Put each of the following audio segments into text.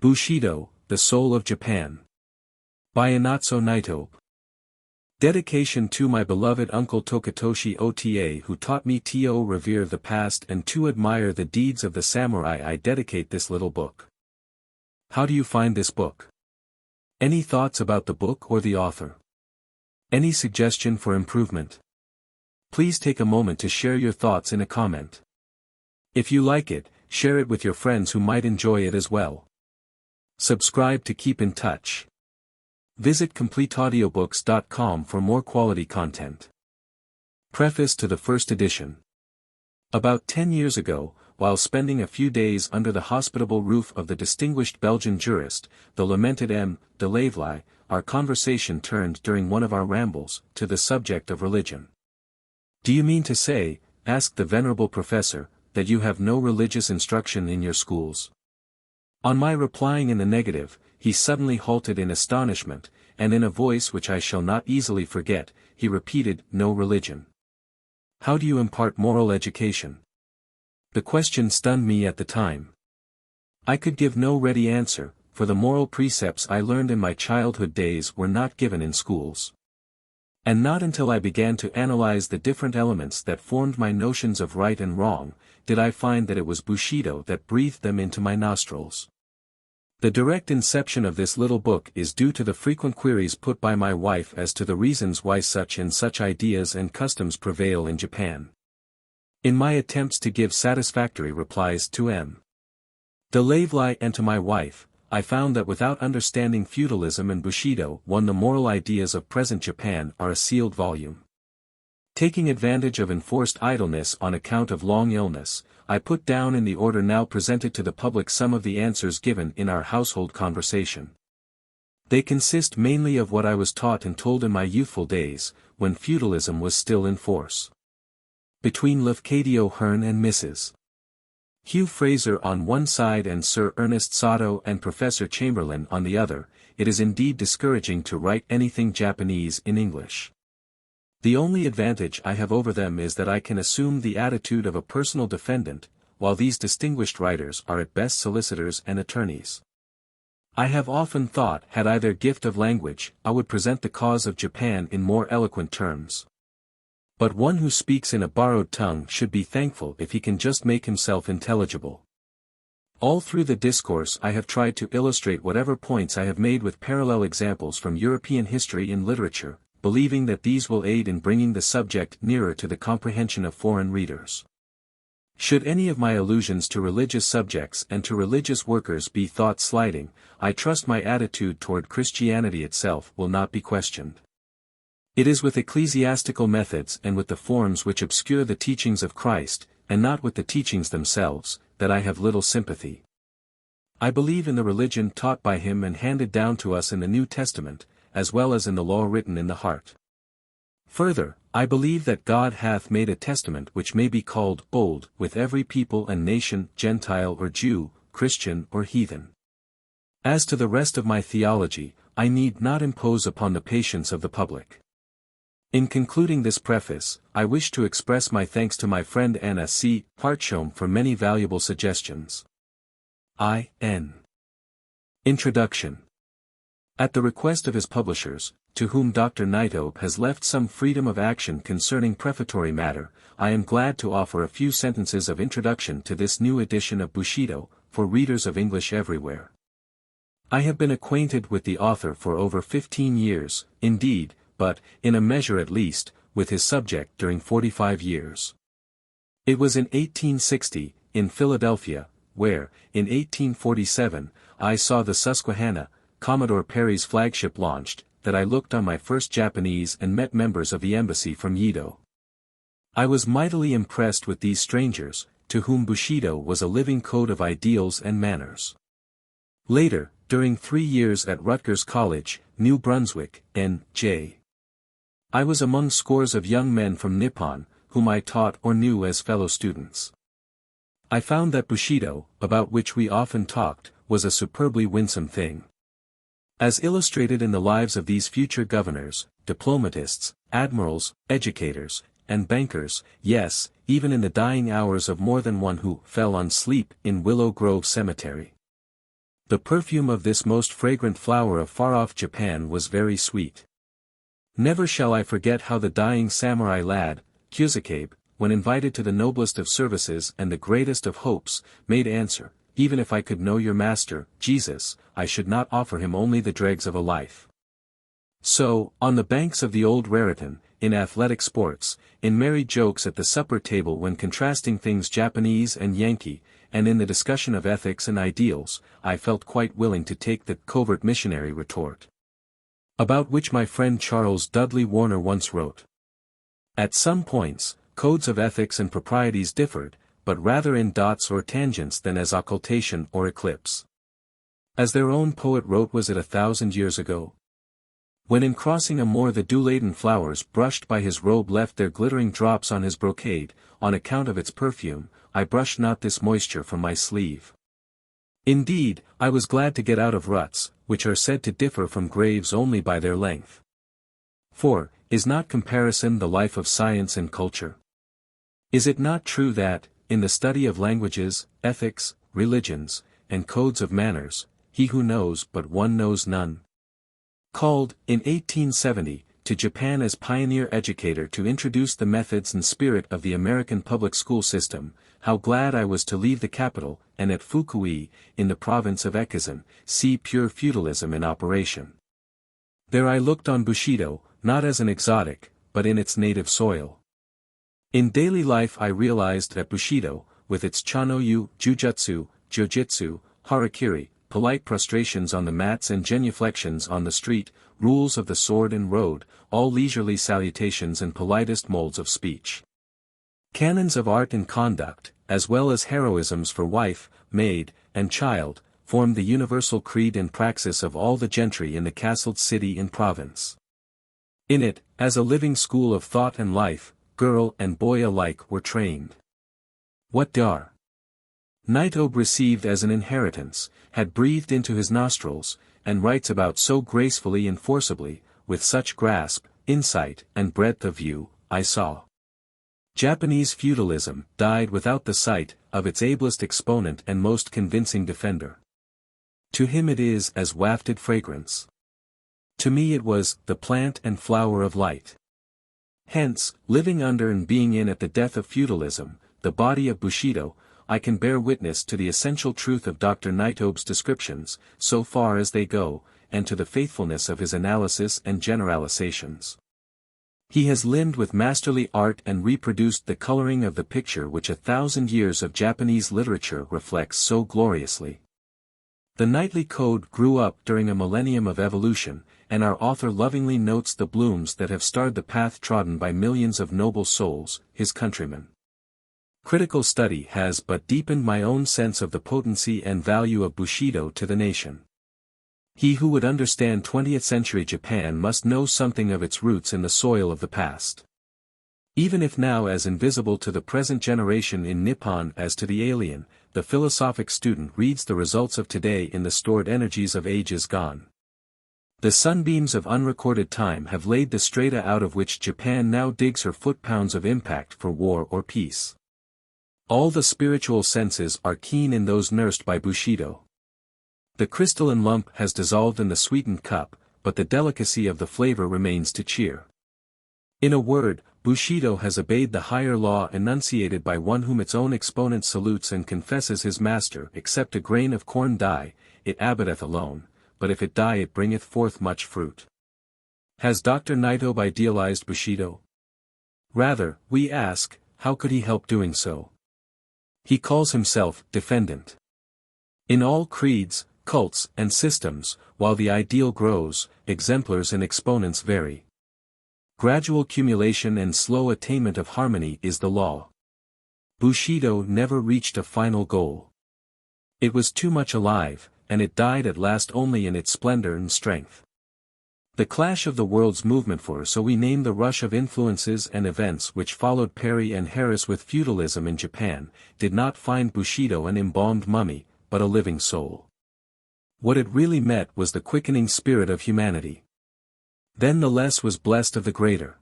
Bushido, The Soul of Japan. By Inazo Nitobe. Dedication to my beloved Uncle Tokatoshi Ota, who taught me to revere the past and to admire the deeds of the samurai. I dedicate this little book. How do you find this book? Any thoughts about the book or the author? Any suggestion for improvement? Please take a moment to share your thoughts in a comment. If you like it, share it with your friends who might enjoy it as well. Subscribe to keep in touch. Visit CompleteAudiobooks.com for more quality content. Preface to the first edition. About 10 years ago, while spending a few days under the hospitable roof of the distinguished Belgian jurist, the lamented M. de Laveley, our conversation turned during one of our rambles, to the subject of religion. "Do you mean to say," asked the venerable professor, "that you have no religious instruction in your schools?" On my replying in the negative, he suddenly halted in astonishment, and in a voice which I shall not easily forget, he repeated, "No religion. How do you impart moral education?" The question stunned me at the time. I could give no ready answer, for the moral precepts I learned in my childhood days were not given in schools. And not until I began to analyze the different elements that formed my notions of right and wrong, did I find that it was Bushido that breathed them into my nostrils. The direct inception of this little book is due to the frequent queries put by my wife as to the reasons why such and such ideas and customs prevail in Japan. In my attempts to give satisfactory replies to M. de Laveley and to my wife, I found that without understanding feudalism and Bushido, the moral ideas of present Japan are a sealed volume. Taking advantage of enforced idleness on account of long illness, I put down in the order now presented to the public some of the answers given in our household conversation. They consist mainly of what I was taught and told in my youthful days, when feudalism was still in force. Between Lafcadio Hearn and Mrs. Hugh Fraser on one side and Sir Ernest Sato and Professor Chamberlain on the other, it is indeed discouraging to write anything Japanese in English. The only advantage I have over them is that I can assume the attitude of a personal defendant, while these distinguished writers are at best solicitors and attorneys. I have often thought, had I their gift of language, I would present the cause of Japan in more eloquent terms. But one who speaks in a borrowed tongue should be thankful if he can just make himself intelligible. All through the discourse I have tried to illustrate whatever points I have made with parallel examples from European history and literature, believing that these will aid in bringing the subject nearer to the comprehension of foreign readers. Should any of my allusions to religious subjects and to religious workers be thought slighting, I trust my attitude toward Christianity itself will not be questioned. It is with ecclesiastical methods and with the forms which obscure the teachings of Christ, and not with the teachings themselves, that I have little sympathy. I believe in the religion taught by him and handed down to us in the New Testament, as well as in the law written in the heart. Further, I believe that God hath made a testament which may be called old with every people and nation, Gentile or Jew, Christian or heathen. As to the rest of my theology, I need not impose upon the patience of the public. In concluding this preface, I wish to express my thanks to my friend Anna C. Hartshome for many valuable suggestions. I.N. Introduction. At the request of his publishers, to whom Dr. Nitobe has left some freedom of action concerning prefatory matter, I am glad to offer a few sentences of introduction to this new edition of Bushido, for readers of English everywhere. I have been acquainted with the author for over 15 years, indeed, but, in a measure at least, with his subject during 45 years. It was in 1860, in Philadelphia, where, in 1847, I saw the Susquehanna, Commodore Perry's flagship launched, that I looked on my first Japanese and met members of the embassy from Yedo. I was mightily impressed with these strangers, to whom Bushido was a living code of ideals and manners. Later, during 3 years at Rutgers College, New Brunswick, N.J. I was among scores of young men from Nippon, whom I taught or knew as fellow students. I found that Bushido, about which we often talked, was a superbly winsome thing. As illustrated in the lives of these future governors, diplomatists, admirals, educators, and bankers, yes, even in the dying hours of more than one who fell on sleep in Willow Grove Cemetery. The perfume of this most fragrant flower of far-off Japan was very sweet. Never shall I forget how the dying samurai lad, Kyuzukabe, when invited to the noblest of services and the greatest of hopes, made answer, "Even if I could know your master, Jesus, I should not offer him only the dregs of a life." So, on the banks of the old Raritan, in athletic sports, in merry jokes at the supper table when contrasting things Japanese and Yankee, and in the discussion of ethics and ideals, I felt quite willing to take the covert missionary retort. About which my friend Charles Dudley Warner once wrote. At some points, codes of ethics and proprieties differed, but rather in dots or tangents than as occultation or eclipse. As their own poet wrote, was it 1,000 years ago? When in crossing a moor the dew-laden flowers brushed by his robe left their glittering drops on his brocade, on account of its perfume, I brushed not this moisture from my sleeve. Indeed, I was glad to get out of ruts, which are said to differ from graves only by their length. For, is not comparison the life of science and culture? Is it not true that, in the study of languages, ethics, religions, and codes of manners, he who knows but one knows none? Called, in 1870, to Japan as pioneer educator to introduce the methods and spirit of the American public school system, how glad I was to leave the capital, and at Fukui, in the province of Echizen, see pure feudalism in operation. There I looked on Bushido, not as an exotic, but in its native soil. In daily life I realized that Bushido, with its chanoyu, jujutsu, jojitsu, harakiri, polite prostrations on the mats and genuflections on the street, rules of the sword and road, all leisurely salutations and politest molds of speech. Canons of art and conduct, as well as heroisms for wife, maid, and child, formed the universal creed and praxis of all the gentry in the castled city and province. In it, as a living school of thought and life, girl and boy alike were trained. What Dar Nitobe received as an inheritance, had breathed into his nostrils, and writes about so gracefully and forcibly, with such grasp, insight, and breadth of view, I saw. Japanese feudalism died without the sight of its ablest exponent and most convincing defender. To him it is as wafted fragrance. To me it was the plant and flower of light. Hence, living under and being in at the death of feudalism, the body of Bushido, I can bear witness to the essential truth of Dr. Nitobe's descriptions, so far as they go, and to the faithfulness of his analysis and generalizations. He has limned with masterly art and reproduced the coloring of the picture which 1,000 years of Japanese literature reflects so gloriously. The knightly code grew up during a millennium of evolution, and our author lovingly notes the blooms that have starred the path trodden by millions of noble souls, his countrymen. Critical study has but deepened my own sense of the potency and value of Bushido to the nation. He who would understand 20th century Japan must know something of its roots in the soil of the past. Even if now as invisible to the present generation in Nippon as to the alien, the philosophic student reads the results of today in the stored energies of ages gone. The sunbeams of unrecorded time have laid the strata out of which Japan now digs her foot-pounds of impact for war or peace. All the spiritual senses are keen in those nursed by Bushido. The crystalline lump has dissolved in the sweetened cup, but the delicacy of the flavor remains to cheer. In a word, Bushido has obeyed the higher law enunciated by one whom its own exponent salutes and confesses his master. Except a grain of corn die, it abideth alone, but if it die it bringeth forth much fruit. Has Dr. Nitobe idealized Bushido? Rather, we ask, how could he help doing so? He calls himself defendant. In all creeds, cults, and systems, while the ideal grows, exemplars and exponents vary. Gradual accumulation and slow attainment of harmony is the law. Bushido never reached a final goal. It was too much alive, and it died at last only in its splendor and strength. The clash of the world's movement, for so we name the rush of influences and events which followed Perry and Harris with feudalism in Japan, did not find Bushido an embalmed mummy, but a living soul. What it really met was the quickening spirit of humanity. Then the less was blessed of the greater.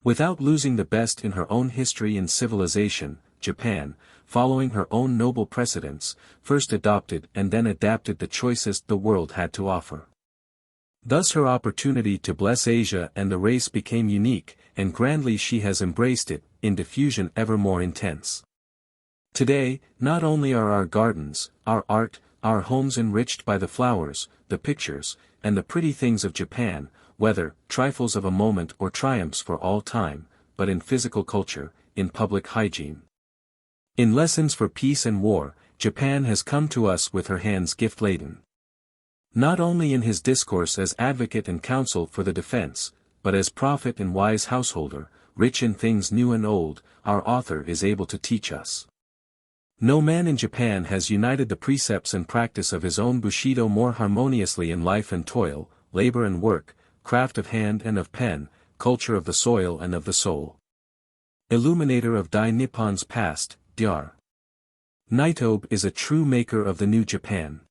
Without losing the best in her own history and civilization, Japan, following her own noble precedents, first adopted and then adapted the choicest the world had to offer. Thus her opportunity to bless Asia and the race became unique, and grandly she has embraced it, in diffusion ever more intense. Today, not only are our gardens, our art, our homes enriched by the flowers, the pictures, and the pretty things of Japan, whether trifles of a moment or triumphs for all time, but in physical culture, in public hygiene. In lessons for peace and war, Japan has come to us with her hands gift-laden. Not only in his discourse as advocate and counsel for the defense, but as prophet and wise householder, rich in things new and old, our author is able to teach us. No man in Japan has united the precepts and practice of his own Bushido more harmoniously in life and toil, labor and work, craft of hand and of pen, culture of the soil and of the soul. Illuminator of Dai Nippon's past, Dr. Nitobe is a true maker of the new Japan.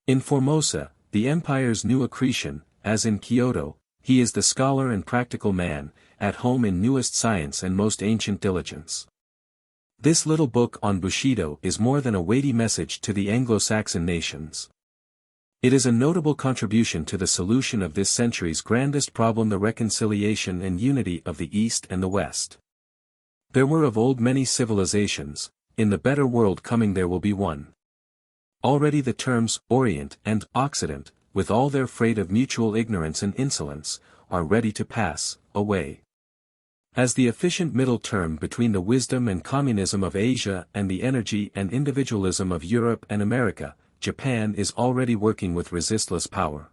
In Formosa, the empire's new accretion, as in Kyoto, he is the scholar and practical man, at home in newest science and most ancient diligence. This little book on Bushido is more than a weighty message to the Anglo-Saxon nations. It is a notable contribution to the solution of this century's grandest problem, the reconciliation and unity of the East and the West. There were of old many civilizations, in the better world coming there will be one. Already the terms Orient and Occident, with all their freight of mutual ignorance and insolence, are ready to pass away. As the efficient middle term between the wisdom and communism of Asia and the energy and individualism of Europe and America, Japan is already working with resistless power.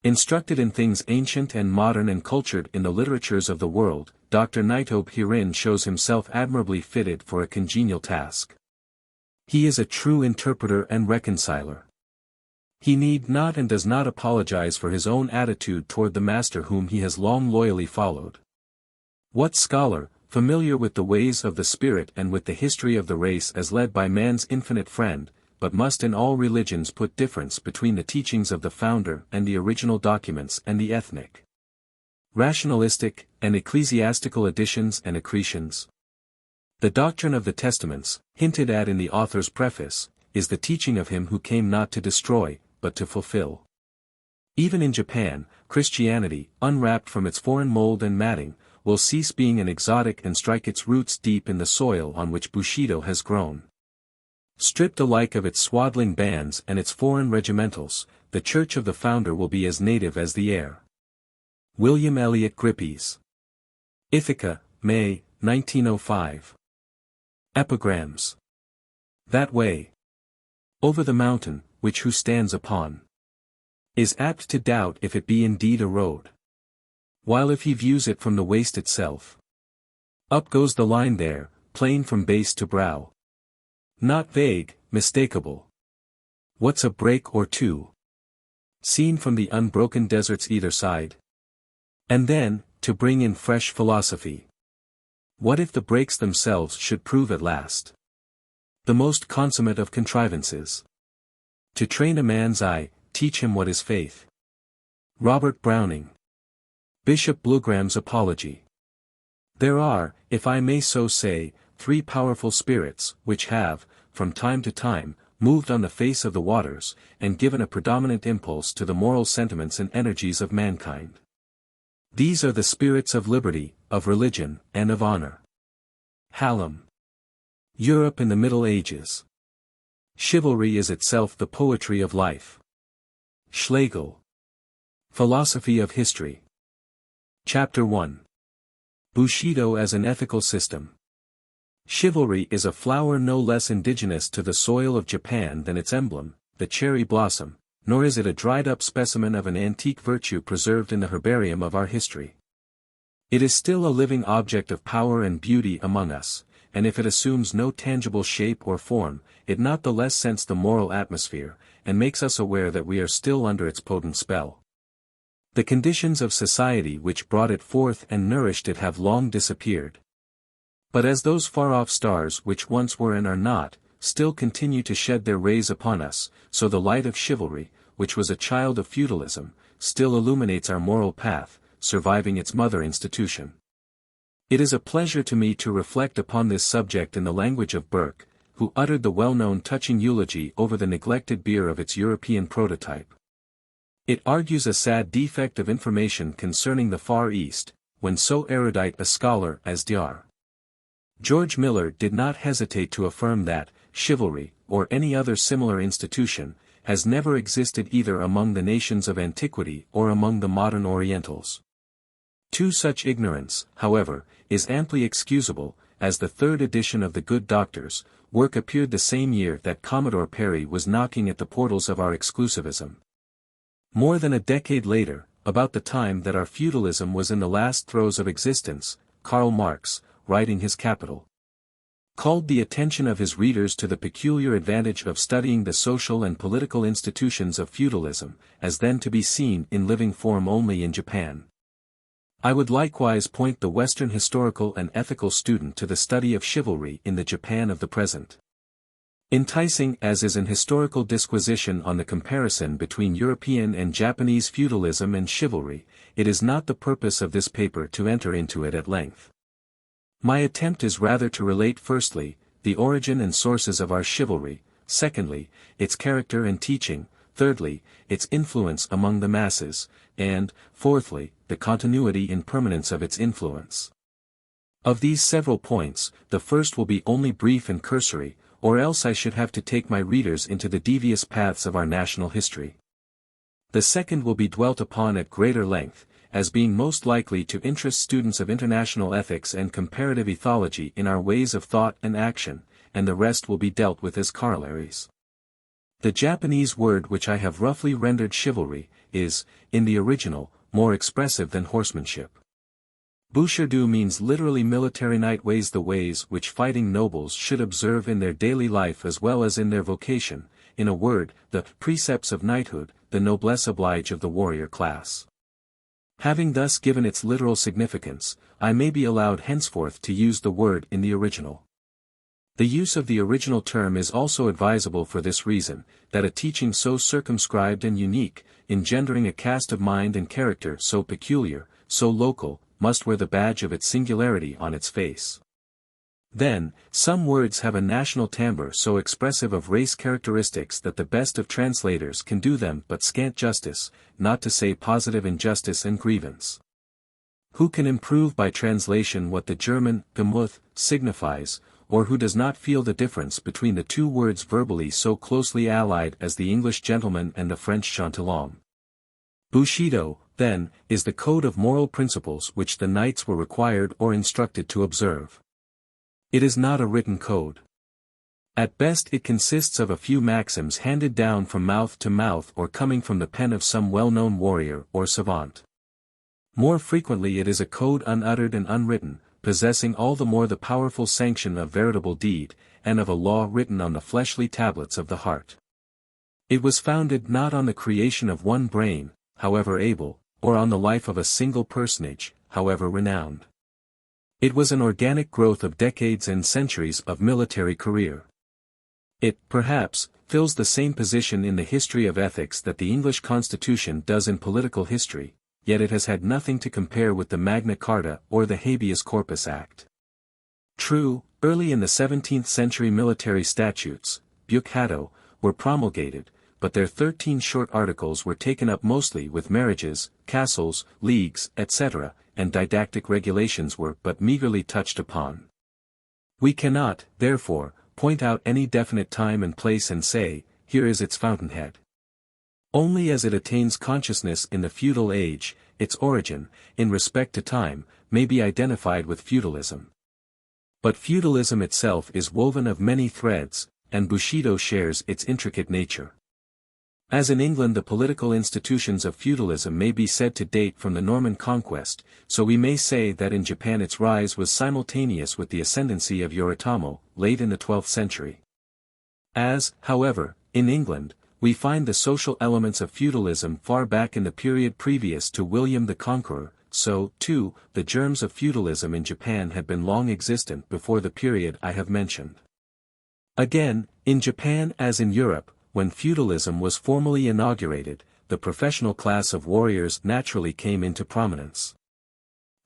Instructed in things ancient and modern and cultured in the literatures of the world, Dr. Nitobe herein shows himself admirably fitted for a congenial task. He is a true interpreter and reconciler. He need not and does not apologize for his own attitude toward the master whom he has long loyally followed. What scholar, familiar with the ways of the spirit and with the history of the race as led by man's infinite friend, but must in all religions put difference between the teachings of the founder and the original documents and the ethnic, rationalistic, and ecclesiastical additions and accretions? The doctrine of the Testaments, hinted at in the author's preface, is the teaching of him who came not to destroy, but to fulfill. Even in Japan, Christianity, unwrapped from its foreign mold and matting, will cease being an exotic and strike its roots deep in the soil on which Bushido has grown. Stripped alike of its swaddling bands and its foreign regimentals, the church of the founder will be as native as the air. William Elliot Grippes. Ithaca, May, 1905. Epigrams. That way. Over the mountain, which who stands upon is apt to doubt if it be indeed a road. While if he views it from the waste itself, up goes the line there, plain from base to brow. Not vague, mistakable. What's a break or two? Seen from the unbroken deserts either side? And then, to bring in fresh philosophy. What if the breaks themselves should prove at last the most consummate of contrivances? To train a man's eye, teach him what is faith. Robert Browning. Bishop Blougraham's Apology. There are, if I may so say, three powerful spirits, which have, from time to time, moved on the face of the waters, and given a predominant impulse to the moral sentiments and energies of mankind. These are the spirits of liberty, of religion, and of honor. Hallam. Europe in the Middle Ages. Chivalry is itself the poetry of life. Schlegel. Philosophy of History. Chapter 1. Bushido as an ethical system. Chivalry is a flower no less indigenous to the soil of Japan than its emblem, the cherry blossom, nor is it a dried-up specimen of an antique virtue preserved in the herbarium of our history. It is still a living object of power and beauty among us, and if it assumes no tangible shape or form, it not the less scents the moral atmosphere, and makes us aware that we are still under its potent spell. The conditions of society which brought it forth and nourished it have long disappeared. But as those far-off stars which once were and are not, still continue to shed their rays upon us, so the light of chivalry, which was a child of feudalism, still illuminates our moral path, surviving its mother institution. It is a pleasure to me to reflect upon this subject in the language of Burke, who uttered the well-known touching eulogy over the neglected beer of its European prototype. It argues a sad defect of information concerning the Far East, when so erudite a scholar as Dr. George Miller did not hesitate to affirm that, chivalry, or any other similar institution, has never existed either among the nations of antiquity or among the modern Orientals. To such ignorance, however, is amply excusable, as the third edition of The Good Doctors work appeared the same year that Commodore Perry was knocking at the portals of our exclusivism. More than a decade later, about the time that our feudalism was in the last throes of existence, Karl Marx, writing his Capital, called the attention of his readers to the peculiar advantage of studying the social and political institutions of feudalism, as then to be seen in living form only in Japan. I would likewise point the Western historical and ethical student to the study of chivalry in the Japan of the present. Enticing as is an historical disquisition on the comparison between European and Japanese feudalism and chivalry, it is not the purpose of this paper to enter into it at length. My attempt is rather to relate firstly, the origin and sources of our chivalry, secondly, its character and teaching, thirdly, its influence among the masses, and, fourthly, the continuity and permanence of its influence. Of these several points, the first will be only brief and cursory, or else I should have to take my readers into the devious paths of our national history. The second will be dwelt upon at greater length, as being most likely to interest students of international ethics and comparative ethology in our ways of thought and action, and the rest will be dealt with as corollaries. The Japanese word which I have roughly rendered chivalry, is, in the original, more expressive than horsemanship. Bushido means literally military knight ways, the ways which fighting nobles should observe in their daily life as well as in their vocation, in a word, the precepts of knighthood, the noblesse oblige of the warrior class. Having thus given its literal significance, I may be allowed henceforth to use the word in the original. The use of the original term is also advisable for this reason, that a teaching so circumscribed and unique, engendering a cast of mind and character so peculiar, so local, must wear the badge of its singularity on its face. Then, some words have a national timbre so expressive of race characteristics that the best of translators can do them but scant justice, not to say positive injustice and grievance. Who can improve by translation what the German Gemüth signifies, or who does not feel the difference between the two words verbally so closely allied as the English gentleman and the French gentilhomme? Bushido, then, is the code of moral principles which the knights were required or instructed to observe. It is not a written code. At best it consists of a few maxims handed down from mouth to mouth or coming from the pen of some well-known warrior or savant. More frequently it is a code unuttered and unwritten, possessing all the more the powerful sanction of veritable deed, and of a law written on the fleshly tablets of the heart. It was founded not on the creation of one brain, however able, or on the life of a single personage, however renowned. It was an organic growth of decades and centuries of military career. It, perhaps, fills the same position in the history of ethics that the English Constitution does in political history, yet it has had nothing to compare with the Magna Carta or the Habeas Corpus Act. True, early in the 17th century military statutes, Buchato, were promulgated, but their 13 short articles were taken up mostly with marriages, castles, leagues, etc., and didactic regulations were but meagerly touched upon. We cannot, therefore, point out any definite time and place and say, here is its fountainhead. Only as it attains consciousness in the feudal age, its origin, in respect to time, may be identified with feudalism. But feudalism itself is woven of many threads, and Bushido shares its intricate nature. As in England the political institutions of feudalism may be said to date from the Norman conquest, so we may say that in Japan its rise was simultaneous with the ascendancy of Yoritomo, late in the 12th century. As, however, in England, we find the social elements of feudalism far back in the period previous to William the Conqueror, so, too, the germs of feudalism in Japan had been long existent before the period I have mentioned. Again, in Japan as in Europe, when feudalism was formally inaugurated, the professional class of warriors naturally came into prominence.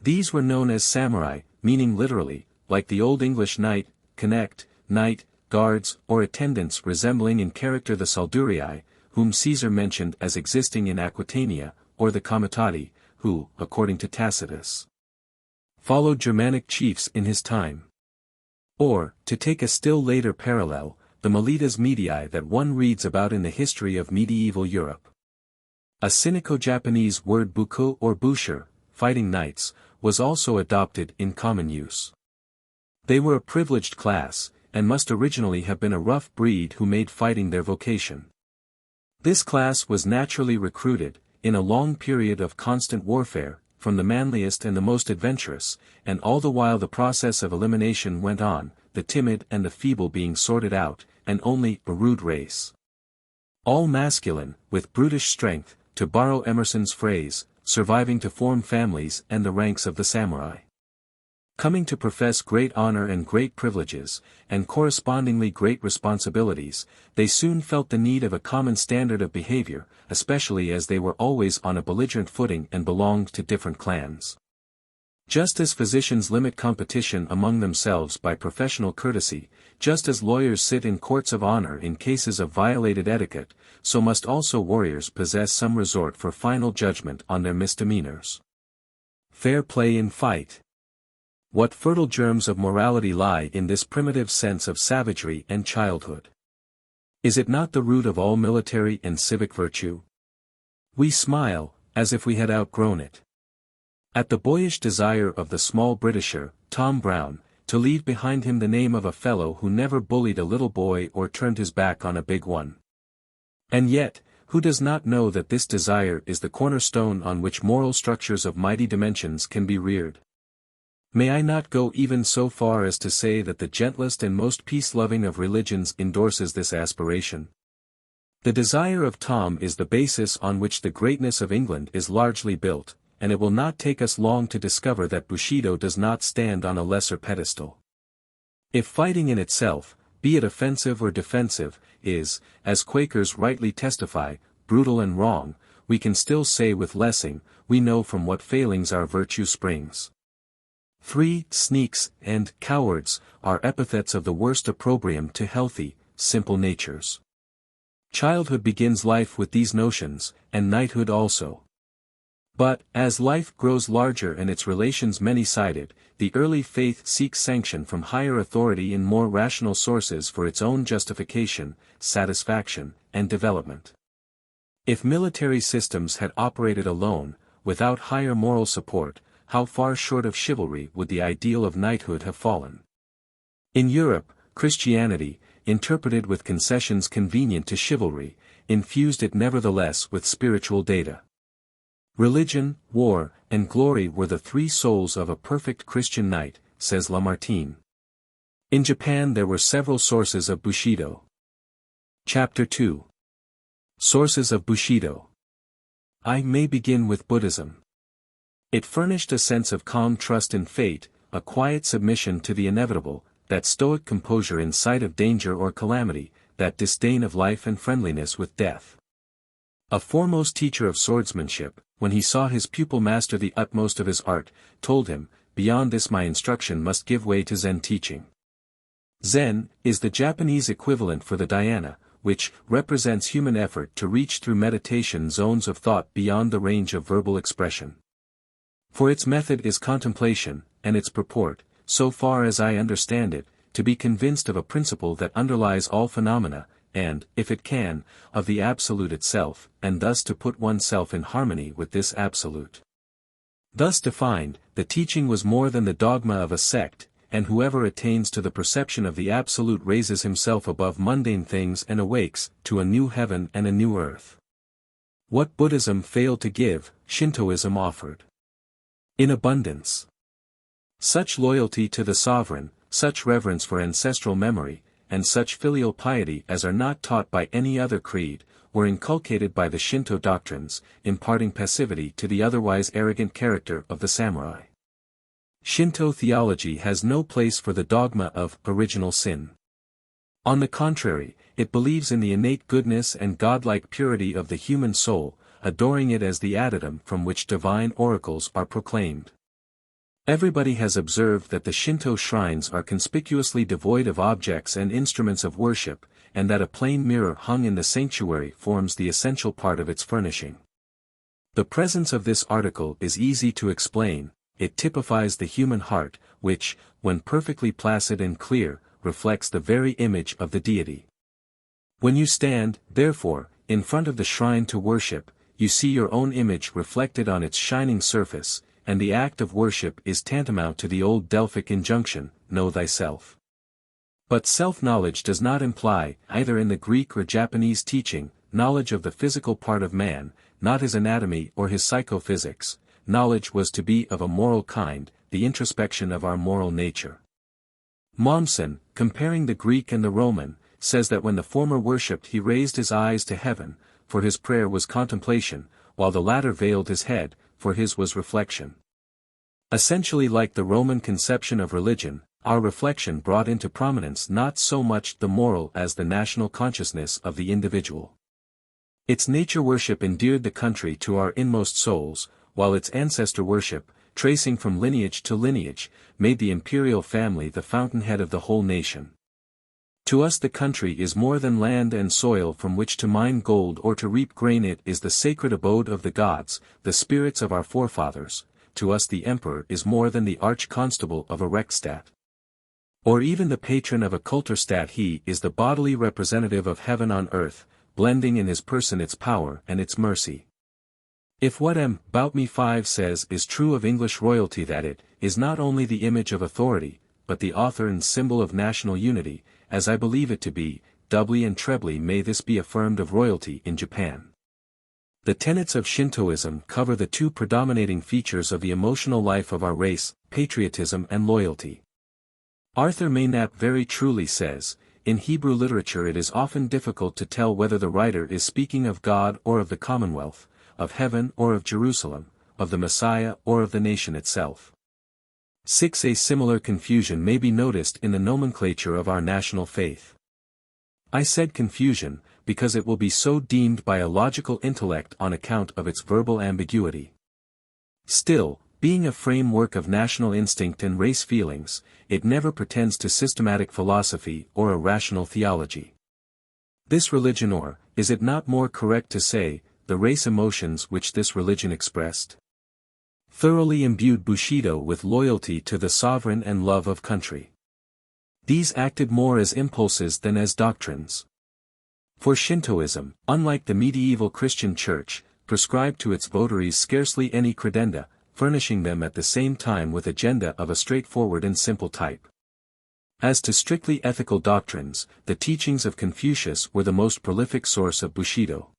These were known as samurai, meaning literally, like the Old English knight, connect, knight, guards, or attendants, resembling in character the soldurii, whom Caesar mentioned as existing in Aquitania, or the comitati, who, according to Tacitus, followed Germanic chiefs in his time. Or, to take a still later parallel, the militas medii that one reads about in the history of medieval Europe. A Sinico-Japanese word buko or busher, fighting knights, was also adopted in common use. They were a privileged class, and must originally have been a rough breed who made fighting their vocation. This class was naturally recruited, in a long period of constant warfare, from the manliest and the most adventurous, and all the while the process of elimination went on, the timid and the feeble being sorted out, and only a rude race, all masculine, with brutish strength, to borrow Emerson's phrase, surviving to form families and the ranks of the samurai. Coming to profess great honor and great privileges, and correspondingly great responsibilities, they soon felt the need of a common standard of behavior, especially as they were always on a belligerent footing and belonged to different clans. Just as physicians limit competition among themselves by professional courtesy, just as lawyers sit in courts of honor in cases of violated etiquette, so must also warriors possess some resort for final judgment on their misdemeanors. Fair play in fight. What fertile germs of morality lie in this primitive sense of savagery and childhood? Is it not the root of all military and civic virtue? We smile, as if we had outgrown it. At the boyish desire of the small Britisher, Tom Brown, to leave behind him the name of a fellow who never bullied a little boy or turned his back on a big one. And yet, who does not know that this desire is the cornerstone on which moral structures of mighty dimensions can be reared? May I not go even so far as to say that the gentlest and most peace-loving of religions endorses this aspiration? The desire of Tom is the basis on which the greatness of England is largely built, and it will not take us long to discover that Bushido does not stand on a lesser pedestal. If fighting in itself, be it offensive or defensive, is, as Quakers rightly testify, brutal and wrong, we can still say with Lessing, we know from what failings our virtue springs. Sneaks and cowards are epithets of the worst opprobrium to healthy, simple natures. Childhood begins life with these notions, and knighthood also. But, as life grows larger and its relations many-sided, the early faith seeks sanction from higher authority in more rational sources for its own justification, satisfaction, and development. If military systems had operated alone, without higher moral support, how far short of chivalry would the ideal of knighthood have fallen? In Europe, Christianity, interpreted with concessions convenient to chivalry, infused it nevertheless with spiritual data. Religion, war, and glory were the three souls of a perfect Christian knight, says Lamartine. In Japan there were several sources of Bushido. Chapter 2. Sources of Bushido. I may begin with Buddhism. It furnished a sense of calm trust in fate, a quiet submission to the inevitable, that stoic composure in sight of danger or calamity, that disdain of life and friendliness with death. A foremost teacher of swordsmanship, when he saw his pupil master the utmost of his art, told him, "Beyond this my instruction must give way to Zen teaching." Zen is the Japanese equivalent for the dhyana, which represents human effort to reach through meditation zones of thought beyond the range of verbal expression. For its method is contemplation, and its purport, so far as I understand it, to be convinced of a principle that underlies all phenomena, and, if it can, of the Absolute itself, and thus to put oneself in harmony with this Absolute. Thus defined, the teaching was more than the dogma of a sect, and whoever attains to the perception of the Absolute raises himself above mundane things and awakes to a new heaven and a new earth. What Buddhism failed to give, Shintoism offered. In abundance. Such loyalty to the sovereign, such reverence for ancestral memory, and such filial piety as are not taught by any other creed, were inculcated by the Shinto doctrines, imparting passivity to the otherwise arrogant character of the samurai. Shinto theology has no place for the dogma of original sin. On the contrary, it believes in the innate goodness and godlike purity of the human soul, adoring it as the adytum from which divine oracles are proclaimed. Everybody has observed that the Shinto shrines are conspicuously devoid of objects and instruments of worship, and that a plain mirror hung in the sanctuary forms the essential part of its furnishing. The presence of this article is easy to explain. It typifies the human heart, which, when perfectly placid and clear, reflects the very image of the deity. When you stand, therefore, in front of the shrine to worship, you see your own image reflected on its shining surface, and the act of worship is tantamount to the old Delphic injunction, know thyself. But self-knowledge does not imply, either in the Greek or Japanese teaching, knowledge of the physical part of man, not his anatomy or his psychophysics. Knowledge was to be of a moral kind, the introspection of our moral nature. Mommsen, comparing the Greek and the Roman, says that when the former worshipped he raised his eyes to heaven, for his prayer was contemplation, while the latter veiled his head, for his was reflection. Essentially like the Roman conception of religion, our reflection brought into prominence not so much the moral as the national consciousness of the individual. Its nature worship endeared the country to our inmost souls, while its ancestor worship, tracing from lineage to lineage, made the imperial family the fountainhead of the whole nation. To us the country is more than land and soil from which to mine gold or to reap grain. It is the sacred abode of the gods, the spirits of our forefathers. To us the emperor is more than the arch-constable of a Rectitude, or even the patron of a Kulturstadt. He is the bodily representative of heaven on earth, blending in his person its power and its mercy. If what M. Boutme 5 says is true of English royalty, that it is not only the image of authority, but the author and symbol of national unity, as I believe it to be, doubly and trebly may this be affirmed of royalty in Japan. The tenets of Shintoism cover the two predominating features of the emotional life of our race, patriotism and loyalty. Arthur Maynap very truly says, in Hebrew literature it is often difficult to tell whether the writer is speaking of God or of the Commonwealth, of heaven or of Jerusalem, of the Messiah or of the nation itself. 6. A similar confusion may be noticed in the nomenclature of our national faith. I said confusion, because it will be so deemed by a logical intellect on account of its verbal ambiguity. Still, being a framework of national instinct and race feelings, it never pretends to systematic philosophy or a rational theology. This religion, or, is it not more correct to say, the race emotions which this religion expressed, thoroughly imbued Bushido with loyalty to the sovereign and love of country. These acted more as impulses than as doctrines. For Shintoism, unlike the medieval Christian Church, prescribed to its votaries scarcely any credenda, furnishing them at the same time with agenda of a straightforward and simple type. As to strictly ethical doctrines, the teachings of Confucius were the most prolific source of Bushido.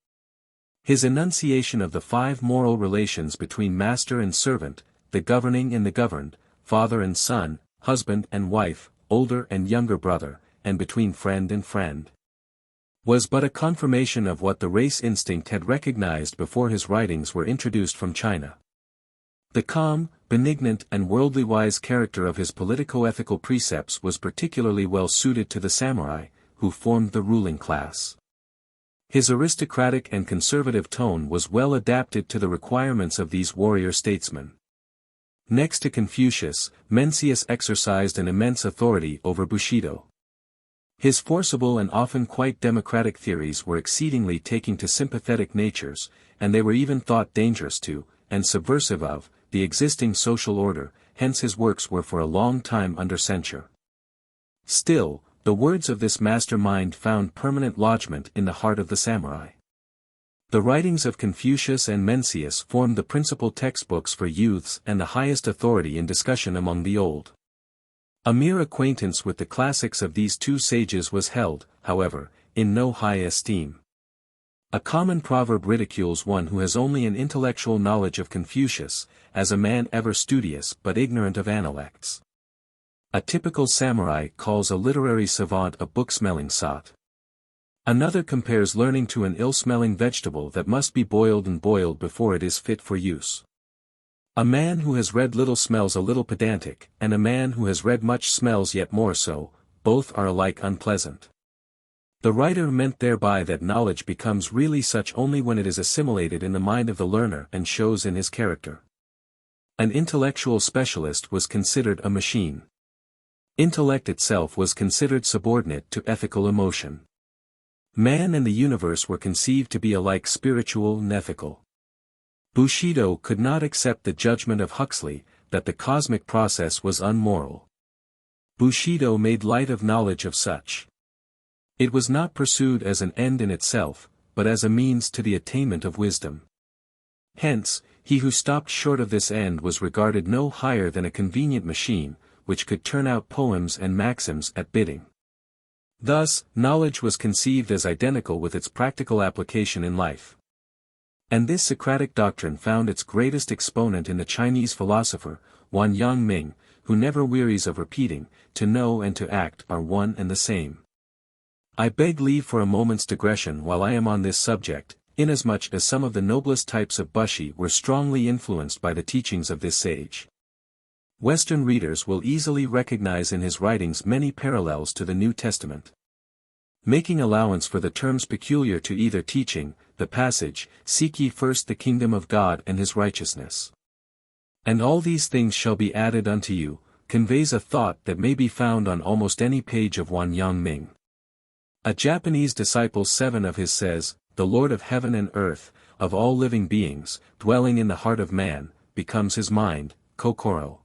His enunciation of the 5 moral relations between master and servant, the governing and the governed, father and son, husband and wife, older and younger brother, and between friend and friend, was but a confirmation of what the race instinct had recognized before his writings were introduced from China. The calm, benignant and worldly-wise character of his politico-ethical precepts was particularly well suited to the samurai, who formed the ruling class. His aristocratic and conservative tone was well adapted to the requirements of these warrior statesmen. Next to Confucius, Mencius exercised an immense authority over Bushido. His forcible and often quite democratic theories were exceedingly taking to sympathetic natures, and they were even thought dangerous to, and subversive of, the existing social order, hence his works were for a long time under censure. Still, the words of this mastermind found permanent lodgment in the heart of the samurai. The writings of Confucius and Mencius formed the principal textbooks for youths and the highest authority in discussion among the old. A mere acquaintance with the classics of these two sages was held, however, in no high esteem. A common proverb ridicules one who has only an intellectual knowledge of Confucius, as a man ever studious but ignorant of analects. A typical samurai calls a literary savant a book-smelling sot. Another compares learning to an ill-smelling vegetable that must be boiled and boiled before it is fit for use. A man who has read little smells a little pedantic, and a man who has read much smells yet more so, both are alike unpleasant. The writer meant thereby that knowledge becomes really such only when it is assimilated in the mind of the learner and shows in his character. An intellectual specialist was considered a machine. Intellect itself was considered subordinate to ethical emotion. Man and the universe were conceived to be alike spiritual and ethical. Bushido could not accept the judgment of Huxley, that the cosmic process was unmoral. Bushido made light of knowledge of such. It was not pursued as an end in itself, but as a means to the attainment of wisdom. Hence, he who stopped short of this end was regarded no higher than a convenient machine, which could turn out poems and maxims at bidding. Thus, knowledge was conceived as identical with its practical application in life. And this Socratic doctrine found its greatest exponent in the Chinese philosopher, Wan Yangming, who never wearies of repeating, to know and to act are one and the same. I beg leave for a moment's digression while I am on this subject, inasmuch as some of the noblest types of Bushi were strongly influenced by the teachings of this sage. Western readers will easily recognize in his writings many parallels to the New Testament. Making allowance for the terms peculiar to either teaching, the passage, "Seek ye first the kingdom of God and his righteousness. And all these things shall be added unto you," conveys a thought that may be found on almost any page of Wan Yangming. A Japanese disciple 7 of his says, "The Lord of heaven and earth, of all living beings, dwelling in the heart of man, becomes his mind, kokoro."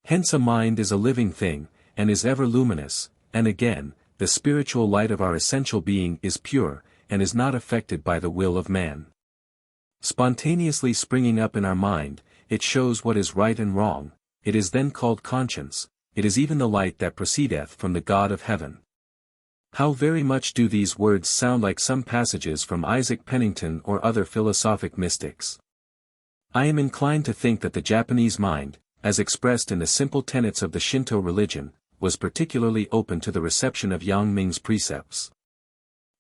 Hence a mind is a living thing, and is ever luminous, and again, the spiritual light of our essential being is pure, and is not affected by the will of man. Spontaneously springing up in our mind, it shows what is right and wrong, it is then called conscience, it is even the light that proceedeth from the God of heaven. How very much do these words sound like some passages from Isaac Pennington or other philosophic mystics. I am inclined to think that the Japanese mind, as expressed in the simple tenets of the Shinto religion, was particularly open to the reception of Yangming's precepts.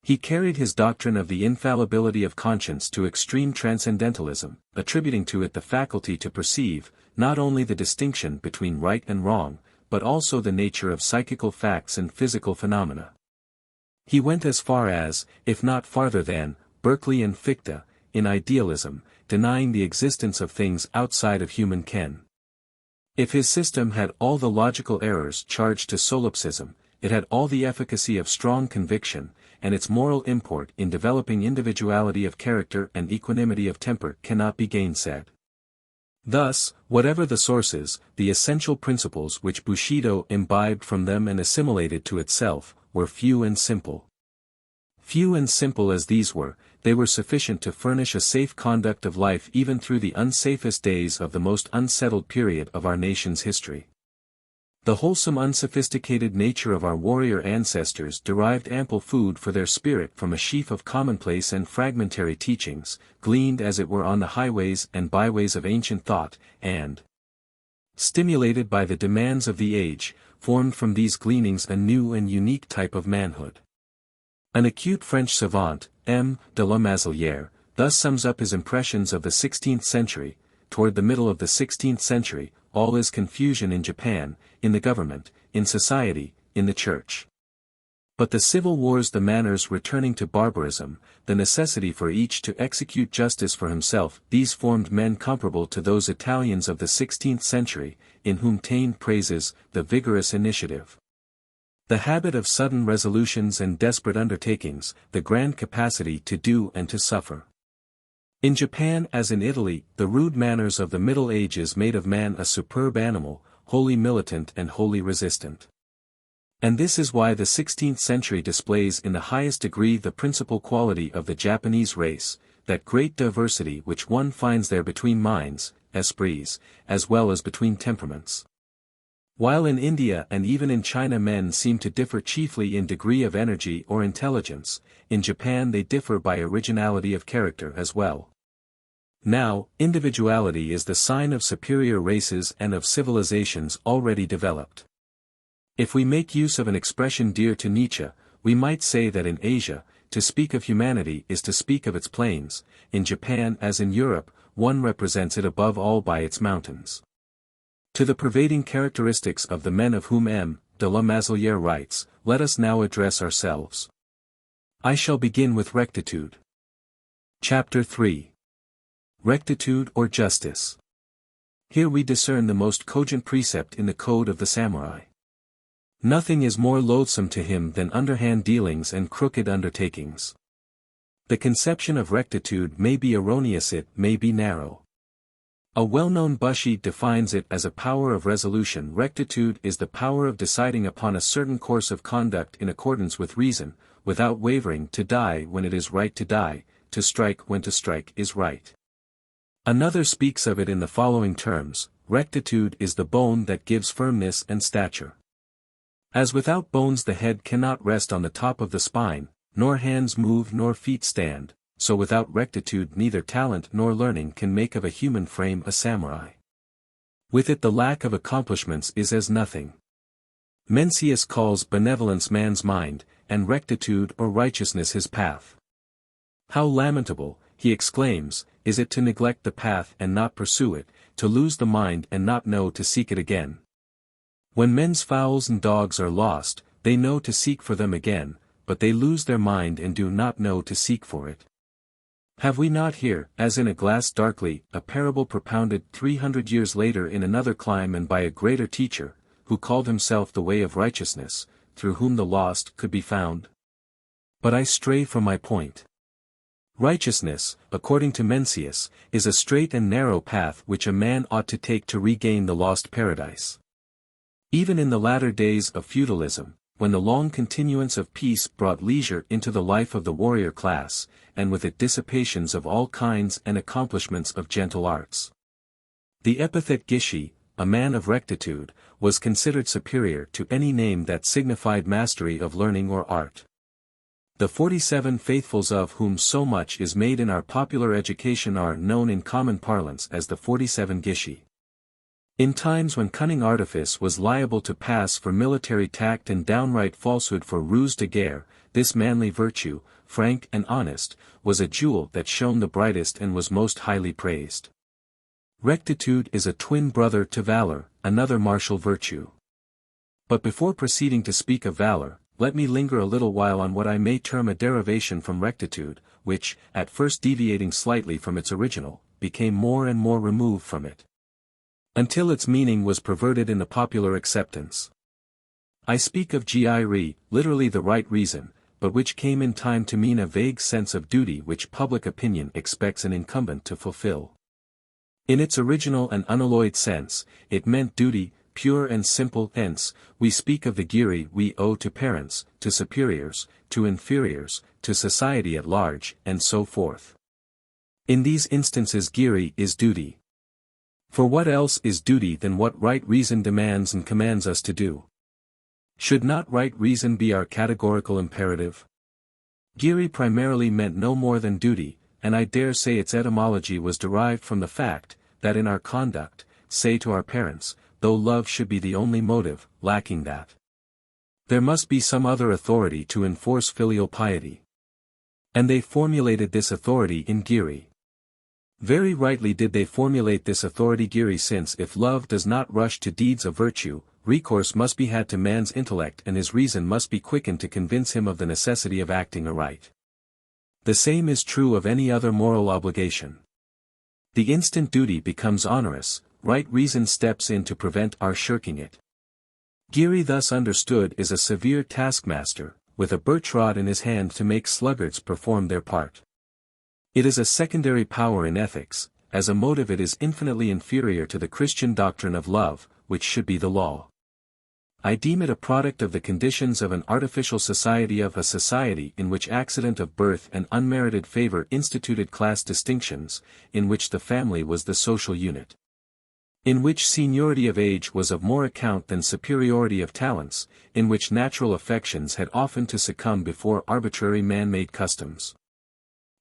He carried his doctrine of the infallibility of conscience to extreme transcendentalism, attributing to it the faculty to perceive, not only the distinction between right and wrong, but also the nature of psychical facts and physical phenomena. He went as far as, if not farther than, Berkeley and Fichte, in idealism, denying the existence of things outside of human ken. If his system had all the logical errors charged to solipsism, it had all the efficacy of strong conviction, and its moral import in developing individuality of character and equanimity of temper cannot be gainsaid. Thus, whatever the sources, the essential principles which Bushido imbibed from them and assimilated to itself, were few and simple. Few and simple as these were, they were sufficient to furnish a safe conduct of life even through the unsafest days of the most unsettled period of our nation's history. The wholesome unsophisticated nature of our warrior ancestors derived ample food for their spirit from a sheaf of commonplace and fragmentary teachings, gleaned as it were on the highways and byways of ancient thought, and, stimulated by the demands of the age, formed from these gleanings a new and unique type of manhood. An acute French savant, M. de la Mazelière, thus sums up his impressions of the 16th century: toward the middle of the 16th century, all is confusion in Japan, in the government, in society, in the church. But the civil wars, the manners returning to barbarism, the necessity for each to execute justice for himself, these formed men comparable to those Italians of the 16th century, in whom Taine praises the vigorous initiative, the habit of sudden resolutions and desperate undertakings, the grand capacity to do and to suffer. In Japan as in Italy, the rude manners of the Middle Ages made of man a superb animal, wholly militant and wholly resistant. And this is why the 16th century displays in the highest degree the principal quality of the Japanese race, that great diversity which one finds there between minds, esprits, as well as between temperaments. While in India and even in China men seem to differ chiefly in degree of energy or intelligence, in Japan they differ by originality of character as well. Now, individuality is the sign of superior races and of civilizations already developed. If we make use of an expression dear to Nietzsche, we might say that in Asia, to speak of humanity is to speak of its plains; in Japan as in Europe, one represents it above all by its mountains. To the pervading characteristics of the men of whom M. de la Mazelière writes, let us now address ourselves. I shall begin with Rectitude. Chapter 3. Rectitude or Justice. Here we discern the most cogent precept in the code of the samurai. Nothing is more loathsome to him than underhand dealings and crooked undertakings. The conception of rectitude may be erroneous, it may be narrow. A well-known Bushido defines it as a power of resolution. Rectitude is the power of deciding upon a certain course of conduct in accordance with reason, without wavering, to die when it is right to die, to strike when to strike is right. Another speaks of it in the following terms: rectitude is the bone that gives firmness and stature. As without bones the head cannot rest on the top of the spine, nor hands move nor feet stand, so without rectitude neither talent nor learning can make of a human frame a samurai. With it the lack of accomplishments is as nothing. Mencius calls benevolence man's mind, and rectitude or righteousness his path. How lamentable, he exclaims, is it to neglect the path and not pursue it, to lose the mind and not know to seek it again. When men's fowls and dogs are lost, they know to seek for them again, but they lose their mind and do not know to seek for it. Have we not here, as in a glass darkly, a parable propounded 300 years later in another clime and by a greater teacher, who called himself the way of righteousness, through whom the lost could be found? But I stray from my point. Righteousness, according to Mencius, is a straight and narrow path which a man ought to take to regain the lost paradise. Even in the latter days of feudalism, when the long continuance of peace brought leisure into the life of the warrior class, and with it dissipations of all kinds and accomplishments of gentle arts, the epithet Gishi, a man of rectitude, was considered superior to any name that signified mastery of learning or art. The 47 faithfuls of whom so much is made in our popular education are known in common parlance as the 47 Gishi. In times when cunning artifice was liable to pass for military tact and downright falsehood for ruse de guerre, this manly virtue, frank and honest, was a jewel that shone the brightest and was most highly praised. Rectitude is a twin brother to valor, another martial virtue. But before proceeding to speak of valor, let me linger a little while on what I may term a derivation from rectitude, which, at first deviating slightly from its original, became more and more removed from it, until its meaning was perverted in the popular acceptance. I speak of Giri, literally the right reason, but which came in time to mean a vague sense of duty which public opinion expects an incumbent to fulfill. In its original and unalloyed sense, it meant duty, pure and simple. Hence, we speak of the giri we owe to parents, to superiors, to inferiors, to society at large, and so forth. In these instances giri is duty. For what else is duty than what right reason demands and commands us to do? Should not right reason be our categorical imperative? Giri primarily meant no more than duty, and I dare say its etymology was derived from the fact, that in our conduct, say to our parents, though love should be the only motive, lacking that, there must be some other authority to enforce filial piety. And they formulated this authority in giri. Very rightly did they formulate this authority giri, since if love does not rush to deeds of virtue, recourse must be had to man's intellect and his reason must be quickened to convince him of the necessity of acting aright. The same is true of any other moral obligation. The instant duty becomes onerous, right reason steps in to prevent our shirking it. Giri thus understood is a severe taskmaster, with a birch rod in his hand to make sluggards perform their part. It is a secondary power in ethics, as a motive it is infinitely inferior to the Christian doctrine of love, which should be the law. I deem it a product of the conditions of an artificial society, of a society in which accident of birth and unmerited favor instituted class distinctions, in which the family was the social unit, in which seniority of age was of more account than superiority of talents, in which natural affections had often to succumb before arbitrary man-made customs.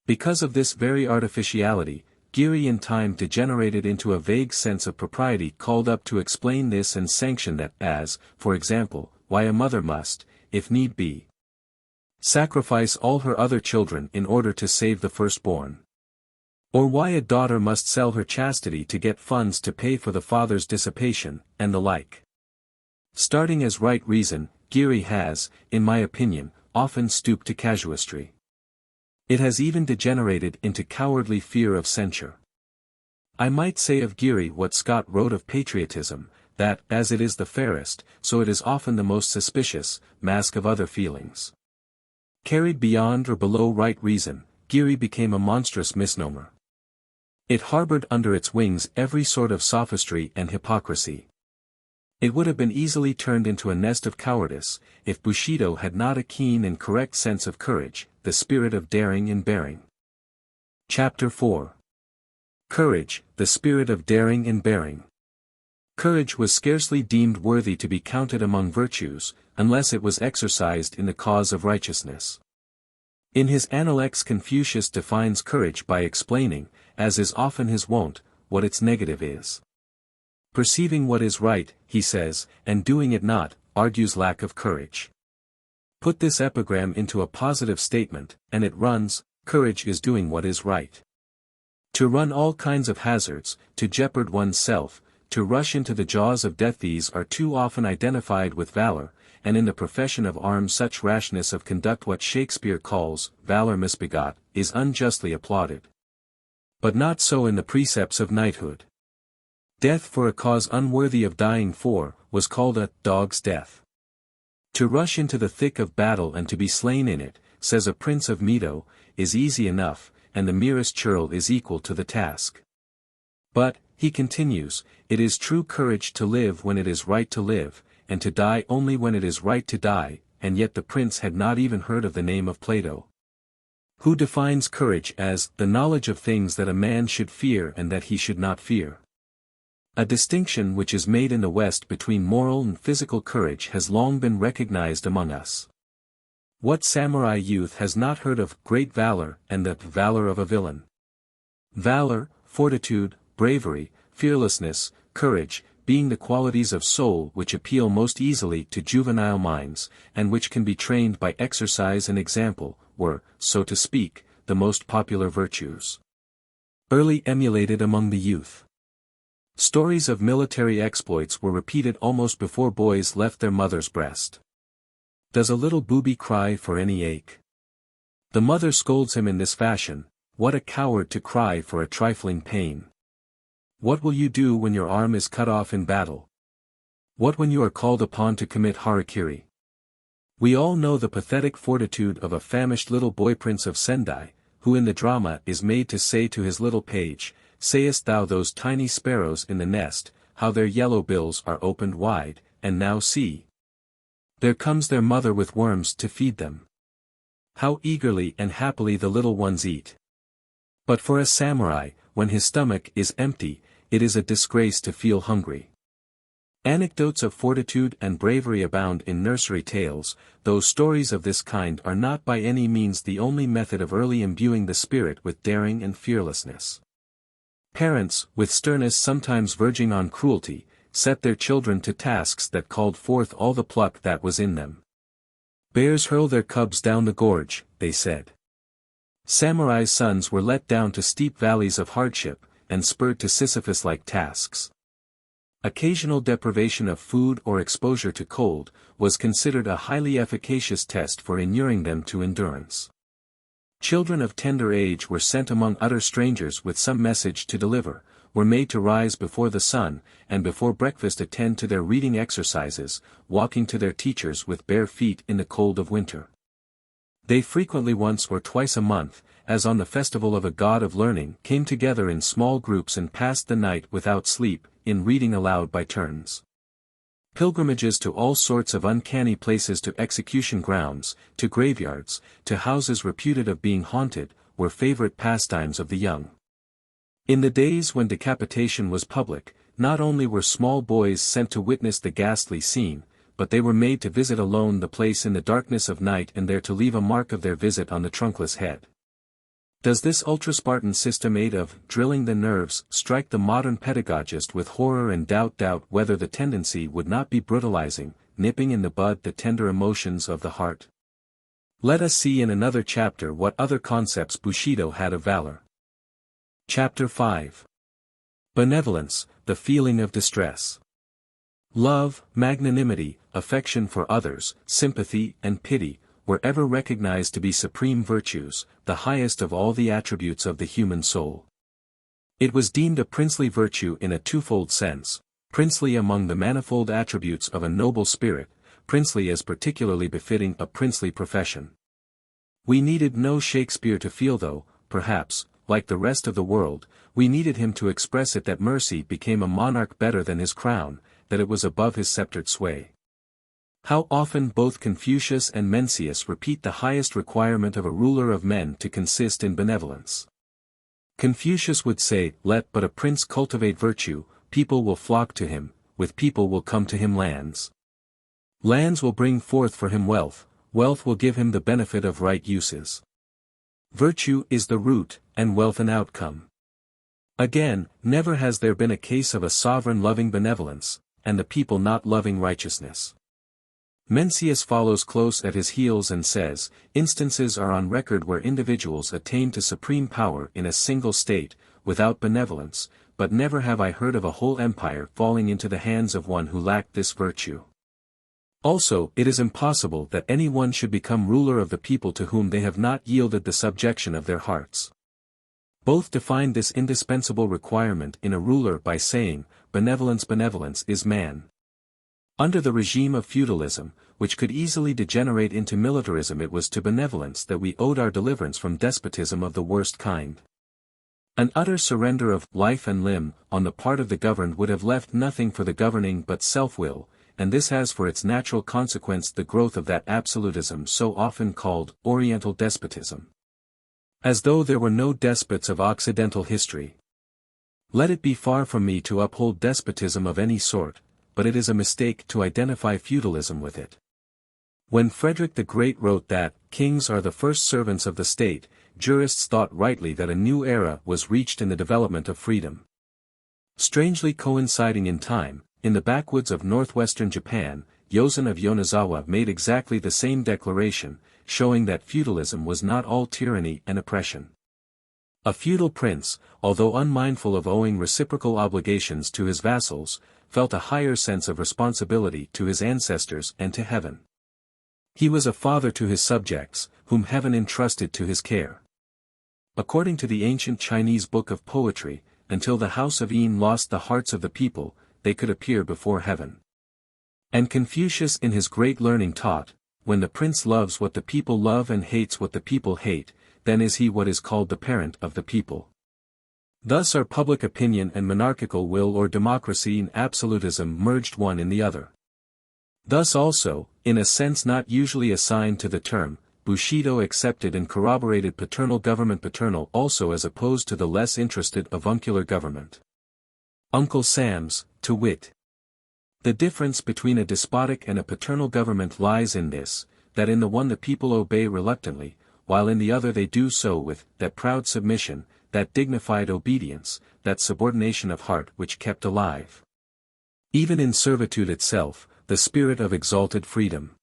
Because of this very artificiality, giri in time degenerated into a vague sense of propriety called up to explain this and sanction that, as, for example, why a mother must, if need be, sacrifice all her other children in order to save the firstborn. Or why a daughter must sell her chastity to get funds to pay for the father's dissipation, and the like. Starting as right reason, giri has, in my opinion, often stooped to casuistry. It has even degenerated into cowardly fear of censure. I might say of Geary what Scott wrote of patriotism, that, as it is the fairest, so it is often the most suspicious, mask of other feelings. Carried beyond or below right reason, Geary became a monstrous misnomer. It harbored under its wings every sort of sophistry and hypocrisy. It would have been easily turned into a nest of cowardice, if Bushido had not a keen and correct sense of courage, the spirit of daring and bearing. Chapter 4. Courage, the spirit of daring and bearing. Courage was scarcely deemed worthy to be counted among virtues, unless it was exercised in the cause of righteousness. In his Analects Confucius defines courage by explaining, as is often his wont, what its negative is. Perceiving what is right, he says, and doing it not, argues lack of courage. Put this epigram into a positive statement, and it runs, courage is doing what is right. To run all kinds of hazards, to jeopard one's self, to rush into the jaws of death, these are too often identified with valor, and in the profession of arms such rashness of conduct, what Shakespeare calls valor misbegot, is unjustly applauded. But not so in the precepts of knighthood. Death for a cause unworthy of dying for, was called a dog's death. To rush into the thick of battle and to be slain in it, says a prince of Medo, is easy enough, and the merest churl is equal to the task. But, he continues, it is true courage to live when it is right to live, and to die only when it is right to die, and yet the prince had not even heard of the name of Plato, who defines courage as the knowledge of things that a man should fear and that he should not fear. A distinction which is made in the West between moral and physical courage has long been recognized among us. What samurai youth has not heard of great valor and the valor of a villain? Valor, fortitude, bravery, fearlessness, courage, being the qualities of soul which appeal most easily to juvenile minds, and which can be trained by exercise and example, were, so to speak, the most popular virtues. Early emulated among the youth. Stories of military exploits were repeated almost before boys left their mother's breast. Does a little booby cry for any ache? The mother scolds him in this fashion, what a coward to cry for a trifling pain. What will you do when your arm is cut off in battle? What when you are called upon to commit harakiri? We all know the pathetic fortitude of a famished little boy prince of Sendai, who in the drama is made to say to his little page, sayest thou those tiny sparrows in the nest, how their yellow bills are opened wide, and now see. There comes their mother with worms to feed them. How eagerly and happily the little ones eat. But for a samurai, when his stomach is empty, it is a disgrace to feel hungry. Anecdotes of fortitude and bravery abound in nursery tales, though stories of this kind are not by any means the only method of early imbuing the spirit with daring and fearlessness. Parents, with sternness sometimes verging on cruelty, set their children to tasks that called forth all the pluck that was in them. Bears hurl their cubs down the gorge, they said. Samurai's sons were let down to steep valleys of hardship, and spurred to Sisyphus-like tasks. Occasional deprivation of food or exposure to cold, was considered a highly efficacious test for inuring them to endurance. Children of tender age were sent among utter strangers with some message to deliver, were made to rise before the sun, and before breakfast attend to their reading exercises, walking to their teachers with bare feet in the cold of winter. They frequently once or twice a month, as on the festival of a god of learning, came together in small groups and passed the night without sleep, in reading aloud by turns. Pilgrimages to all sorts of uncanny places, to execution grounds, to graveyards, to houses reputed of being haunted, were favorite pastimes of the young. In the days when decapitation was public, not only were small boys sent to witness the ghastly scene, but they were made to visit alone the place in the darkness of night, and there to leave a mark of their visit on the trunkless head. Does this ultra-Spartan system of drilling the nerves strike the modern pedagogist with horror and doubt whether the tendency would not be brutalizing, nipping in the bud the tender emotions of the heart? Let us see in another chapter what other concepts Bushido had of valor. Chapter 5. Benevolence, the feeling of distress. Love, magnanimity, affection for others, sympathy and pity, were ever recognized to be supreme virtues, the highest of all the attributes of the human soul. It was deemed a princely virtue in a twofold sense, princely among the manifold attributes of a noble spirit, princely as particularly befitting a princely profession. We needed no Shakespeare to feel though, perhaps, like the rest of the world, we needed him to express it that mercy became a monarch better than his crown, that it was above his sceptred sway. How often both Confucius and Mencius repeat the highest requirement of a ruler of men to consist in benevolence. Confucius would say, "Let but a prince cultivate virtue, people will flock to him, with people will come to him lands. Lands will bring forth for him wealth, wealth will give him the benefit of right uses. Virtue is the root, and wealth an outcome." Again, never has there been a case of a sovereign loving benevolence, and the people not loving righteousness. Mencius follows close at his heels and says, "Instances are on record where individuals attain to supreme power in a single state, without benevolence, but never have I heard of a whole empire falling into the hands of one who lacked this virtue. Also, it is impossible that any one should become ruler of the people to whom they have not yielded the subjection of their hearts." Both define this indispensable requirement in a ruler by saying, benevolence is man. Under the regime of feudalism, which could easily degenerate into militarism, it was to benevolence that we owed our deliverance from despotism of the worst kind. An utter surrender of life and limb on the part of the governed would have left nothing for the governing but self-will, and this has for its natural consequence the growth of that absolutism so often called Oriental despotism. As though there were no despots of Occidental history. Let it be far from me to uphold despotism of any sort, but it is a mistake to identify feudalism with it. When Frederick the Great wrote that, "Kings are the first servants of the state," jurists thought rightly that a new era was reached in the development of freedom. Strangely coinciding in time, in the backwoods of northwestern Japan, Yosen of Yonezawa made exactly the same declaration, showing that feudalism was not all tyranny and oppression. A feudal prince, although unmindful of owing reciprocal obligations to his vassals, felt a higher sense of responsibility to his ancestors and to heaven. He was a father to his subjects, whom heaven entrusted to his care. According to the ancient Chinese book of poetry, until the house of Yin lost the hearts of the people, they could appear before heaven. And Confucius in his great learning taught, when the prince loves what the people love and hates what the people hate, then is he what is called the parent of the people. Thus are public opinion and monarchical will or democracy and absolutism merged one in the other. Thus also, in a sense not usually assigned to the term, Bushido accepted and corroborated paternal government paternal also as opposed to the less interested avuncular government. Uncle Sam's, to wit. The difference between a despotic and a paternal government lies in this, that in the one the people obey reluctantly, while in the other they do so with that proud submission, that dignified obedience, that subordination of heart which kept alive, even in servitude itself, the spirit of exalted freedom.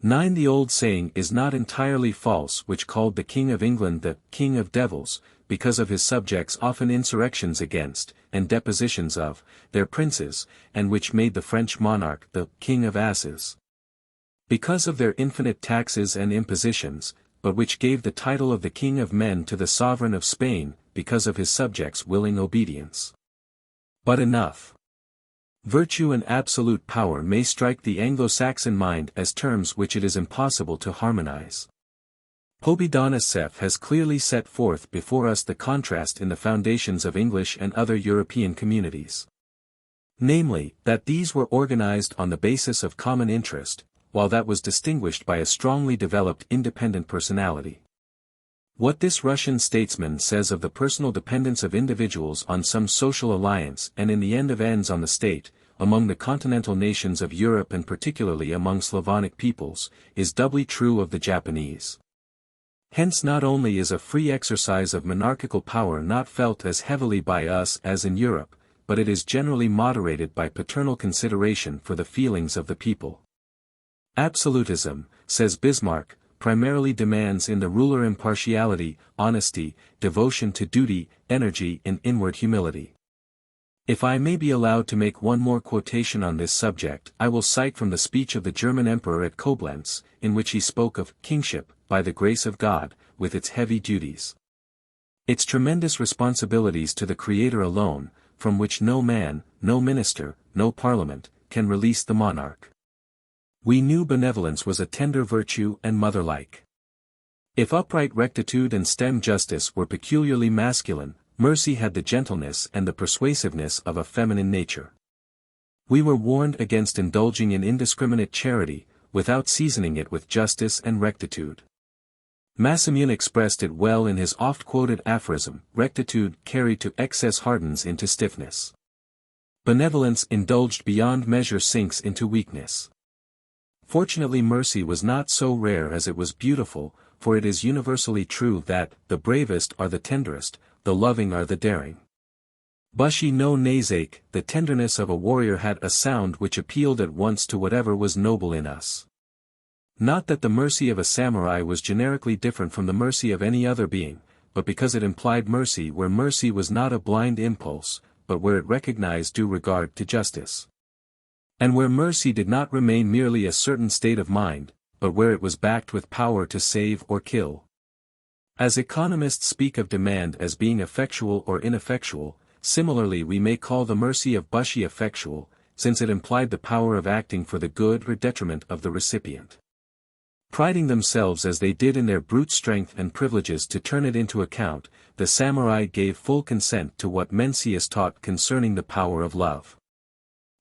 9. The old saying is not entirely false which called the King of England the King of Devils, because of his subjects' often insurrections against, and depositions of, their princes, and which made the French monarch the King of Asses. Because of their infinite taxes and impositions, but which gave the title of the King of Men to the Sovereign of Spain, because of his subjects' willing obedience. But enough. Virtue and absolute power may strike the Anglo-Saxon mind as terms which it is impossible to harmonize. Pobedonostsev has clearly set forth before us the contrast in the foundations of English and other European communities. Namely, that these were organized on the basis of common interest, while that was distinguished by a strongly developed independent personality. What this Russian statesman says of the personal dependence of individuals on some social alliance and in the end of ends on the state, among the continental nations of Europe and particularly among Slavonic peoples, is doubly true of the Japanese. Hence not only is a free exercise of monarchical power not felt as heavily by us as in Europe, but it is generally moderated by paternal consideration for the feelings of the people. Absolutism, says Bismarck, primarily demands in the ruler impartiality, honesty, devotion to duty, energy and inward humility. If I may be allowed to make one more quotation on this subject, I will cite from the speech of the German Emperor at Koblenz, in which he spoke of kingship, by the grace of God, with its heavy duties. Its tremendous responsibilities to the Creator alone, from which no man, no minister, no parliament, can release the monarch. We knew benevolence was a tender virtue and mother-like. If upright rectitude and stem justice were peculiarly masculine, mercy had the gentleness and the persuasiveness of a feminine nature. We were warned against indulging in indiscriminate charity, without seasoning it with justice and rectitude. Massimian expressed it well in his oft-quoted aphorism, rectitude carried to excess hardens into stiffness. Benevolence indulged beyond measure sinks into weakness. Fortunately mercy was not so rare as it was beautiful, for it is universally true that, the bravest are the tenderest, the loving are the daring. Bushi no Nazake, the tenderness of a warrior had a sound which appealed at once to whatever was noble in us. Not that the mercy of a samurai was generically different from the mercy of any other being, but because it implied mercy where mercy was not a blind impulse, but where it recognized due regard to justice. And where mercy did not remain merely a certain state of mind, but where it was backed with power to save or kill. As economists speak of demand as being effectual or ineffectual, similarly we may call the mercy of Bushi effectual, since it implied the power of acting for the good or detriment of the recipient. Priding themselves as they did in their brute strength and privileges to turn it into account, the samurai gave full consent to what Mencius taught concerning the power of love.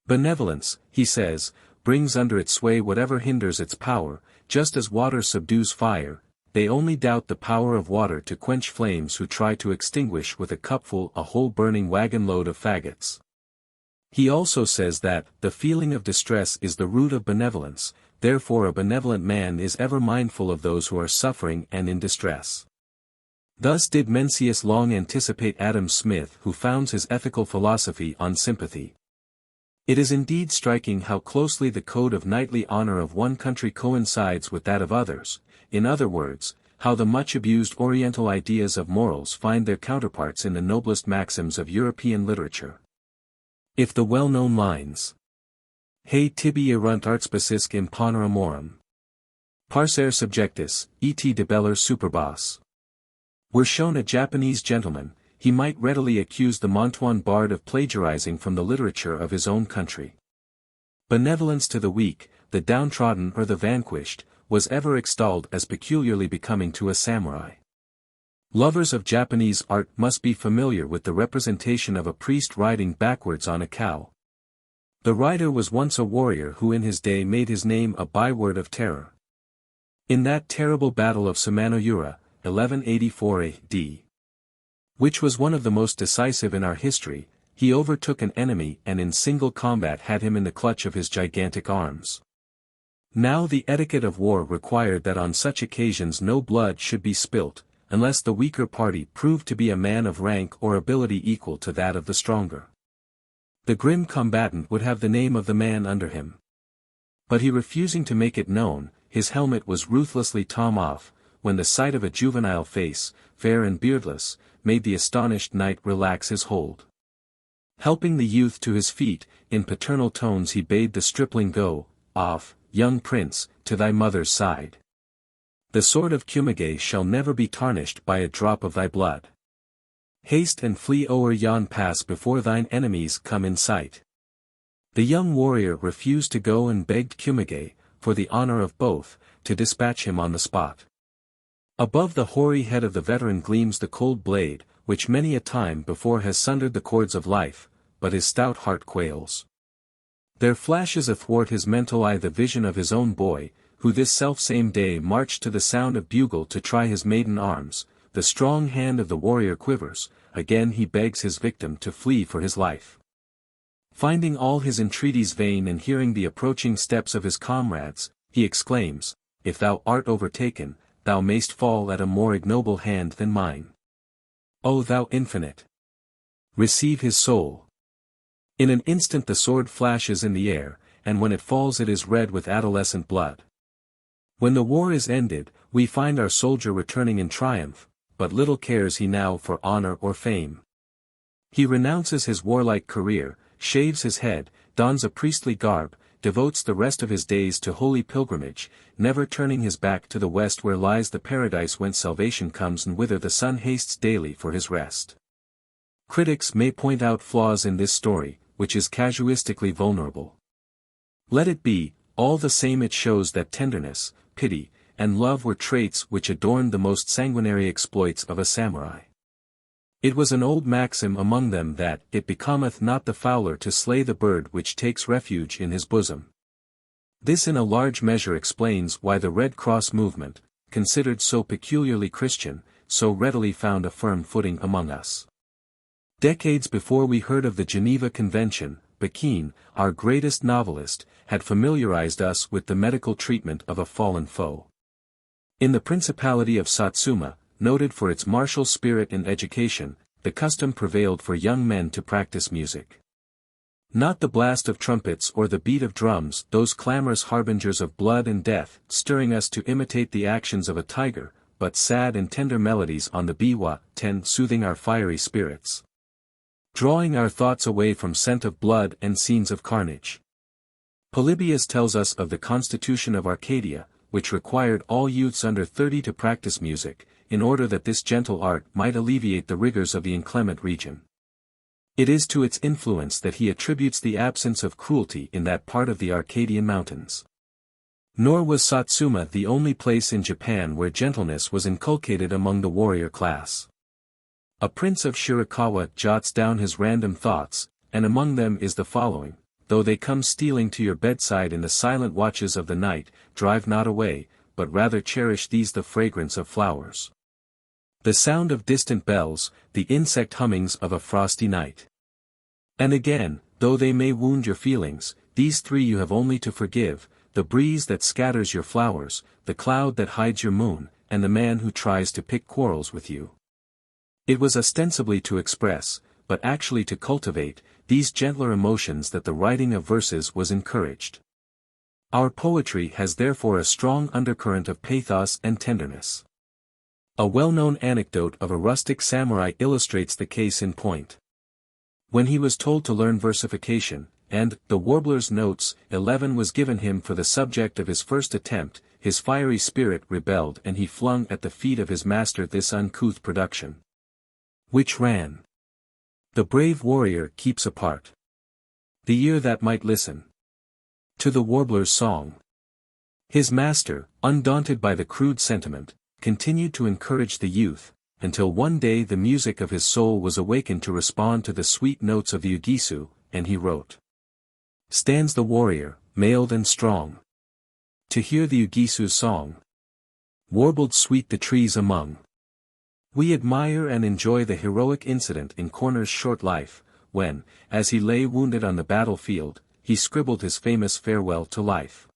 Benevolence, he says, brings under its sway whatever hinders its power, just as water subdues fire. They only doubt the power of water to quench flames who try to extinguish with a cupful a whole burning wagon-load of faggots. He also says that, the feeling of distress is the root of benevolence, therefore a benevolent man is ever mindful of those who are suffering and in distress. Thus did Mencius long anticipate Adam Smith, who founds his ethical philosophy on sympathy. It is indeed striking how closely the code of knightly honor of one country coincides with that of others, in other words, how the much-abused Oriental ideas of morals find their counterparts in the noblest maxims of European literature. If the well-known lines, He tibi erunt artspacisque imponere amorum, parcere subjectus, et debellere superbos, were shown a Japanese gentleman, he might readily accuse the Mantuan bard of plagiarizing from the literature of his own country. Benevolence to the weak, the downtrodden or the vanquished, was ever extolled as peculiarly becoming to a samurai. Lovers of Japanese art must be familiar with the representation of a priest riding backwards on a cow. The rider was once a warrior who in his day made his name a byword of terror. In that terrible battle of Samanoura, 1184 A.D., which was one of the most decisive in our history, he overtook an enemy and in single combat had him in the clutch of his gigantic arms. Now the etiquette of war required that on such occasions no blood should be spilt, unless the weaker party proved to be a man of rank or ability equal to that of the stronger. The grim combatant would have the name of the man under him. But he refusing to make it known, his helmet was ruthlessly torn off, when the sight of a juvenile face, fair and beardless, made the astonished knight relax his hold. Helping the youth to his feet, in paternal tones he bade the stripling go, off, young prince, to thy mother's side. The sword of Kumage shall never be tarnished by a drop of thy blood. Haste and flee o'er yon pass before thine enemies come in sight. The young warrior refused to go and begged Kumage, for the honor of both, to dispatch him on the spot. Above the hoary head of the veteran gleams the cold blade, which many a time before has sundered the cords of life, but his stout heart quails. There flashes athwart his mental eye the vision of his own boy, who this self-same day marched to the sound of bugle to try his maiden arms. The strong hand of the warrior quivers, again he begs his victim to flee for his life. Finding all his entreaties vain and hearing the approaching steps of his comrades, he exclaims, "If thou art overtaken, thou mayst fall at a more ignoble hand than mine. O thou infinite! Receive his soul." In an instant the sword flashes in the air, and when it falls it is red with adolescent blood. When the war is ended, we find our soldier returning in triumph, but little cares he now for honor or fame. He renounces his warlike career, shaves his head, dons a priestly garb, devotes the rest of his days to holy pilgrimage, never turning his back to the west where lies the paradise whence salvation comes and whither the sun hastes daily for his rest. Critics may point out flaws in this story, which is casuistically vulnerable. Let it be, all the same it shows that tenderness, pity, and love were traits which adorned the most sanguinary exploits of a samurai. It was an old maxim among them that it becometh not the fowler to slay the bird which takes refuge in his bosom. This in a large measure explains why the Red Cross movement, considered so peculiarly Christian, so readily found a firm footing among us. Decades before we heard of the Geneva Convention, Bakin, our greatest novelist, had familiarized us with the medical treatment of a fallen foe. In the Principality of Satsuma, noted for its martial spirit and education, the custom prevailed for young men to practice music. Not the blast of trumpets or the beat of drums, those clamorous harbingers of blood and death, stirring us to imitate the actions of a tiger, but sad and tender melodies on the biwa-ten soothing our fiery spirits, drawing our thoughts away from scent of blood and scenes of carnage. Polybius tells us of the constitution of Arcadia, which required all youths under 30 to practice music, in order that this gentle art might alleviate the rigors of the inclement region. It is to its influence that he attributes the absence of cruelty in that part of the Arcadian mountains. Nor was Satsuma the only place in Japan where gentleness was inculcated among the warrior class. A prince of Shirakawa jots down his random thoughts, and among them is the following: though they come stealing to your bedside in the silent watches of the night, drive not away, but rather cherish these the fragrance of flowers, the sound of distant bells, the insect hummings of a frosty night. And again, though they may wound your feelings, these three you have only to forgive: the breeze that scatters your flowers, the cloud that hides your moon, and the man who tries to pick quarrels with you. It was ostensibly to express, but actually to cultivate, these gentler emotions that the writing of verses was encouraged. Our poetry has therefore a strong undercurrent of pathos and tenderness. A well-known anecdote of a rustic samurai illustrates the case in point. When he was told to learn versification, and the warbler's notes 11 was given him for the subject of his first attempt, his fiery spirit rebelled and he flung at the feet of his master this uncouth production, which ran: "The brave warrior keeps apart the ear that might listen to the warbler's song." His master, undaunted by the crude sentiment, continued to encourage the youth, until one day the music of his soul was awakened to respond to the sweet notes of the ugisu, and he wrote: "Stands the warrior, mailed and strong, to hear the ugisu's song, warbled sweet the trees among." We admire and enjoy the heroic incident in Corner's short life, when, as he lay wounded on the battlefield, he scribbled his famous farewell to life.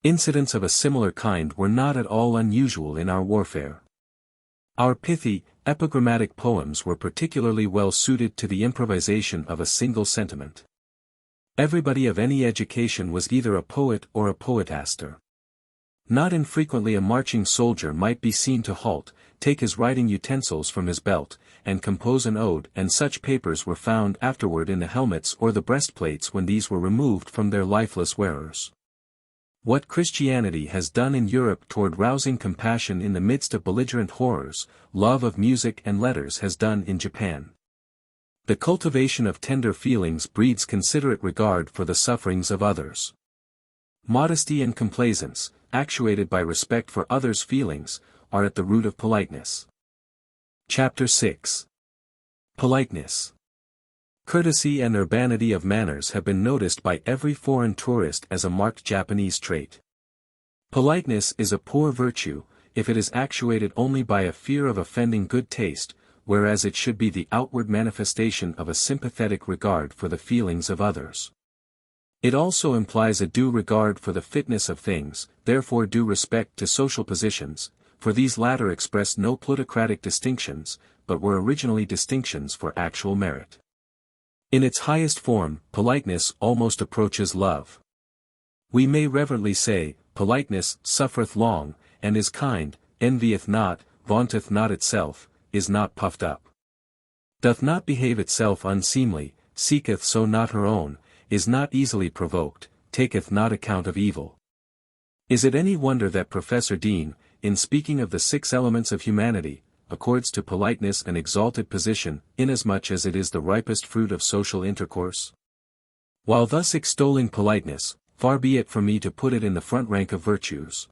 Incidents of a similar kind were not at all unusual in our warfare. Our pithy, epigrammatic poems were particularly well suited to the improvisation of a single sentiment. Everybody of any education was either a poet or a poetaster. Not infrequently a marching soldier might be seen to halt, take his writing utensils from his belt, and compose an ode, and such papers were found afterward in the helmets or the breastplates when these were removed from their lifeless wearers. What Christianity has done in Europe toward rousing compassion in the midst of belligerent horrors, love of music and letters has done in Japan. The cultivation of tender feelings breeds considerate regard for the sufferings of others. Modesty and complaisance, actuated by respect for others' feelings, are at the root of politeness. Chapter 6. Politeness. Courtesy and urbanity of manners have been noticed by every foreign tourist as a marked Japanese trait. Politeness is a poor virtue, if it is actuated only by a fear of offending good taste, whereas it should be the outward manifestation of a sympathetic regard for the feelings of others. It also implies a due regard for the fitness of things, therefore due respect to social positions, for these latter express no plutocratic distinctions, but were originally distinctions for actual merit. In its highest form, politeness almost approaches love. We may reverently say, politeness suffereth long, and is kind, envieth not, vaunteth not itself, is not puffed up, doth not behave itself unseemly, seeketh so not her own, is not easily provoked, taketh not account of evil. Is it any wonder that Professor Dean, in speaking of the 6 elements of humanity, accords to politeness an exalted position, inasmuch as it is the ripest fruit of social intercourse? While thus extolling politeness, far be it from me to put it in the front rank of virtues.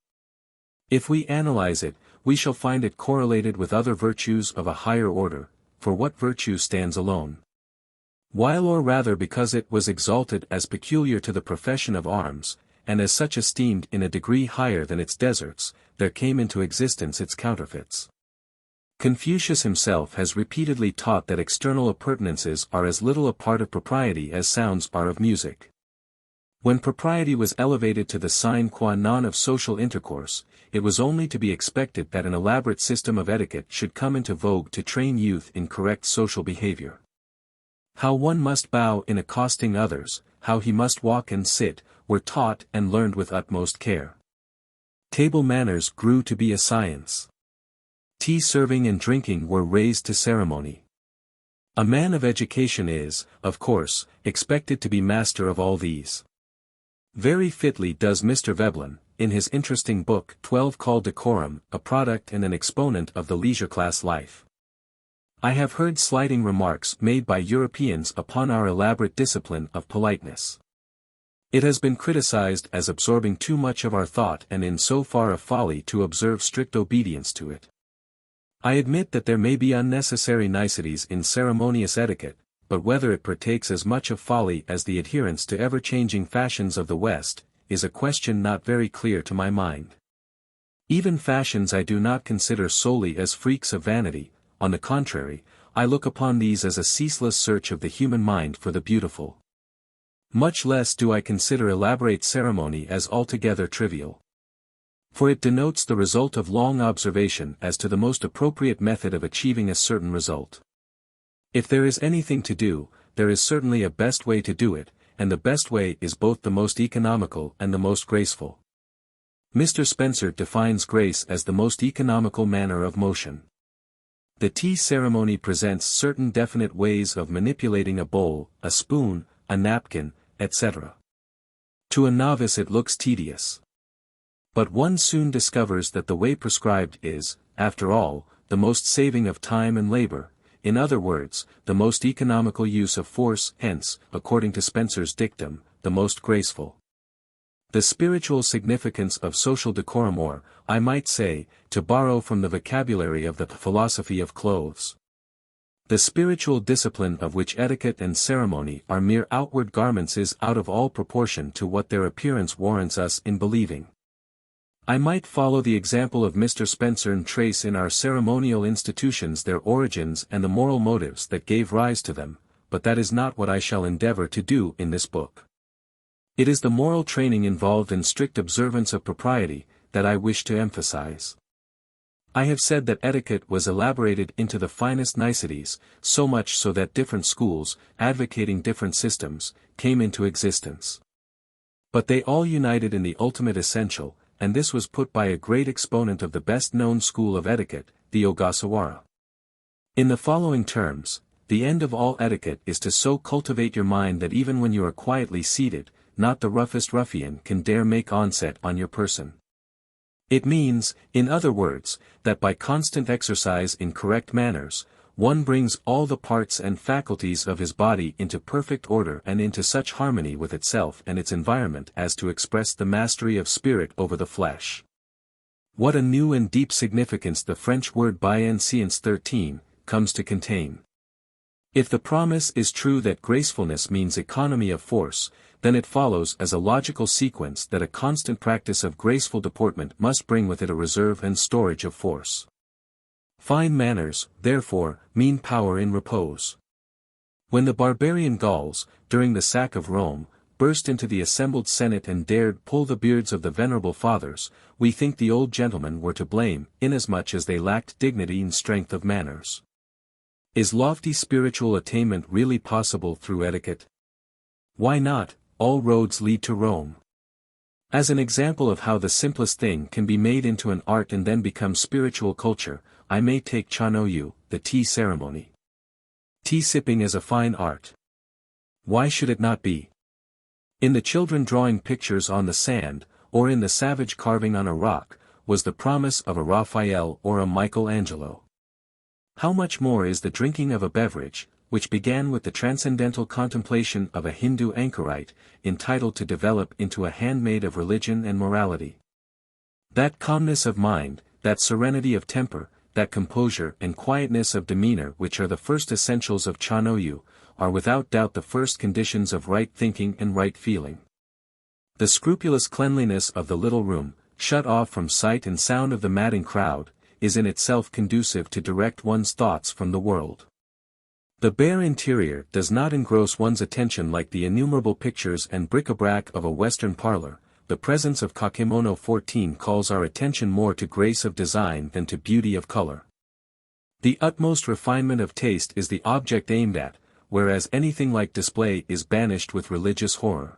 If we analyze it, we shall find it correlated with other virtues of a higher order, for what virtue stands alone? While or rather because it was exalted as peculiar to the profession of arms, and as such esteemed in a degree higher than its deserts, there came into existence its counterfeits. Confucius himself has repeatedly taught that external appurtenances are as little a part of propriety as sounds are of music. When propriety was elevated to the sine qua non of social intercourse, it was only to be expected that an elaborate system of etiquette should come into vogue to train youth in correct social behavior. How one must bow in accosting others, how he must walk and sit, were taught and learned with utmost care. Table manners grew to be a science. Tea serving and drinking were raised to ceremony. A man of education is, of course, expected to be master of all these. Very fitly does Mr. Veblen, in his interesting book 12 called Decorum, a product and an exponent of the leisure class life. I have heard slighting remarks made by Europeans upon our elaborate discipline of politeness. It has been criticized as absorbing too much of our thought and in so far a folly to observe strict obedience to it. I admit that there may be unnecessary niceties in ceremonious etiquette, but whether it partakes as much of folly as the adherence to ever-changing fashions of the West, is a question not very clear to my mind. Even fashions I do not consider solely as freaks of vanity, on the contrary, I look upon these as a ceaseless search of the human mind for the beautiful. Much less do I consider elaborate ceremony as altogether trivial. For it denotes the result of long observation as to the most appropriate method of achieving a certain result. If there is anything to do, there is certainly a best way to do it, and the best way is both the most economical and the most graceful. Mr. Spencer defines grace as the most economical manner of motion. The tea ceremony presents certain definite ways of manipulating a bowl, a spoon, a napkin, etc. To a novice it looks tedious. But one soon discovers that the way prescribed is, after all, the most saving of time and labor, in other words, the most economical use of force, hence, according to Spencer's dictum, the most graceful. The spiritual significance of social decorum, or, I might say, to borrow from the vocabulary of the philosophy of clothes. The spiritual discipline of which etiquette and ceremony are mere outward garments is out of all proportion to what their appearance warrants us in believing. I might follow the example of Mr. Spencer and trace in our ceremonial institutions their origins and the moral motives that gave rise to them, but that is not what I shall endeavor to do in this book. It is the moral training involved in strict observance of propriety, that I wish to emphasize. I have said that etiquette was elaborated into the finest niceties, so much so that different schools, advocating different systems, came into existence. But they all united in the ultimate essential, and this was put by a great exponent of the best-known school of etiquette, the Ogasawara. In the following terms, the end of all etiquette is to so cultivate your mind that even when you are quietly seated, not the roughest ruffian can dare make onset on your person. It means, in other words, that by constant exercise in correct manners, one brings all the parts and faculties of his body into perfect order and into such harmony with itself and its environment as to express the mastery of spirit over the flesh. What a new and deep significance the French word bienséance 13 comes to contain. If the promise is true that gracefulness means economy of force, then it follows as a logical sequence that a constant practice of graceful deportment must bring with it a reserve and storage of force. Fine manners, therefore, mean power in repose. When the barbarian Gauls, during the sack of Rome, burst into the assembled Senate and dared pull the beards of the venerable fathers, we think the old gentlemen were to blame, inasmuch as they lacked dignity and strength of manners. Is lofty spiritual attainment really possible through etiquette? Why not? All roads lead to Rome. As an example of how the simplest thing can be made into an art and then become spiritual culture, I may take Chanoyu, the tea ceremony. Tea sipping is a fine art. Why should it not be? In the children drawing pictures on the sand, or in the savage carving on a rock, was the promise of a Raphael or a Michelangelo. How much more is the drinking of a beverage, which began with the transcendental contemplation of a Hindu anchorite, entitled to develop into a handmaid of religion and morality. That calmness of mind, that serenity of temper, that composure and quietness of demeanor which are the first essentials of Chanoyu, are without doubt the first conditions of right thinking and right feeling. The scrupulous cleanliness of the little room, shut off from sight and sound of the madding crowd, is in itself conducive to direct one's thoughts from the world. The bare interior does not engross one's attention like the innumerable pictures and bric-a-brac of a Western parlor. The presence of Kakemono 14 calls our attention more to grace of design than to beauty of color. The utmost refinement of taste is the object aimed at, whereas anything like display is banished with religious horror.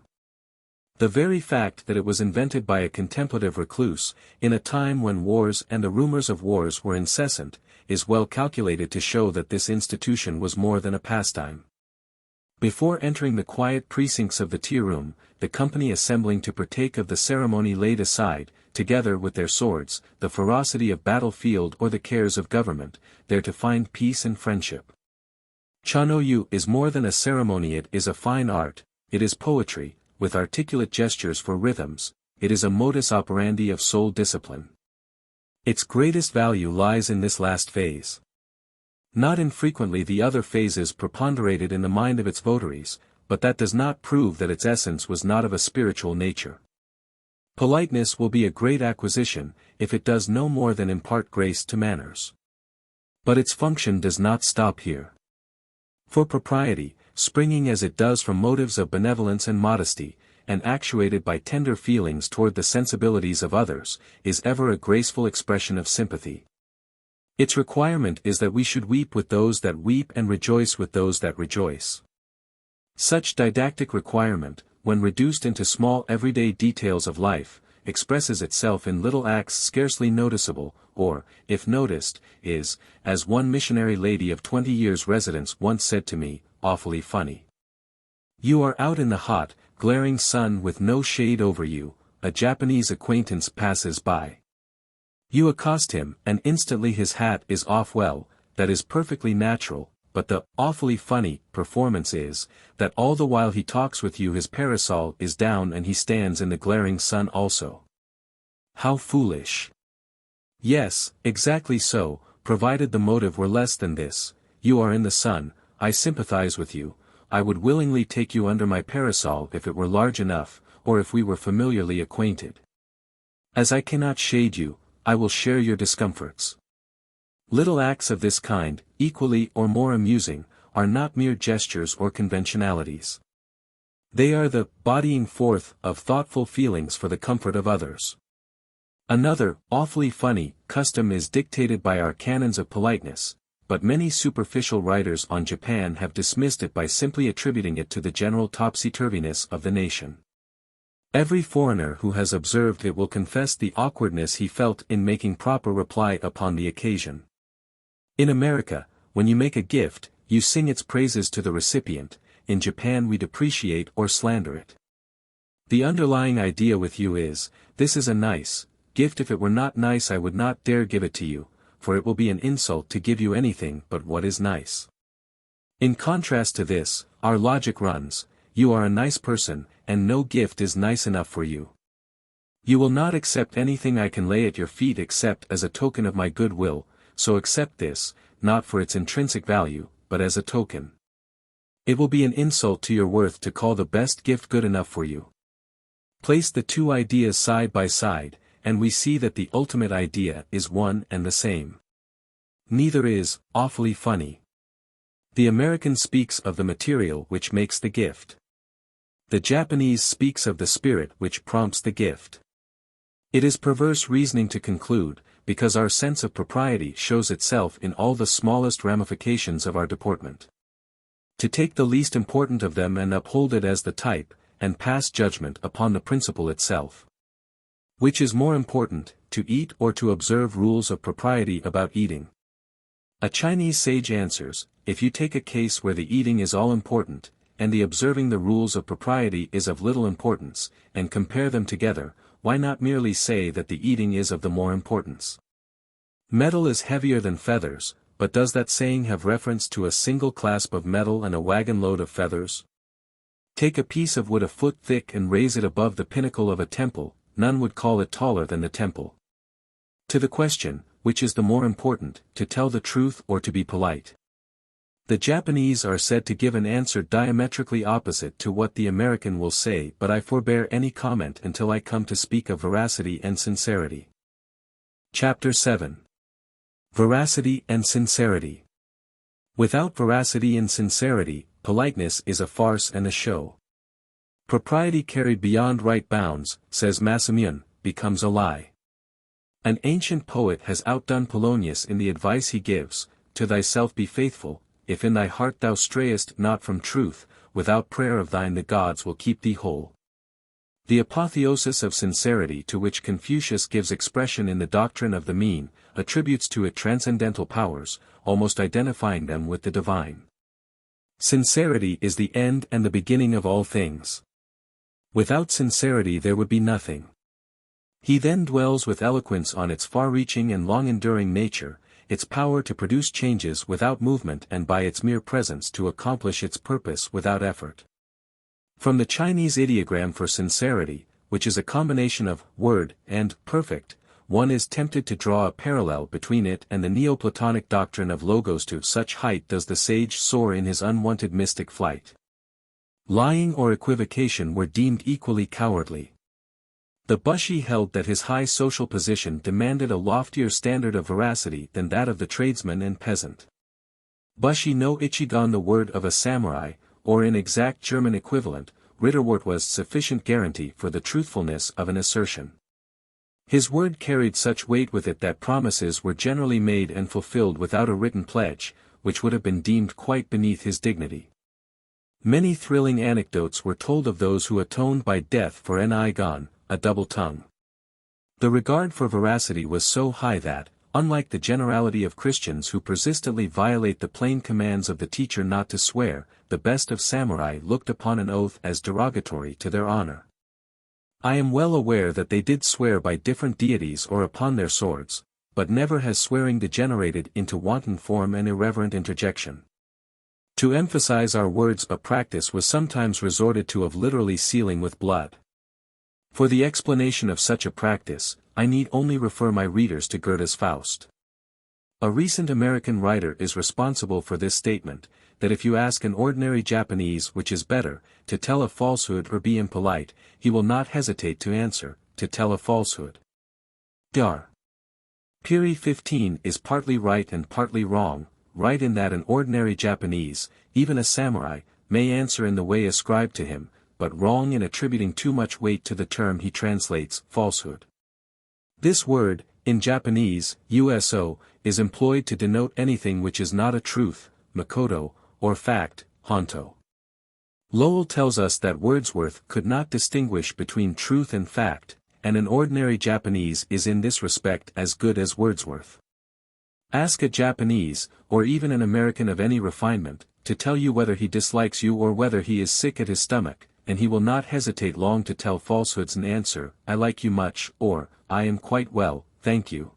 The very fact that it was invented by a contemplative recluse, in a time when wars and the rumors of wars were incessant, is well calculated to show that this institution was more than a pastime. Before entering the quiet precincts of the tea-room, the company assembling to partake of the ceremony laid aside, together with their swords, the ferocity of battlefield or the cares of government, there to find peace and friendship. Chanoyu is more than a ceremony, it is a fine art, it is poetry, with articulate gestures for rhythms, it is a modus operandi of soul discipline. Its greatest value lies in this last phase. Not infrequently the other phases preponderated in the mind of its votaries, but that does not prove that its essence was not of a spiritual nature. Politeness will be a great acquisition, if it does no more than impart grace to manners. But its function does not stop here. For propriety, springing as it does from motives of benevolence and modesty, and actuated by tender feelings toward the sensibilities of others, is ever a graceful expression of sympathy. Its requirement is that we should weep with those that weep and rejoice with those that rejoice. Such didactic requirement, when reduced into small everyday details of life, expresses itself in little acts scarcely noticeable, or, if noticed, is, as one missionary lady of 20 years' residence once said to me, awfully funny. You are out in the hot, glaring sun with no shade over you, a Japanese acquaintance passes by. You accost him, and instantly his hat is off. Well, that is perfectly natural, but the awfully funny performance is, that all the while he talks with you his parasol is down and he stands in the glaring sun also. How foolish! Yes, exactly so, provided the motive were less than this. You are in the sun, I sympathize with you, I would willingly take you under my parasol if it were large enough, or if we were familiarly acquainted. As I cannot shade you, I will share your discomforts. Little acts of this kind, equally or more amusing, are not mere gestures or conventionalities. They are the bodying forth of thoughtful feelings for the comfort of others. Another, awfully funny, custom is dictated by our canons of politeness, but many superficial writers on Japan have dismissed it by simply attributing it to the general topsy-turviness of the nation. Every foreigner who has observed it will confess the awkwardness he felt in making proper reply upon the occasion. In America, when you make a gift, you sing its praises to the recipient. In Japan we depreciate or slander it. The underlying idea with you is, this is a nice gift. If it were not nice I would not dare give it to you, for it will be an insult to give you anything but what is nice. In contrast to this, our logic runs, you are a nice person, and no gift is nice enough for you. You will not accept anything I can lay at your feet except as a token of my goodwill, so accept this, not for its intrinsic value, but as a token. It will be an insult to your worth to call the best gift good enough for you. Place the two ideas side by side, and we see that the ultimate idea is one and the same. Neither is awfully funny. The American speaks of the material which makes the gift. The Japanese speaks of the spirit which prompts the gift. It is perverse reasoning to conclude, because our sense of propriety shows itself in all the smallest ramifications of our deportment. To take the least important of them and uphold it as the type, and pass judgment upon the principle itself. Which is more important, to eat or to observe rules of propriety about eating? A Chinese sage answers, if you take a case where the eating is all important, and the observing the rules of propriety is of little importance, and compare them together, why not merely say that the eating is of the more importance? Metal is heavier than feathers, but does that saying have reference to a single clasp of metal and a wagon load of feathers? Take a piece of wood a foot thick and raise it above the pinnacle of a temple, none would call it taller than the temple. To the question, which is the more important, to tell the truth or to be polite? The Japanese are said to give an answer diametrically opposite to what the American will say, but I forbear any comment until I come to speak of veracity and sincerity. Chapter 7. Veracity and Sincerity. Without veracity and sincerity, politeness is a farce and a show. Propriety carried beyond right bounds, says Masamune, becomes a lie. An ancient poet has outdone Polonius in the advice he gives, to thyself be faithful, if in thy heart thou strayest not from truth, without prayer of thine the gods will keep thee whole. The apotheosis of sincerity to which Confucius gives expression in the doctrine of the mean, attributes to it transcendental powers, almost identifying them with the divine. Sincerity is the end and the beginning of all things. Without sincerity there would be nothing. He then dwells with eloquence on its far-reaching and long-enduring nature, its power to produce changes without movement and by its mere presence to accomplish its purpose without effort. From the Chinese ideogram for sincerity, which is a combination of word and perfect, one is tempted to draw a parallel between it and the Neoplatonic doctrine of logos. To such height does the sage soar in his unwanted mystic flight. Lying or equivocation were deemed equally cowardly. The Bushi held that his high social position demanded a loftier standard of veracity than that of the tradesman and peasant. Bushi no Ichigan, the word of a samurai, or in exact German equivalent, Ritterwort, was sufficient guarantee for the truthfulness of an assertion. His word carried such weight with it that promises were generally made and fulfilled without a written pledge, which would have been deemed quite beneath his dignity. Many thrilling anecdotes were told of those who atoned by death for an igon, a double tongue. The regard for veracity was so high that, unlike the generality of Christians who persistently violate the plain commands of the teacher not to swear, the best of samurai looked upon an oath as derogatory to their honor. I am well aware that they did swear by different deities or upon their swords, but never has swearing degenerated into wanton form and irreverent interjection. To emphasize our words, a practice was sometimes resorted to of literally sealing with blood. For the explanation of such a practice, I need only refer my readers to Goethe's Faust. A recent American writer is responsible for this statement, that if you ask an ordinary Japanese which is better, to tell a falsehood or be impolite, he will not hesitate to answer, to tell a falsehood. Dar. Piri 15 is partly right and partly wrong, right in that an ordinary Japanese, even a samurai, may answer in the way ascribed to him, but wrong in attributing too much weight to the term he translates, falsehood. This word, in Japanese, uso, is employed to denote anything which is not a truth, makoto, or fact, honto. Lowell tells us that Wordsworth could not distinguish between truth and fact, and an ordinary Japanese is in this respect as good as Wordsworth. Ask a Japanese, or even an American of any refinement, to tell you whether he dislikes you or whether he is sick at his stomach, and he will not hesitate long to tell falsehoods and answer, I like you much, or, I am quite well, thank you.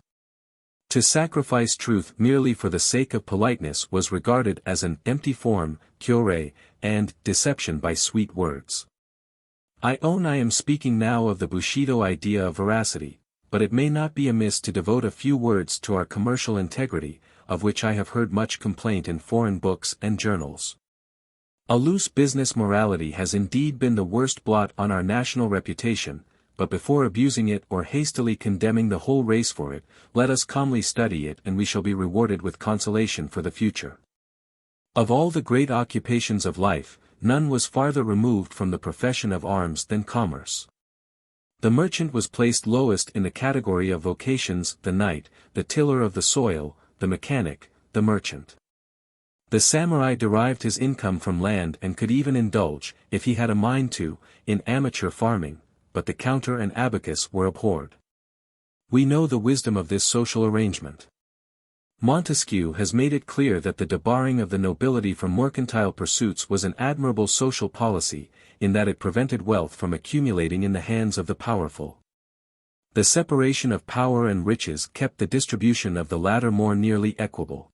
To sacrifice truth merely for the sake of politeness was regarded as an empty form, kyorei, and deception by sweet words. I own I am speaking now of the Bushido idea of veracity, but it may not be amiss to devote a few words to our commercial integrity, of which I have heard much complaint in foreign books and journals. A loose business morality has indeed been the worst blot on our national reputation, but before abusing it or hastily condemning the whole race for it, let us calmly study it and we shall be rewarded with consolation for the future. Of all the great occupations of life, none was farther removed from the profession of arms than commerce. The merchant was placed lowest in the category of vocations, the knight, the tiller of the soil, the mechanic, the merchant. The samurai derived his income from land and could even indulge, if he had a mind to, in amateur farming, but the counter and abacus were abhorred. We know the wisdom of this social arrangement. Montesquieu has made it clear that the debarring of the nobility from mercantile pursuits was an admirable social policy, in that it prevented wealth from accumulating in the hands of the powerful. The separation of power and riches kept the distribution of the latter more nearly equable.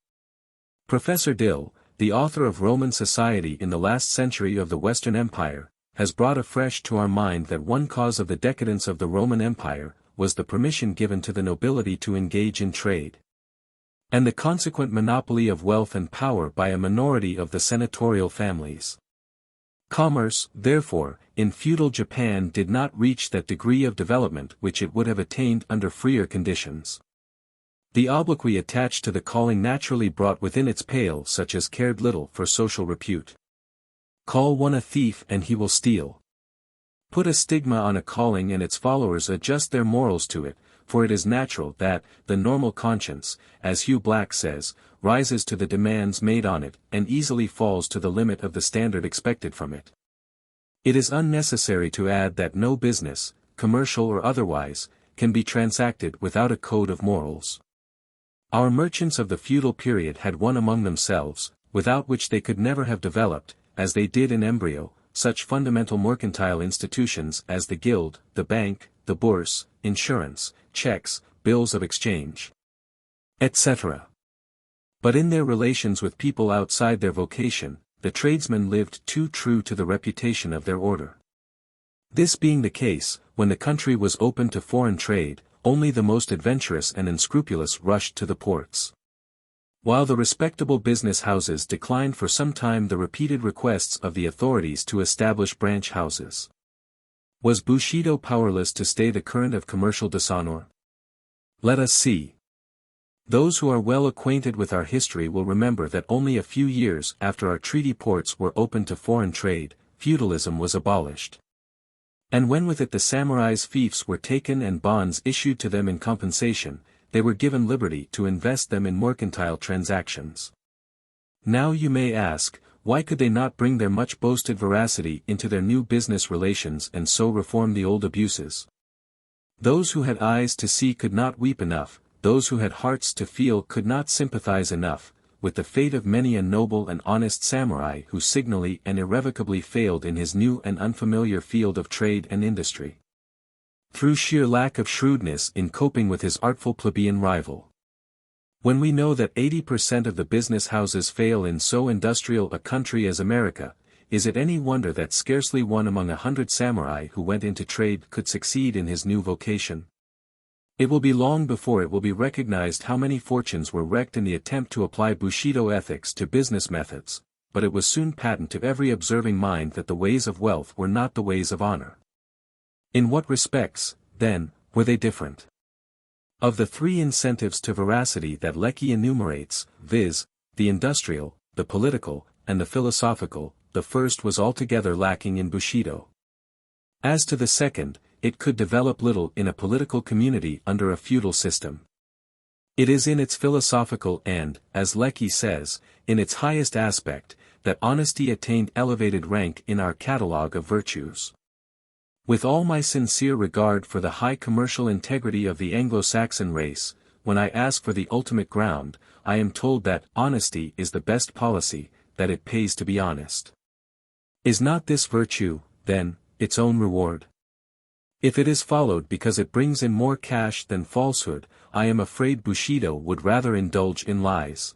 Professor Dill, the author of Roman Society in the last century of the Western Empire, has brought afresh to our mind that one cause of the decadence of the Roman Empire was the permission given to the nobility to engage in trade, and the consequent monopoly of wealth and power by a minority of the senatorial families. Commerce, therefore, in feudal Japan did not reach that degree of development which it would have attained under freer conditions. The obloquy attached to the calling naturally brought within its pale such as cared little for social repute. Call one a thief and he will steal. Put a stigma on a calling and its followers adjust their morals to it, for it is natural that, the normal conscience, as Hugh Black says, rises to the demands made on it and easily falls to the limit of the standard expected from it. It is unnecessary to add that no business, commercial or otherwise, can be transacted without a code of morals. Our merchants of the feudal period had one among themselves, without which they could never have developed, as they did in embryo, such fundamental mercantile institutions as the guild, the bank, the bourse, insurance, checks, bills of exchange, etc. But in their relations with people outside their vocation, the tradesmen lived too true to the reputation of their order. This being the case, when the country was open to foreign trade, only the most adventurous and unscrupulous rushed to the ports. While the respectable business houses declined for some time the repeated requests of the authorities to establish branch houses. Was Bushido powerless to stay the current of commercial dishonor? Let us see. Those who are well acquainted with our history will remember that only a few years after our treaty ports were opened to foreign trade, feudalism was abolished. And when with it the samurai's fiefs were taken and bonds issued to them in compensation, they were given liberty to invest them in mercantile transactions. Now you may ask, why could they not bring their much boasted veracity into their new business relations and so reform the old abuses? Those who had eyes to see could not weep enough, those who had hearts to feel could not sympathize enough, with the fate of many a noble and honest samurai who signally and irrevocably failed in his new and unfamiliar field of trade and industry, through sheer lack of shrewdness in coping with his artful plebeian rival. When we know that 80% of the business houses fail in so industrial a country as America, is it any wonder that scarcely one among 100 samurai who went into trade could succeed in his new vocation? It will be long before it will be recognized how many fortunes were wrecked in the attempt to apply Bushido ethics to business methods, but it was soon patent to every observing mind that the ways of wealth were not the ways of honor. In what respects, then, were they different? Of the three incentives to veracity that Lecky enumerates, viz., the industrial, the political, and the philosophical, the first was altogether lacking in Bushido. As to the second, it could develop little in a political community under a feudal system. It is in its philosophical and, as Lecky says, in its highest aspect, that honesty attained elevated rank in our catalogue of virtues. With all my sincere regard for the high commercial integrity of the Anglo-Saxon race, when I ask for the ultimate ground, I am told that honesty is the best policy, that it pays to be honest. Is not this virtue, then, its own reward? If it is followed because it brings in more cash than falsehood, I am afraid Bushido would rather indulge in lies.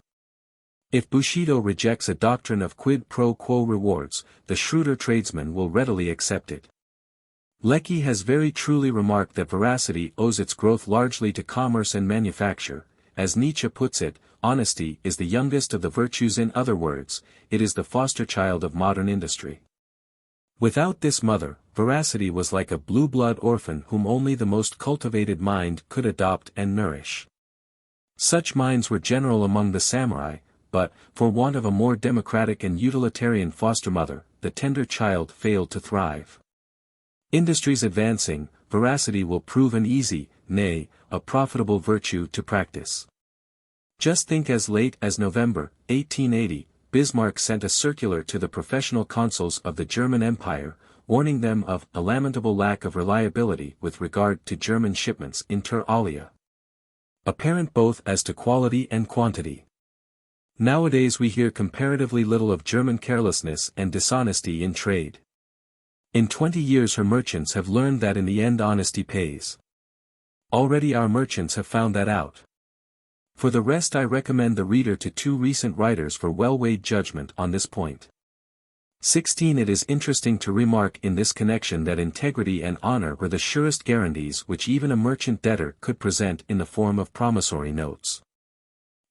If Bushido rejects a doctrine of quid pro quo rewards, the shrewder tradesman will readily accept it. Lecky has very truly remarked that veracity owes its growth largely to commerce and manufacture. As Nietzsche puts it, honesty is the youngest of the virtues. In other words, it is the foster child of modern industry. Without this mother, veracity was like a blue-blood orphan whom only the most cultivated mind could adopt and nourish. Such minds were general among the samurai, but, for want of a more democratic and utilitarian foster mother, the tender child failed to thrive. Industries advancing, veracity will prove an easy, nay, a profitable virtue to practice. Just think, as late as November, 1880, Bismarck sent a circular to the professional consuls of the German Empire, warning them of a lamentable lack of reliability with regard to German shipments inter alia. apparent both as to quality and quantity. Nowadays we hear comparatively little of German carelessness and dishonesty in trade. In 20 years her merchants have learned that in the end honesty pays. Already our merchants have found that out. For the rest I recommend the reader to two recent writers for well-weighed judgment on this point. 16. It is interesting to remark in this connection that integrity and honor were the surest guarantees which even a merchant debtor could present in the form of promissory notes.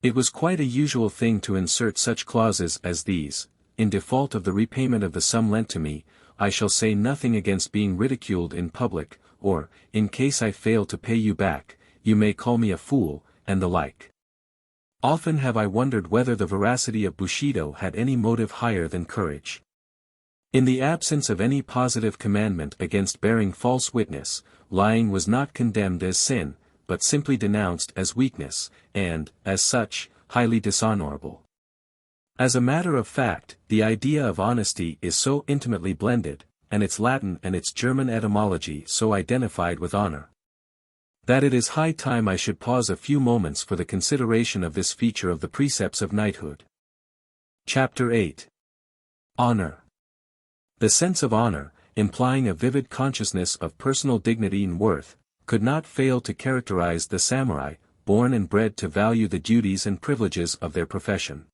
It was quite a usual thing to insert such clauses as these: in default of the repayment of the sum lent to me, I shall say nothing against being ridiculed in public, or, in case I fail to pay you back, you may call me a fool, and the like. Often have I wondered whether the veracity of Bushido had any motive higher than courage. In the absence of any positive commandment against bearing false witness, lying was not condemned as sin, but simply denounced as weakness, and, as such, highly dishonorable. As a matter of fact, the idea of honesty is so intimately blended, and its Latin and its German etymology so identified with honor, that it is high time I should pause a few moments for the consideration of this feature of the precepts of knighthood. Chapter 8. Honor. The sense of honor, implying a vivid consciousness of personal dignity and worth, could not fail to characterize the samurai, born and bred to value the duties and privileges of their profession.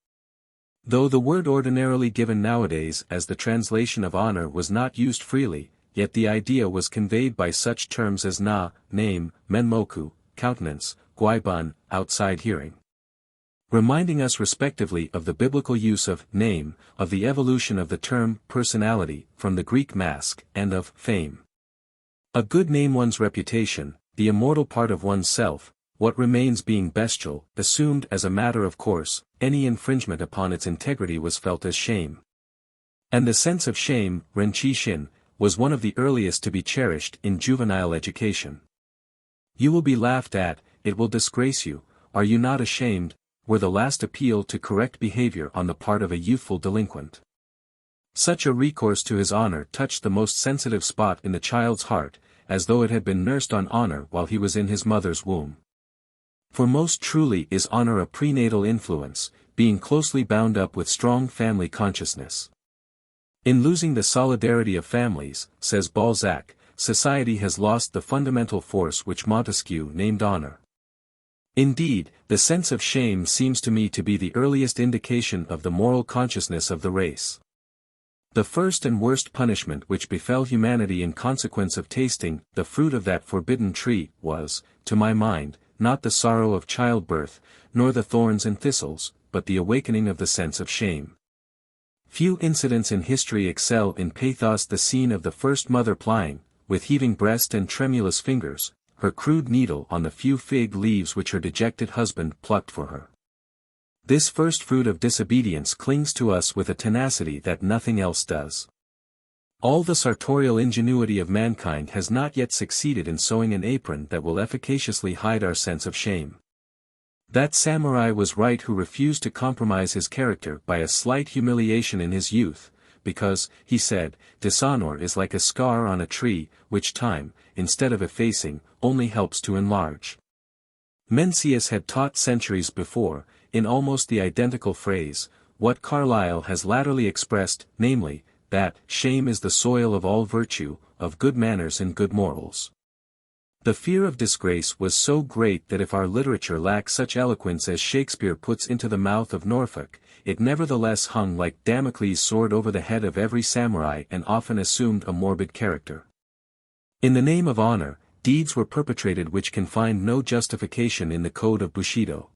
Though the word ordinarily given nowadays as the translation of honor was not used freely, yet the idea was conveyed by such terms as na, name, menmoku, countenance, guaiban, outside hearing. Reminding us respectively of the biblical use of name, of the evolution of the term personality from the Greek mask, and of fame. A good name, one's reputation, the immortal part of one's self, what remains being bestial, assumed as a matter of course, any infringement upon its integrity was felt as shame. And the sense of shame, renchi shin, was one of the earliest to be cherished in juvenile education. You will be laughed at, it will disgrace you, are you not ashamed, were the last appeal to correct behavior on the part of a youthful delinquent. Such a recourse to his honor touched the most sensitive spot in the child's heart, as though it had been nursed on honor while he was in his mother's womb. For most truly is honor a prenatal influence, being closely bound up with strong family consciousness. In losing the solidarity of families, says Balzac, society has lost the fundamental force which Montesquieu named honor. Indeed, the sense of shame seems to me to be the earliest indication of the moral consciousness of the race. The first and worst punishment which befell humanity in consequence of tasting the fruit of that forbidden tree was, to my mind, not the sorrow of childbirth, nor the thorns and thistles, but the awakening of the sense of shame. Few incidents in history excel in pathos the scene of the first mother plying, with heaving breast and tremulous fingers, her crude needle on the few fig leaves which her dejected husband plucked for her. This first fruit of disobedience clings to us with a tenacity that nothing else does. All the sartorial ingenuity of mankind has not yet succeeded in sewing an apron that will efficaciously hide our sense of shame. That samurai was right who refused to compromise his character by a slight humiliation in his youth, because, he said, dishonor is like a scar on a tree, which time, instead of effacing, only helps to enlarge. Mencius had taught centuries before, in almost the identical phrase, what Carlyle has latterly expressed, namely, that shame is the soil of all virtue, of good manners and good morals. The fear of disgrace was so great that if our literature lacks such eloquence as Shakespeare puts into the mouth of Norfolk, it nevertheless hung like Damocles' sword over the head of every samurai and often assumed a morbid character. In the name of honor, deeds were perpetrated which can find no justification in the code of Bushido.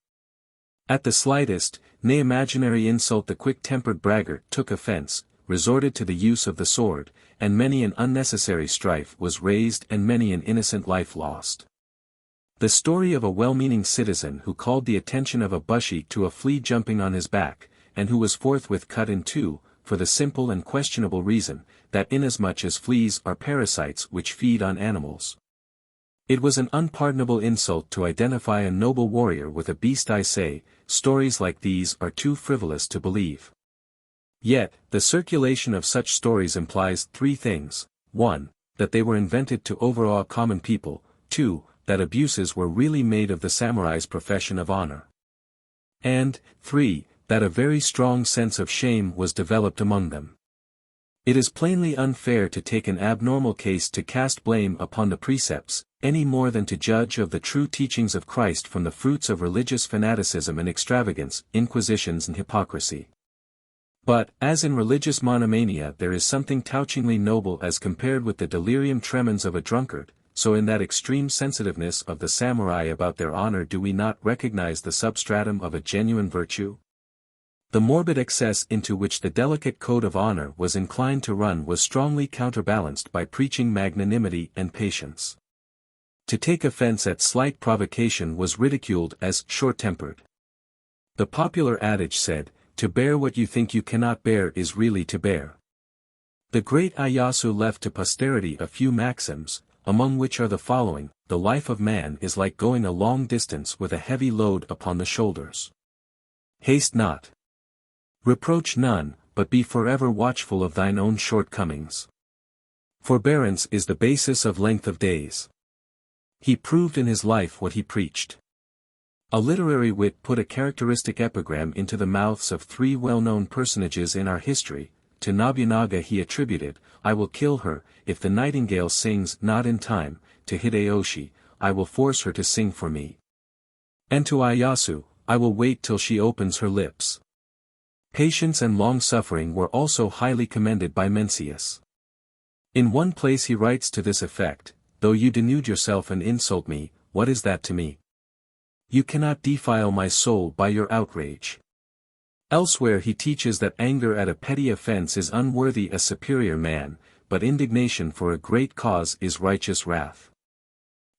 At the slightest, nay imaginary insult the quick-tempered braggart took offense, resorted to the use of the sword, and many an unnecessary strife was raised and many an innocent life lost. The story of a well-meaning citizen who called the attention of a bushi to a flea jumping on his back, and who was forthwith cut in two, for the simple and questionable reason, that inasmuch as fleas are parasites which feed on animals, it was an unpardonable insult to identify a noble warrior with a beast. I say, stories like these are too frivolous to believe. Yet, the circulation of such stories implies three things: 1. That they were invented to overawe common people; 2. that abuses were really made of the samurai's profession of honor. And, 3, that a very strong sense of shame was developed among them. It is plainly unfair to take an abnormal case to cast blame upon the precepts, any more than to judge of the true teachings of Christ from the fruits of religious fanaticism and extravagance, inquisitions and hypocrisy. But, as in religious monomania there is something touchingly noble as compared with the delirium tremens of a drunkard, so in that extreme sensitiveness of the samurai about their honor do we not recognize the substratum of a genuine virtue? The morbid excess into which the delicate code of honor was inclined to run was strongly counterbalanced by preaching magnanimity and patience. To take offense at slight provocation was ridiculed as short-tempered. The popular adage said, "To bear what you think you cannot bear is really to bear." The great Ieyasu left to posterity a few maxims, among which are the following: the life of man is like going a long distance with a heavy load upon the shoulders. Haste not. Reproach none, but be forever watchful of thine own shortcomings. Forbearance is the basis of length of days. He proved in his life what he preached. A literary wit put a characteristic epigram into the mouths of 3 well-known personages in our history. To Nobunaga he attributed, "I will kill her, if the nightingale sings not in time," to Hideyoshi, "I will force her to sing for me." And to Ieyasu, "I will wait till she opens her lips." Patience and long-suffering were also highly commended by Mencius. In one place he writes to this effect, "Though you denude yourself and insult me, what is that to me? You cannot defile my soul by your outrage." Elsewhere he teaches that anger at a petty offense is unworthy a superior man, but indignation for a great cause is righteous wrath.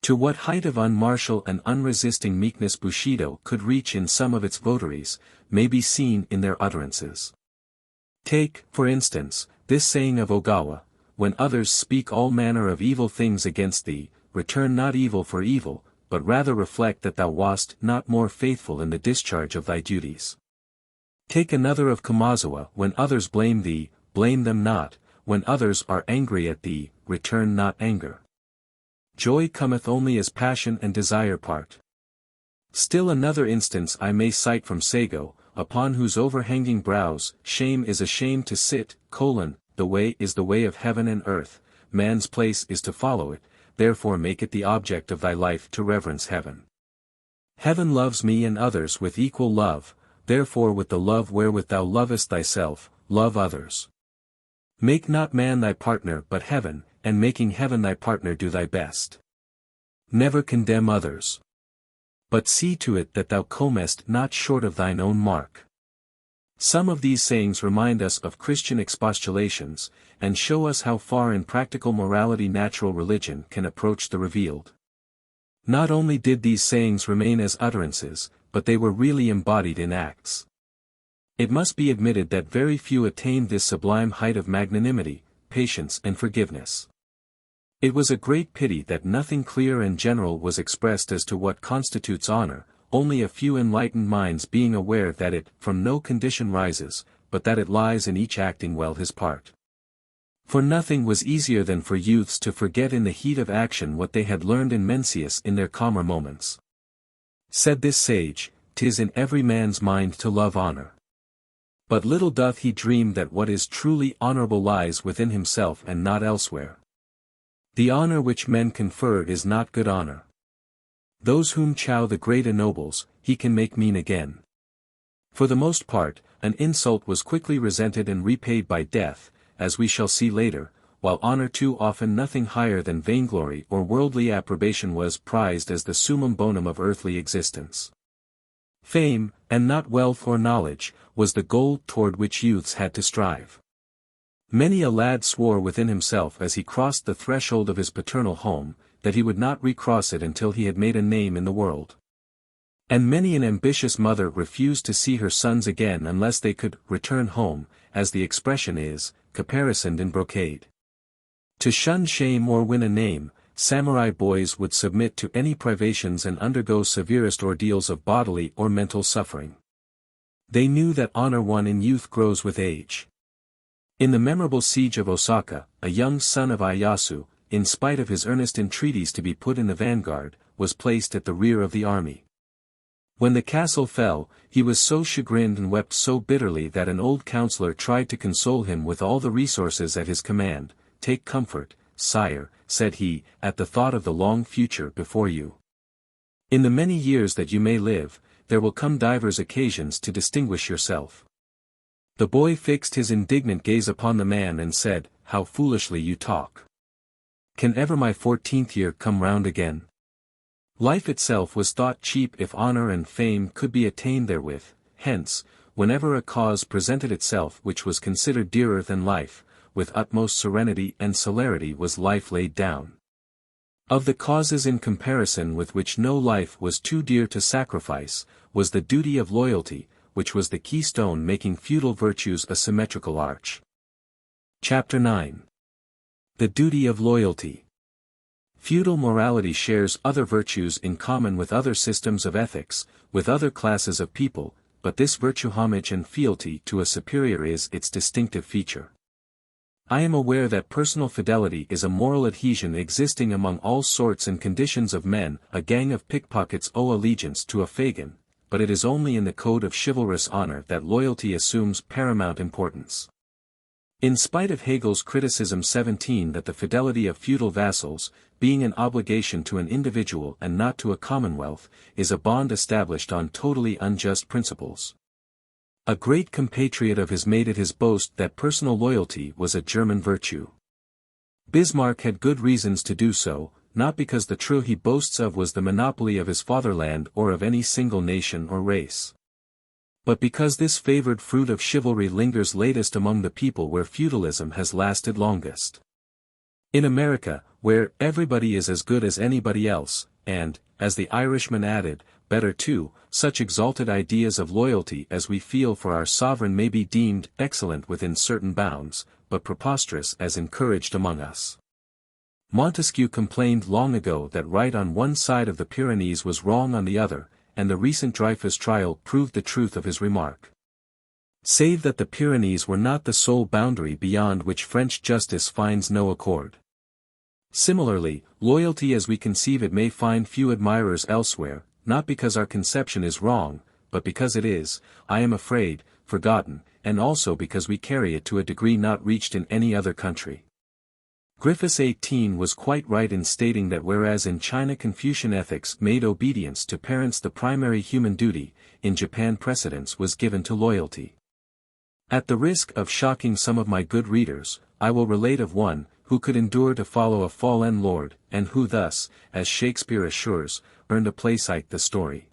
To what height of unmartial and unresisting meekness Bushido could reach in some of its votaries, may be seen in their utterances. Take, for instance, this saying of Ogawa, "When others speak all manner of evil things against thee, return not evil for evil, but rather reflect that thou wast not more faithful in the discharge of thy duties." Take another of Kamazawa, "When others blame thee, blame them not, when others are angry at thee, return not anger. Joy cometh only as passion and desire part." Still another instance I may cite from Seigo, upon whose overhanging brows shame is ashamed to sit, "The way is the way of heaven and earth, man's place is to follow it, therefore make it the object of thy life to reverence heaven. Heaven loves me and others with equal love, therefore with the love wherewith thou lovest thyself, love others. Make not man thy partner but heaven, and making heaven thy partner do thy best. Never condemn others. But see to it that thou comest not short of thine own mark." Some of these sayings remind us of Christian expostulations, and show us how far in practical morality natural religion can approach the revealed. Not only did these sayings remain as utterances, but they were really embodied in acts. It must be admitted that very few attained this sublime height of magnanimity, patience and forgiveness. It was a great pity that nothing clear and general was expressed as to what constitutes honor, only a few enlightened minds being aware that it from no condition rises, but that it lies in each acting well his part. For nothing was easier than for youths to forget in the heat of action what they had learned in Mencius in their calmer moments. Said this sage, "'Tis in every man's mind to love honor. But little doth he dream that what is truly honorable lies within himself and not elsewhere. The honor which men confer is not good honor. Those whom Chow the Great ennobles, he can make mean again." For the most part, an insult was quickly resented and repaid by death, as we shall see later, while honor too often nothing higher than vainglory or worldly approbation was prized as the summum bonum of earthly existence. Fame, and not wealth or knowledge, was the goal toward which youths had to strive. Many a lad swore within himself as he crossed the threshold of his paternal home, that he would not recross it until he had made a name in the world. And many an ambitious mother refused to see her sons again unless they could return home, as the expression is, caparisoned in brocade. To shun shame or win a name, samurai boys would submit to any privations and undergo severest ordeals of bodily or mental suffering. They knew that honor won in youth grows with age. In the memorable siege of Osaka, a young son of Ieyasu, in spite of his earnest entreaties to be put in the vanguard, was placed at the rear of the army. When the castle fell, he was so chagrined and wept so bitterly that an old counselor tried to console him with all the resources at his command. "Take comfort, sire," said he, "at the thought of the long future before you. In the many years that you may live, there will come divers occasions to distinguish yourself." The boy fixed his indignant gaze upon the man and said, "How foolishly you talk. Can ever my 14th year come round again? Life itself was thought cheap if honor and fame could be attained therewith, hence, whenever a cause presented itself which was considered dearer than life, with utmost serenity and celerity was life laid down. Of the causes in comparison with which no life was too dear to sacrifice, was the duty of loyalty, which was the keystone making feudal virtues a symmetrical arch." Chapter 9. The duty of loyalty. Feudal morality shares other virtues in common with other systems of ethics, with other classes of people, but this virtue homage and fealty to a superior is its distinctive feature. I am aware that personal fidelity is a moral adhesion existing among all sorts and conditions of men. A gang of pickpockets owe allegiance to a Fagin, but it is only in the code of chivalrous honor that loyalty assumes paramount importance. In spite of Hegel's criticism 17 that the fidelity of feudal vassals, being an obligation to an individual and not to a commonwealth, is a bond established on totally unjust principles. A great compatriot of his made it his boast that personal loyalty was a German virtue. Bismarck had good reasons to do so, not because the true he boasts of was the monopoly of his fatherland or of any single nation or race, but because this favored fruit of chivalry lingers latest among the people where feudalism has lasted longest. In America, where everybody is as good as anybody else, and, as the Irishman added, better too, such exalted ideas of loyalty as we feel for our sovereign may be deemed excellent within certain bounds, but preposterous as encouraged among us. Montesquieu complained long ago that right on one side of the Pyrenees was wrong on the other, and the recent Dreyfus trial proved the truth of his remark. Save that the Pyrenees were not the sole boundary beyond which French justice finds no accord. Similarly, loyalty as we conceive it may find few admirers elsewhere, not because our conception is wrong, but because it is, I am afraid, forgotten, and also because we carry it to a degree not reached in any other country. Griffiths 18 was quite right in stating that whereas in China Confucian ethics made obedience to parents the primary human duty, in Japan precedence was given to loyalty. At the risk of shocking some of my good readers, I will relate of one, who could endure to follow a fallen lord, and who thus, as Shakespeare assures, earned a place like the story.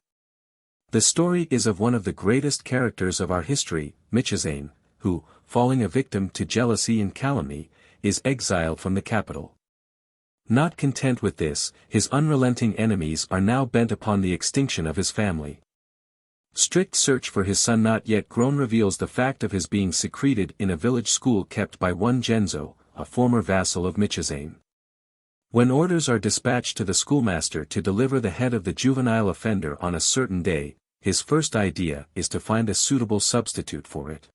The story is of one of the greatest characters of our history, Michizane, who, falling a victim to jealousy and calumny, is exiled from the capital. Not content with this, his unrelenting enemies are now bent upon the extinction of his family. Strict search for his son not yet grown reveals the fact of his being secreted in a village school kept by one Genzo, a former vassal of Michizane. When orders are dispatched to the schoolmaster to deliver the head of the juvenile offender on a certain day, his first idea is to find a suitable substitute for it.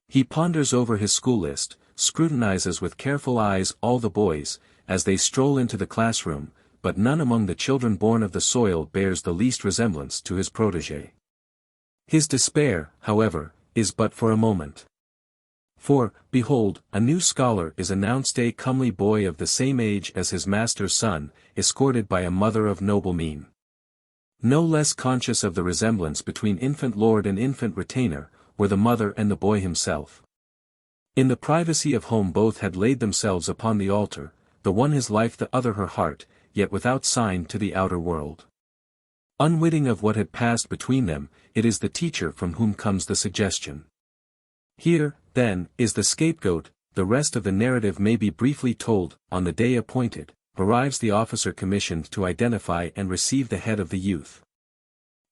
He ponders over his school list, scrutinizes with careful eyes all the boys, as they stroll into the classroom, but none among the children born of the soil bears the least resemblance to his protégé. His despair, however, is but for a moment. For, behold, a new scholar is announced, a comely boy of the same age as his master's son, escorted by a mother of noble mien. No less conscious of the resemblance between infant lord and infant retainer, were the mother and the boy himself. In the privacy of home both had laid themselves upon the altar, the one his life the other her heart, yet without sign to the outer world. Unwitting of what had passed between them, it is the teacher from whom comes the suggestion. Here, then, is the scapegoat. The rest of the narrative may be briefly told. On the day appointed, arrives the officer commissioned to identify and receive the head of the youth.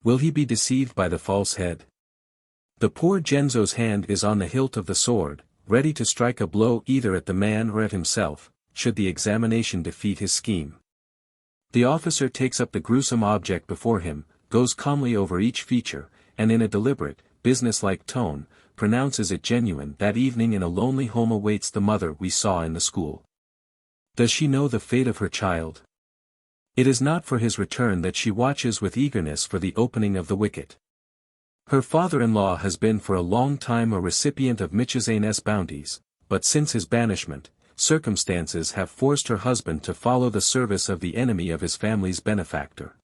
Will he be deceived by the false head? The poor Genzo's hand is on the hilt of the sword, ready to strike a blow either at the man or at himself, should the examination defeat his scheme. The officer takes up the gruesome object before him, goes calmly over each feature, and in a deliberate, business-like tone, pronounces it genuine. That evening in a lonely home awaits the mother we saw in the school. Does she know the fate of her child? It is not for his return that she watches with eagerness for the opening of the wicket. Her father-in-law has been for a long time a recipient of Michizane's bounties, but since his banishment, circumstances have forced her husband to follow the service of the enemy of his family's benefactor.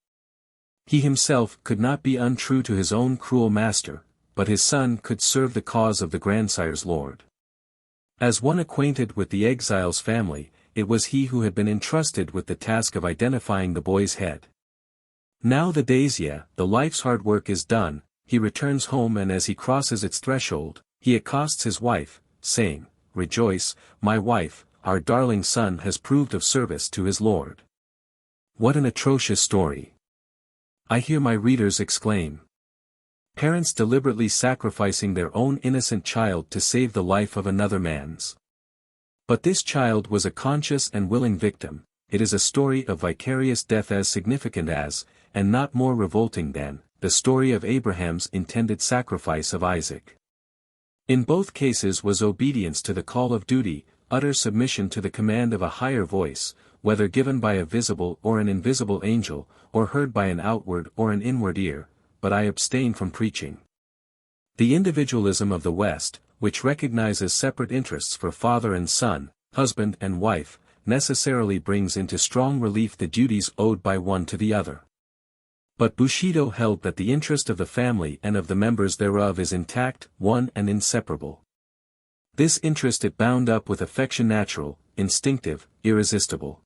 He himself could not be untrue to his own cruel master, but his son could serve the cause of the grandsire's lord. As one acquainted with the exile's family, it was he who had been entrusted with the task of identifying the boy's head. Now the life's hard work is done, he returns home, and as he crosses its threshold, he accosts his wife, saying, "Rejoice, my wife, our darling son has proved of service to his lord." What an atrocious story! I hear my readers exclaim. Parents deliberately sacrificing their own innocent child to save the life of another man's. But this child was a conscious and willing victim. It is a story of vicarious death as significant as, and not more revolting than, the story of Abraham's intended sacrifice of Isaac. In both cases was obedience to the call of duty, utter submission to the command of a higher voice, whether given by a visible or an invisible angel, or heard by an outward or an inward ear, but I abstain from preaching. The individualism of the West, which recognizes separate interests for father and son, husband and wife, necessarily brings into strong relief the duties owed by one to the other. But Bushido held that the interest of the family and of the members thereof is intact, one and inseparable. This interest it bound up with affection natural, instinctive, irresistible.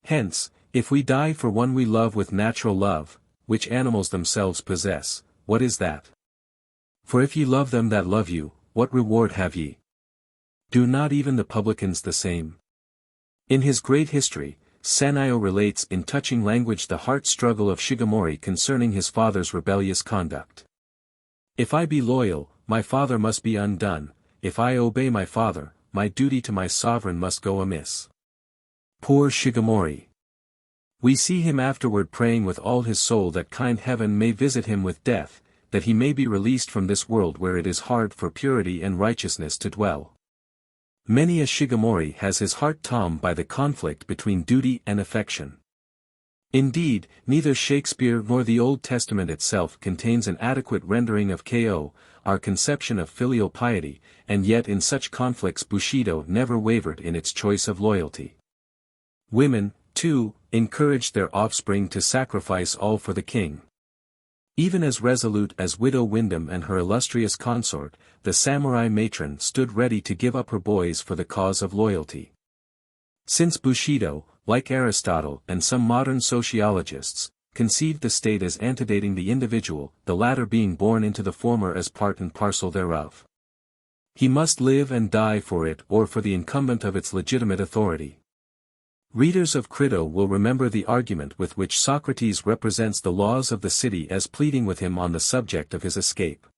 Hence, if we die for one we love with natural love, which animals themselves possess, what is that? For if ye love them that love you, what reward have ye? Do not even the publicans the same? In his great history, Sanyo relates in touching language the heart struggle of Shigemori concerning his father's rebellious conduct. If I be loyal, my father must be undone, if I obey my father, my duty to my sovereign must go amiss. Poor Shigemori! We see him afterward praying with all his soul that kind heaven may visit him with death, that he may be released from this world where it is hard for purity and righteousness to dwell. Many a Shigemori has his heart torn by the conflict between duty and affection. Indeed, neither Shakespeare nor the Old Testament itself contains an adequate rendering of our conception of filial piety, and yet in such conflicts Bushido never wavered in its choice of loyalty. Women, too, encouraged their offspring to sacrifice all for the king. Even as resolute as Widow Wyndham and her illustrious consort, the samurai matron stood ready to give up her boys for the cause of loyalty. Since Bushido, like Aristotle and some modern sociologists, conceived the state as antedating the individual, the latter being born into the former as part and parcel thereof. He must live and die for it or for the incumbent of its legitimate authority. Readers of Crito will remember the argument with which Socrates represents the laws of the city as pleading with him on the subject of his escape.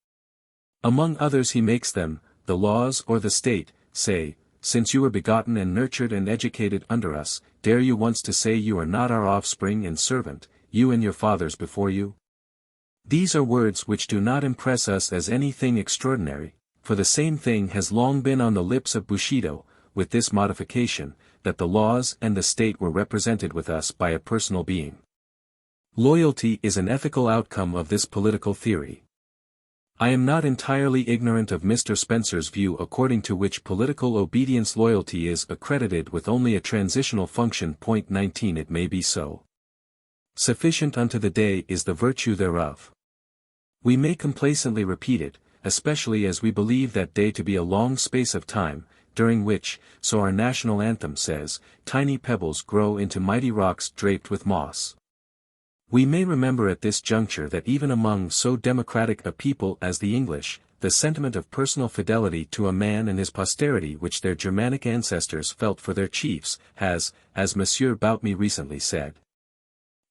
Among others he makes them, the laws or the state, say, "Since you were begotten and nurtured and educated under us, dare you once to say you are not our offspring and servant, you and your fathers before you?" These are words which do not impress us as anything extraordinary, for the same thing has long been on the lips of Bushido, with this modification, that the laws and the state were represented with us by a personal being. Loyalty is an ethical outcome of this political theory. I am not entirely ignorant of Mr. Spencer's view according to which political obedience loyalty is accredited with only a transitional function. Point 19. It may be so. Sufficient unto the day is the virtue thereof. We may complacently repeat it, especially as we believe that day to be a long space of time, during which, so our national anthem says, tiny pebbles grow into mighty rocks draped with moss. We may remember at this juncture that even among so democratic a people as the English, the sentiment of personal fidelity to a man and his posterity which their Germanic ancestors felt for their chiefs, has, as Monsieur Boutmy recently said,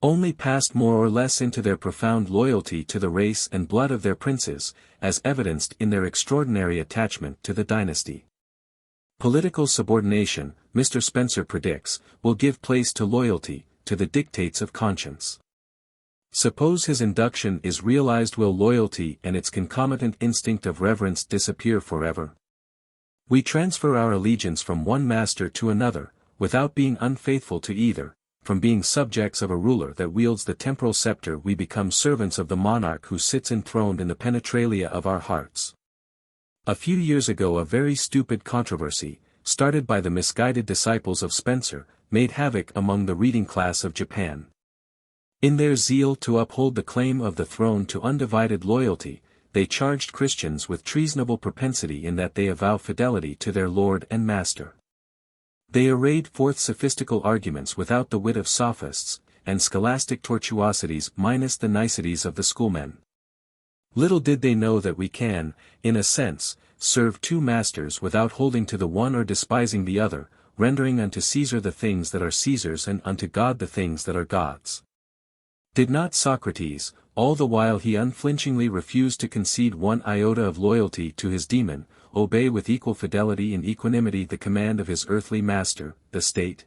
only passed more or less into their profound loyalty to the race and blood of their princes, as evidenced in their extraordinary attachment to the dynasty. Political subordination, Mr. Spencer predicts, will give place to loyalty, to the dictates of conscience. Suppose his induction is realized, will loyalty and its concomitant instinct of reverence disappear forever? We transfer our allegiance from one master to another, without being unfaithful to either, from being subjects of a ruler that wields the temporal scepter we become servants of the monarch who sits enthroned in the penetralia of our hearts. A few years ago a very stupid controversy, started by the misguided disciples of Spencer, made havoc among the reading class of Japan. In their zeal to uphold the claim of the throne to undivided loyalty, they charged Christians with treasonable propensity in that they avow fidelity to their Lord and Master. They arrayed forth sophistical arguments without the wit of sophists, and scholastic tortuosities minus the niceties of the schoolmen. Little did they know that we can, in a sense, serve two masters without holding to the one or despising the other, rendering unto Caesar the things that are Caesar's and unto God the things that are God's. Did not Socrates, all the while he unflinchingly refused to concede one iota of loyalty to his demon, obey with equal fidelity and equanimity the command of his earthly master, the state?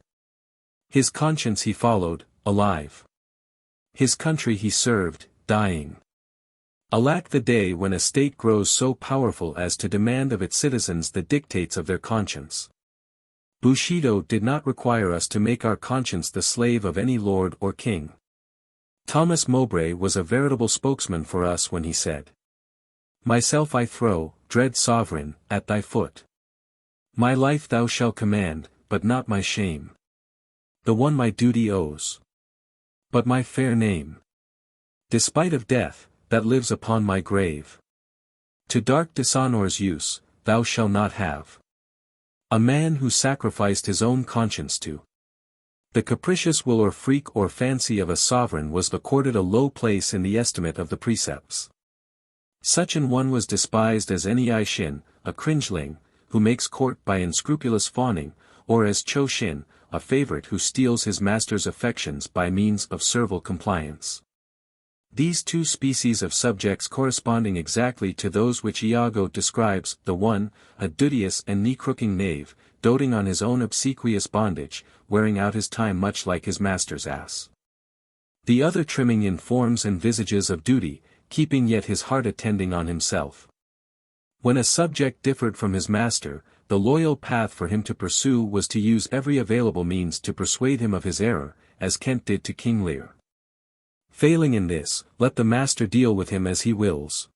His conscience he followed, alive. His country he served, dying. Alack the day when a state grows so powerful as to demand of its citizens the dictates of their conscience. Bushido did not require us to make our conscience the slave of any lord or king. Thomas Mowbray was a veritable spokesman for us when he said, "Myself I throw, dread sovereign, at thy foot. My life thou shalt command, but not my shame. The one my duty owes, but my fair name. Despite of death, that lives upon my grave. To dark dishonor's use, thou shalt not have." A man who sacrificed his own conscience to the capricious will or freak or fancy of a sovereign was accorded a low place in the estimate of the precepts. Such an one was despised as any I-shin, a cringeling, who makes court by unscrupulous fawning, or as Cho-shin, a favorite who steals his master's affections by means of servile compliance. These two species of subjects corresponding exactly to those which Iago describes, the one, a duteous and knee-crooking knave, doting on his own obsequious bondage, wearing out his time much like his master's ass. The other trimming in forms and visages of duty, keeping yet his heart attending on himself. When a subject differed from his master, the loyal path for him to pursue was to use every available means to persuade him of his error, as Kent did to King Lear. Failing in this, let the master deal with him as he wills.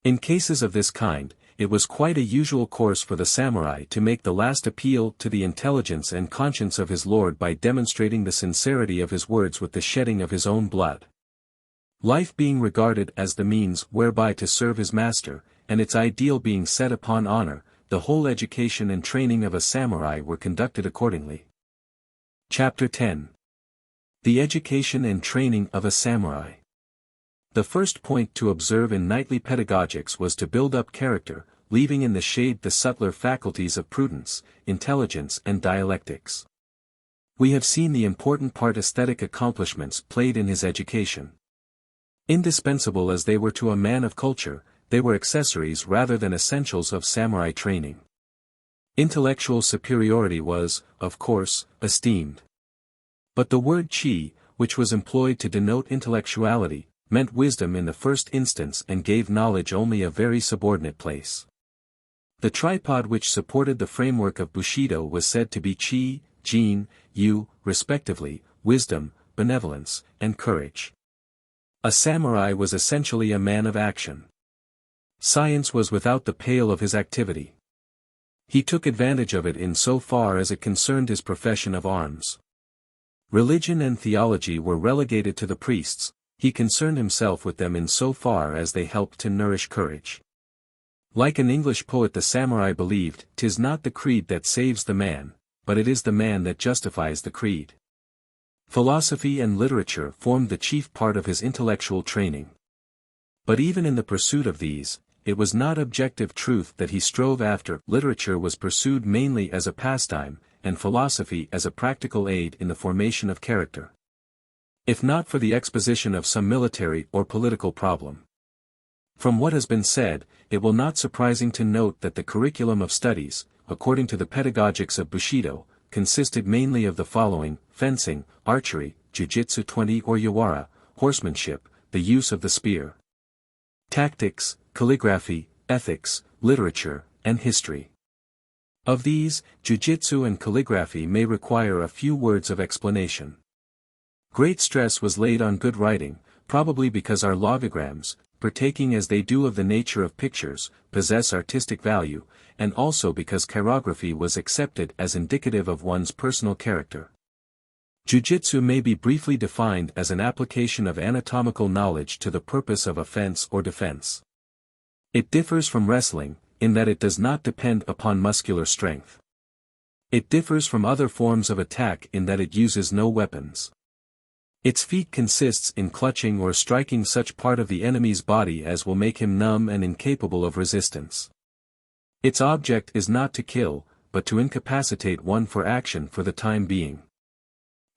In cases of this kind, it was quite a usual course for the samurai to make the last appeal to the intelligence and conscience of his lord by demonstrating the sincerity of his words with the shedding of his own blood. Life being regarded as the means whereby to serve his master, and its ideal being set upon honor, the whole education and training of a samurai were conducted accordingly. Chapter 10. The Education and Training of a Samurai. The first point to observe in knightly pedagogics was to build up character, leaving in the shade the subtler faculties of prudence, intelligence and dialectics. We have seen the important part aesthetic accomplishments played in his education. Indispensable as they were to a man of culture, they were accessories rather than essentials of samurai training. Intellectual superiority was, of course, esteemed. But the word chi, which was employed to denote intellectuality, meant wisdom in the first instance and gave knowledge only a very subordinate place. The tripod which supported the framework of Bushido was said to be chi, jin, yu, respectively, wisdom, benevolence, and courage. A samurai was essentially a man of action. Science was without the pale of his activity. He took advantage of it in so far as it concerned his profession of arms. Religion and theology were relegated to the priests, he concerned himself with them in so far as they helped to nourish courage. Like an English poet the samurai believed, "'Tis not the creed that saves the man, but it is the man that justifies the creed." Philosophy and literature formed the chief part of his intellectual training. But even in the pursuit of these, it was not objective truth that he strove after. Literature was pursued mainly as a pastime, and philosophy as a practical aid in the formation of character. If not for the exposition of some military or political problem. From what has been said, it will not surprising to note that the curriculum of studies, according to the pedagogics of Bushido, consisted mainly of the following: fencing, archery, jiu-jitsu 20 or yawara, horsemanship, the use of the spear, tactics, calligraphy, ethics, literature, and history. Of these, jiu-jitsu and calligraphy may require a few words of explanation. Great stress was laid on good writing, probably because our logogram, partaking as they do of the nature of pictures, possess artistic value, and also because chirography was accepted as indicative of one's personal character. Jiu-jitsu may be briefly defined as an application of anatomical knowledge to the purpose of offense or defense. It differs from wrestling, in that it does not depend upon muscular strength. It differs from other forms of attack in that it uses no weapons. Its feat consists in clutching or striking such part of the enemy's body as will make him numb and incapable of resistance. Its object is not to kill, but to incapacitate one for action for the time being.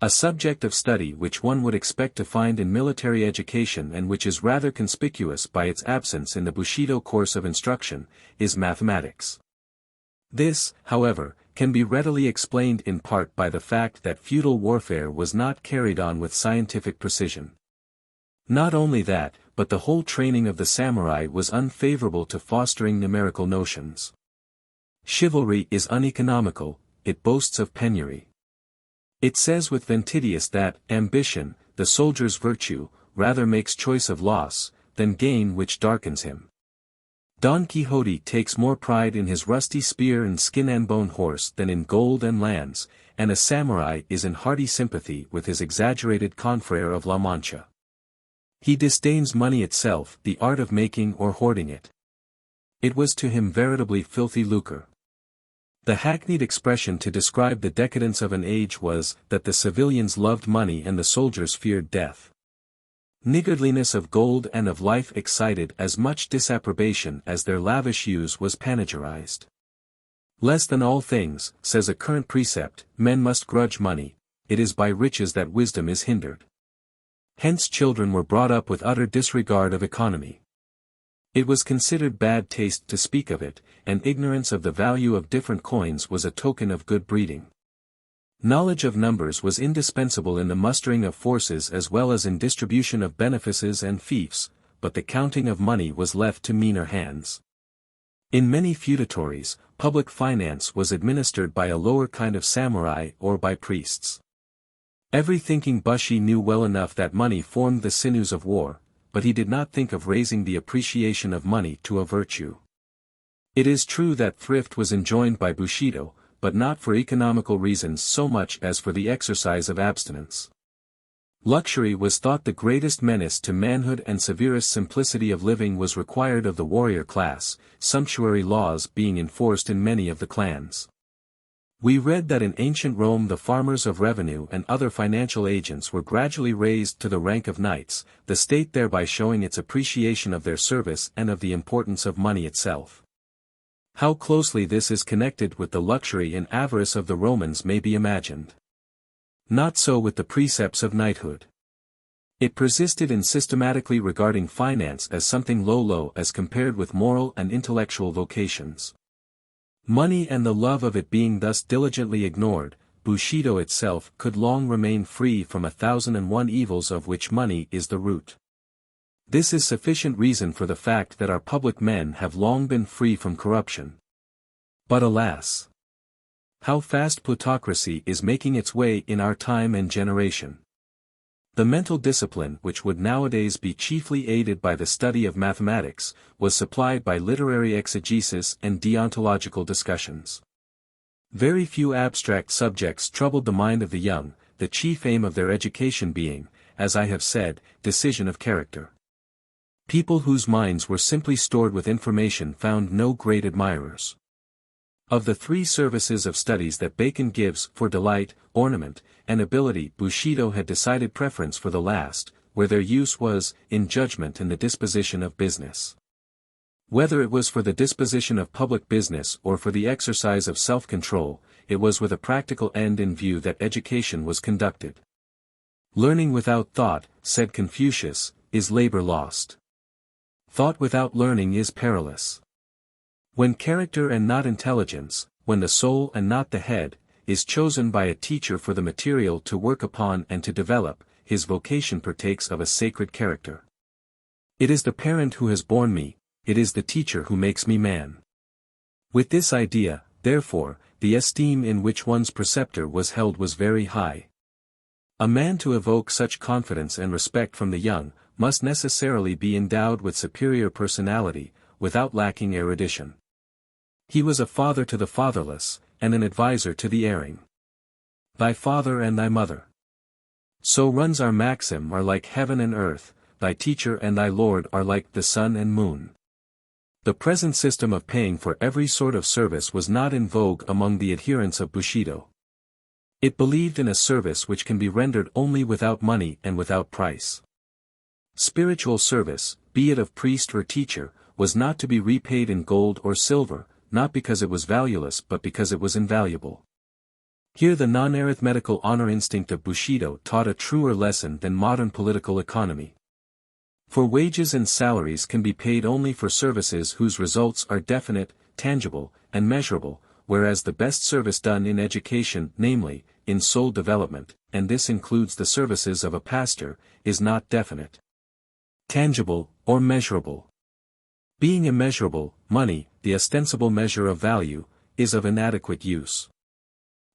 A subject of study which one would expect to find in military education and which is rather conspicuous by its absence in the Bushido course of instruction, is mathematics. This, however, can be readily explained in part by the fact that feudal warfare was not carried on with scientific precision. Not only that, but the whole training of the samurai was unfavorable to fostering numerical notions. Chivalry is uneconomical, it boasts of penury. It says with Ventidius that ambition, the soldier's virtue, rather makes choice of loss, than gain which darkens him. Don Quixote takes more pride in his rusty spear and skin-and-bone horse than in gold and lands, and a samurai is in hearty sympathy with his exaggerated confrère of La Mancha. He disdains money itself, the art of making or hoarding it. It was to him veritably filthy lucre. The hackneyed expression to describe the decadence of an age was that the civilians loved money and the soldiers feared death. Niggardliness of gold and of life excited as much disapprobation as their lavish use was panegyrized. Less than all things, says a current precept, men must grudge money, it is by riches that wisdom is hindered. Hence children were brought up with utter disregard of economy. It was considered bad taste to speak of it, and ignorance of the value of different coins was a token of good breeding. Knowledge of numbers was indispensable in the mustering of forces as well as in distribution of benefices and fiefs, but the counting of money was left to meaner hands. In many feudatories, public finance was administered by a lower kind of samurai or by priests. Every thinking Bushi knew well enough that money formed the sinews of war, but he did not think of raising the appreciation of money to a virtue. It is true that thrift was enjoined by Bushido, but not for economical reasons so much as for the exercise of abstinence. Luxury was thought the greatest menace to manhood and severest simplicity of living was required of the warrior class, sumptuary laws being enforced in many of the clans. We read that in ancient Rome the farmers of revenue and other financial agents were gradually raised to the rank of knights, the state thereby showing its appreciation of their service and of the importance of money itself. How closely this is connected with the luxury and avarice of the Romans may be imagined. Not so with the precepts of knighthood. It persisted in systematically regarding finance as something low as compared with moral and intellectual vocations. Money and the love of it being thus diligently ignored, Bushido itself could long remain free from 1,001 evils of which money is the root. This is sufficient reason for the fact that our public men have long been free from corruption. But alas! How fast plutocracy is making its way in our time and generation. The mental discipline which would nowadays be chiefly aided by the study of mathematics, was supplied by literary exegesis and deontological discussions. Very few abstract subjects troubled the mind of the young, the chief aim of their education being, as I have said, decision of character. People whose minds were simply stored with information found no great admirers. Of the three services of studies that Bacon gives for delight, ornament, and ability, Bushido had decided preference for the last, where their use was, in judgment and the disposition of business. Whether it was for the disposition of public business or for the exercise of self-control, it was with a practical end in view that education was conducted. Learning without thought, said Confucius, is labor lost. Thought without learning is perilous. When character and not intelligence, when the soul and not the head, is chosen by a teacher for the material to work upon and to develop, his vocation partakes of a sacred character. It is the parent who has borne me, it is the teacher who makes me man. With this idea, therefore, the esteem in which one's preceptor was held was very high. A man to evoke such confidence and respect from the young, must necessarily be endowed with superior personality, without lacking erudition. He was a father to the fatherless, and an advisor to the erring. Thy father and thy mother. So runs our maxim, are like heaven and earth, thy teacher and thy lord are like the sun and moon. The present system of paying for every sort of service was not in vogue among the adherents of Bushido. It believed in a service which can be rendered only without money and without price. Spiritual service, be it of priest or teacher, was not to be repaid in gold or silver, not because it was valueless but because it was invaluable. Here the non-arithmetical honor instinct of Bushido taught a truer lesson than modern political economy. For wages and salaries can be paid only for services whose results are definite, tangible, and measurable, whereas the best service done in education, namely, in soul development, and this includes the services of a pastor, is not definite, tangible, or measurable. Being immeasurable, money, the ostensible measure of value, is of inadequate use.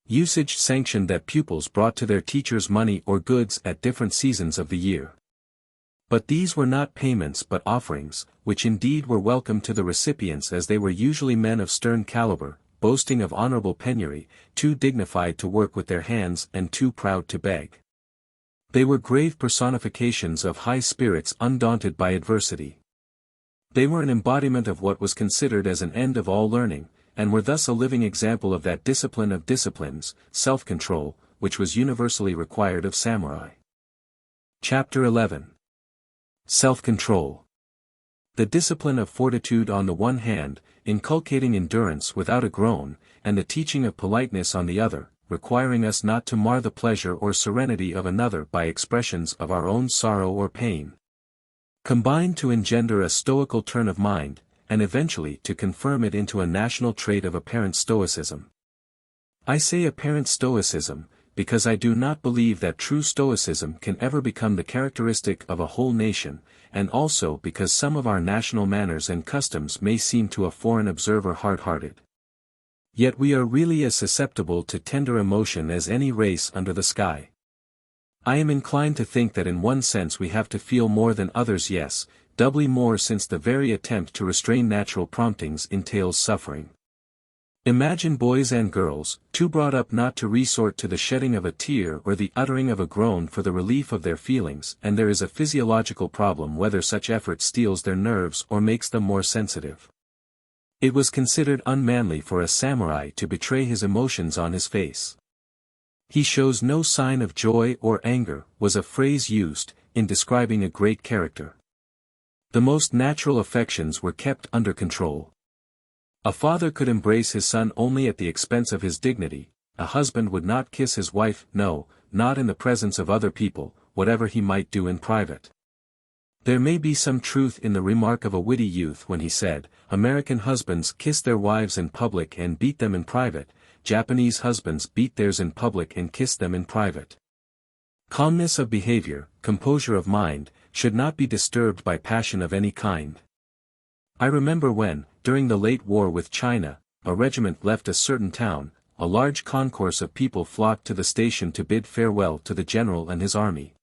Usage sanctioned that pupils brought to their teachers money or goods at different seasons of the year. But these were not payments but offerings, which indeed were welcome to the recipients as they were usually men of stern caliber, boasting of honorable penury, too dignified to work with their hands and too proud to beg. They were grave personifications of high spirits undaunted by adversity. They were an embodiment of what was considered as an end of all learning, and were thus a living example of that discipline of disciplines, self-control, which was universally required of samurai. Chapter 11. Self-control. The discipline of fortitude on the one hand, inculcating endurance without a groan, and the teaching of politeness on the other, requiring us not to mar the pleasure or serenity of another by expressions of our own sorrow or pain, combined to engender a stoical turn of mind, and eventually to confirm it into a national trait of apparent stoicism. I say apparent stoicism, because I do not believe that true stoicism can ever become the characteristic of a whole nation, and also because some of our national manners and customs may seem to a foreign observer hard-hearted. Yet we are really as susceptible to tender emotion as any race under the sky. I am inclined to think that in one sense we have to feel more than others, yes, doubly more since the very attempt to restrain natural promptings entails suffering. Imagine boys and girls, too brought up not to resort to the shedding of a tear or the uttering of a groan for the relief of their feelings, and there is a physiological problem whether such effort steels their nerves or makes them more sensitive. It was considered unmanly for a samurai to betray his emotions on his face. He shows no sign of joy or anger, was a phrase used, in describing a great character. The most natural affections were kept under control. A father could embrace his son only at the expense of his dignity, a husband would not kiss his wife, no, not in the presence of other people, whatever he might do in private. There may be some truth in the remark of a witty youth when he said, American husbands kiss their wives in public and beat them in private, Japanese husbands beat theirs in public and kiss them in private. Calmness of behavior, composure of mind, should not be disturbed by passion of any kind. I remember when, during the late war with China, a regiment left a certain town, a large concourse of people flocked to the station to bid farewell to the general and his army.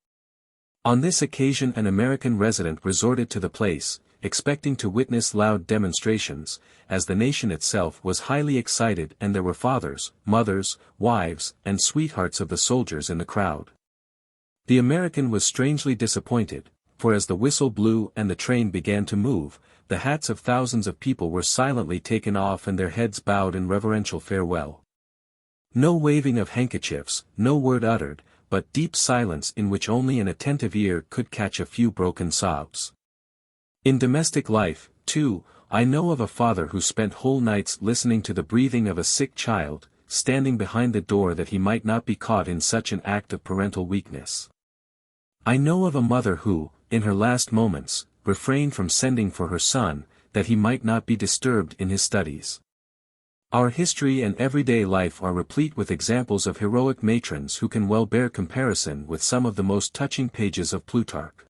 On this occasion an American resident resorted to the place, expecting to witness loud demonstrations, as the nation itself was highly excited and there were fathers, mothers, wives, and sweethearts of the soldiers in the crowd. The American was strangely disappointed, for as the whistle blew and the train began to move, the hats of thousands of people were silently taken off and their heads bowed in reverential farewell. No waving of handkerchiefs, no word uttered, but deep silence in which only an attentive ear could catch a few broken sobs. In domestic life, too, I know of a father who spent whole nights listening to the breathing of a sick child, standing behind the door that he might not be caught in such an act of parental weakness. I know of a mother who, in her last moments, refrained from sending for her son, that he might not be disturbed in his studies. Our history and everyday life are replete with examples of heroic matrons who can well bear comparison with some of the most touching pages of Plutarch.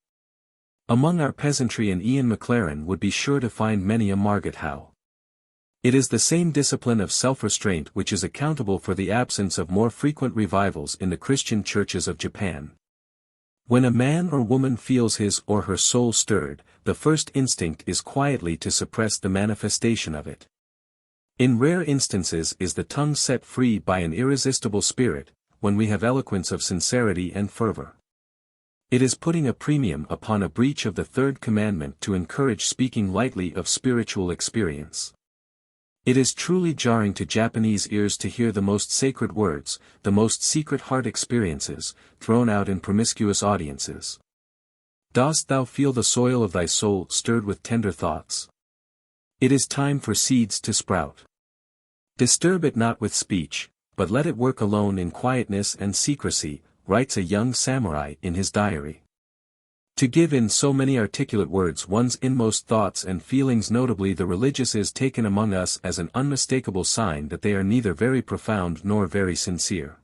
Among our peasantry an Ian Maclaren would be sure to find many a Margot Howe. It is the same discipline of self-restraint which is accountable for the absence of more frequent revivals in the Christian churches of Japan. When a man or woman feels his or her soul stirred, the first instinct is quietly to suppress the manifestation of it. In rare instances is the tongue set free by an irresistible spirit, when we have eloquence of sincerity and fervor. It is putting a premium upon a breach of the third commandment to encourage speaking lightly of spiritual experience. It is truly jarring to Japanese ears to hear the most sacred words, the most secret heart experiences, thrown out in promiscuous audiences. Dost thou feel the soil of thy soul stirred with tender thoughts? It is time for seeds to sprout. Disturb it not with speech, but let it work alone in quietness and secrecy, writes a young samurai in his diary. To give in so many articulate words one's inmost thoughts and feelings, notably the religious, is taken among us as an unmistakable sign that they are neither very profound nor very sincere.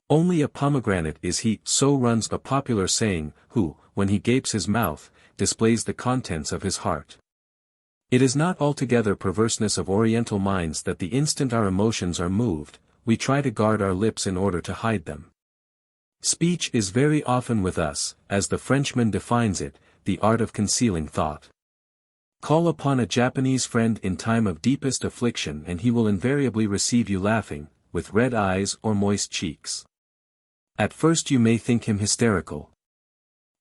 Only a pomegranate is he, so runs a popular saying, who, when he gapes his mouth, displays the contents of his heart. It is not altogether perverseness of Oriental minds that the instant our emotions are moved, we try to guard our lips in order to hide them. Speech is very often with us, as the Frenchman defines it, the art of concealing thought. Call upon a Japanese friend in time of deepest affliction and he will invariably receive you laughing, with red eyes or moist cheeks. At first you may think him hysterical.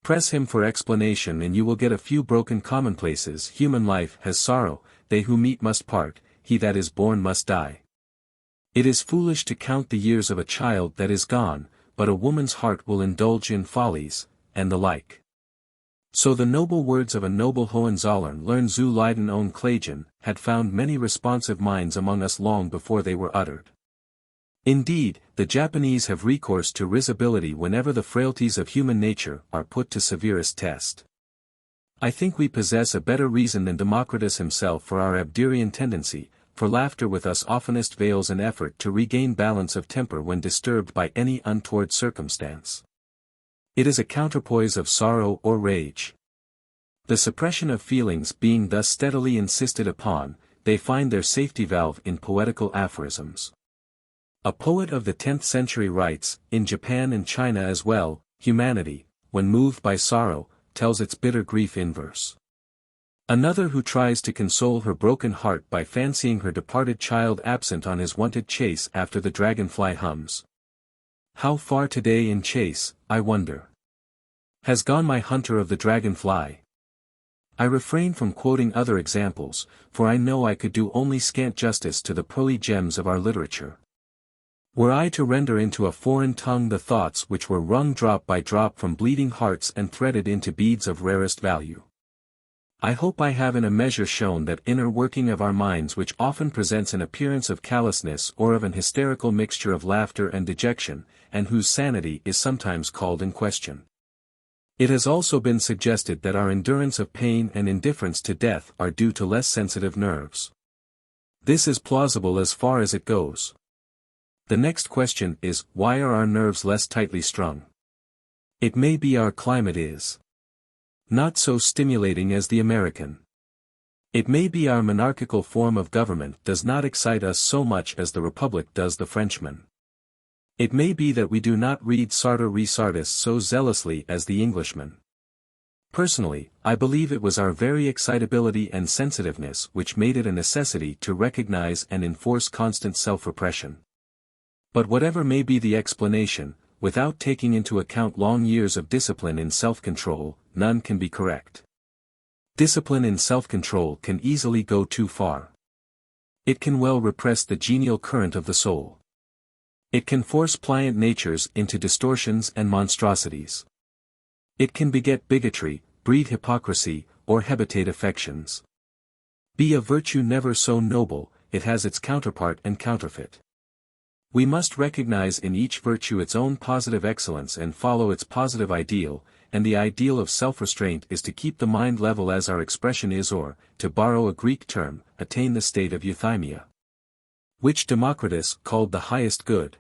Press him for explanation and you will get a few broken commonplaces. Human life has sorrow, they who meet must part, he that is born must die. It is foolish to count the years of a child that is gone, but a woman's heart will indulge in follies, and the like. So the noble words of a noble Hohenzollern learn zu Leiden ohne Klagen, had found many responsive minds among us long before they were uttered. Indeed, the Japanese have recourse to risibility whenever the frailties of human nature are put to severest test. I think we possess a better reason than Democritus himself for our Abderian tendency, for laughter with us oftenest veils an effort to regain balance of temper when disturbed by any untoward circumstance. It is a counterpoise of sorrow or rage. The suppression of feelings being thus steadily insisted upon, they find their safety valve in poetical aphorisms. A poet of the 10th century writes, in Japan and China as well, humanity, when moved by sorrow, tells its bitter grief in verse. Another who tries to console her broken heart by fancying her departed child absent on his wonted chase after the dragonfly hums. How far today in chase, I wonder, has gone my hunter of the dragonfly? I refrain from quoting other examples, for I know I could do only scant justice to the pearly gems of our literature. Were I to render into a foreign tongue the thoughts which were wrung drop by drop from bleeding hearts and threaded into beads of rarest value. I hope I have in a measure shown that inner working of our minds which often presents an appearance of callousness or of an hysterical mixture of laughter and dejection, and whose sanity is sometimes called in question. It has also been suggested that our endurance of pain and indifference to death are due to less sensitive nerves. This is plausible as far as it goes. The next question is, why are our nerves less tightly strung? It may be our climate is not so stimulating as the American. It may be our monarchical form of government does not excite us so much as the Republic does the Frenchman. It may be that we do not read Sartor Resartus so zealously as the Englishman. Personally, I believe it was our very excitability and sensitiveness which made it a necessity to recognize and enforce constant self-repression. But whatever may be the explanation, without taking into account long years of discipline in self-control, none can be correct. Discipline in self-control can easily go too far. It can well repress the genial current of the soul. It can force pliant natures into distortions and monstrosities. It can beget bigotry, breed hypocrisy, or habitate affections. Be a virtue never so noble, it has its counterpart and counterfeit. We must recognize in each virtue its own positive excellence and follow its positive ideal, and the ideal of self-restraint is to keep the mind level as our expression is, or, to borrow a Greek term, attain the state of euthymia, which Democritus called the highest good.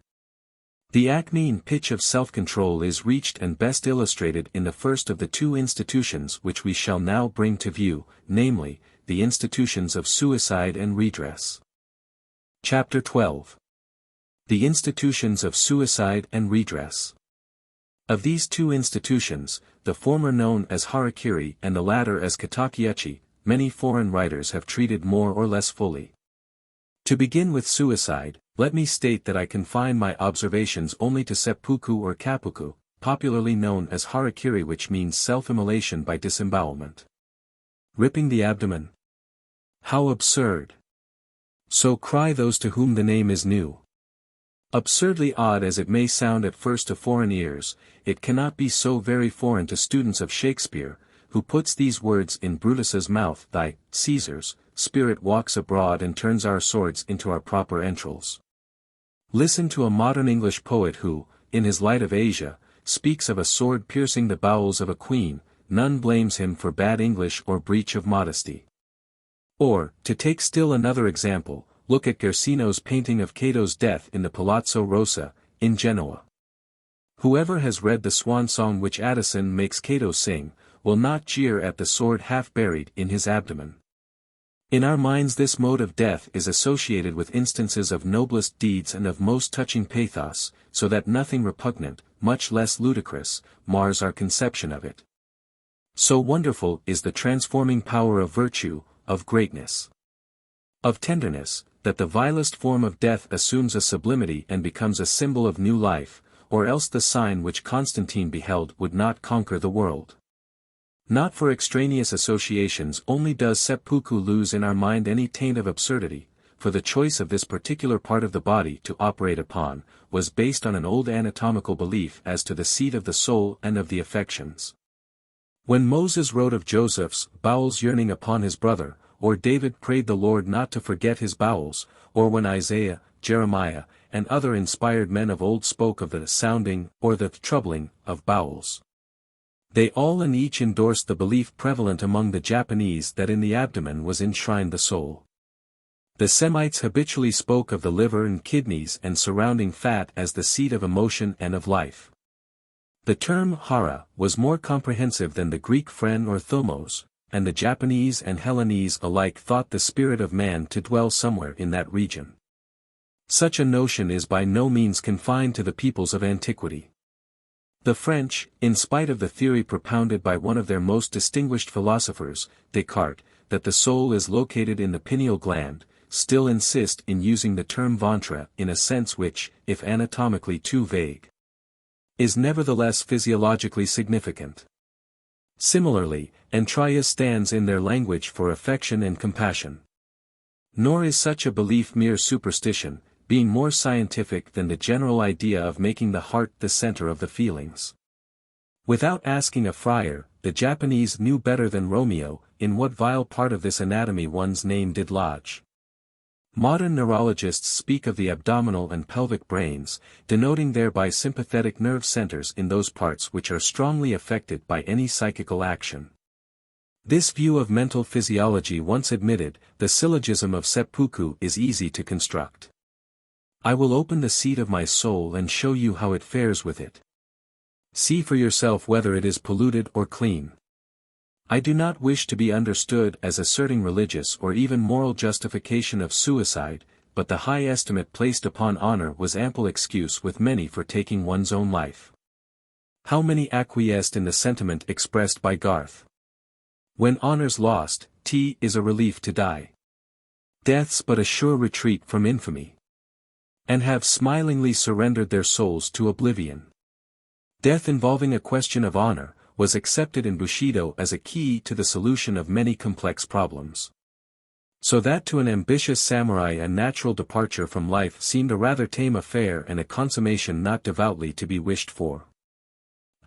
The acme and pitch of self-control is reached and best illustrated in the first of the two institutions which we shall now bring to view, namely, The Institutions of Suicide and Redress. Chapter 12. The Institutions of Suicide and Redress. Of these two institutions, the former known as harakiri and the latter as katakiuchi, many foreign writers have treated more or less fully. To begin with suicide, let me state that I confine my observations only to seppuku or kappuku, popularly known as harakiri, which means self-immolation by disembowelment. Ripping the abdomen? How absurd! So cry those to whom the name is new. Absurdly odd as it may sound at first to foreign ears, it cannot be so very foreign to students of Shakespeare, who puts these words in Brutus's mouth: "Thy, Caesar's, spirit walks abroad and turns our swords into our proper entrails." Listen to a modern English poet who, in his Light of Asia, speaks of a sword piercing the bowels of a queen. None blames him for bad English or breach of modesty. Or, to take still another example, look at Guercino's painting of Cato's death in the Palazzo Rossa, in Genoa. Whoever has read the swan song which Addison makes Cato sing, will not jeer at the sword half buried in his abdomen. In our minds this mode of death is associated with instances of noblest deeds and of most touching pathos, so that nothing repugnant, much less ludicrous, mars our conception of it. So wonderful is the transforming power of virtue, of greatness, of tenderness, that the vilest form of death assumes a sublimity and becomes a symbol of new life, or else the sign which Constantine beheld would not conquer the world. Not for extraneous associations only does seppuku lose in our mind any taint of absurdity, for the choice of this particular part of the body to operate upon, was based on an old anatomical belief as to the seat of the soul and of the affections. When Moses wrote of Joseph's bowels yearning upon his brother, or David prayed the Lord not to forget his bowels, or when Isaiah, Jeremiah, and other inspired men of old spoke of the sounding, or the troubling, of bowels, they all and each endorsed the belief prevalent among the Japanese that in the abdomen was enshrined the soul. The Semites habitually spoke of the liver and kidneys and surrounding fat as the seat of emotion and of life. The term hara was more comprehensive than the Greek phren or thumos, and the Japanese and Hellenese alike thought the spirit of man to dwell somewhere in that region. Such a notion is by no means confined to the peoples of antiquity. The French, in spite of the theory propounded by one of their most distinguished philosophers, Descartes, that the soul is located in the pineal gland, still insist in using the term ventre in a sense which, if anatomically too vague, is nevertheless physiologically significant. Similarly, entrailles stands in their language for affection and compassion. Nor is such a belief mere superstition, being more scientific than the general idea of making the heart the center of the feelings. Without asking a friar, the Japanese knew better than Romeo, in what vile part of this anatomy one's name did lodge. Modern neurologists speak of the abdominal and pelvic brains, denoting thereby sympathetic nerve centers in those parts which are strongly affected by any psychical action. This view of mental physiology once admitted, the syllogism of seppuku is easy to construct. I will open the seat of my soul and show you how it fares with it. See for yourself whether it is polluted or clean. I do not wish to be understood as asserting religious or even moral justification of suicide, but the high estimate placed upon honor was ample excuse with many for taking one's own life. How many acquiesced in the sentiment expressed by Garth? When honor's lost, 'tis a relief to die. Death's but a sure retreat from infamy. And have smilingly surrendered their souls to oblivion. Death involving a question of honor, was accepted in Bushido as a key to the solution of many complex problems. So that to an ambitious samurai a natural departure from life seemed a rather tame affair and a consummation not devoutly to be wished for.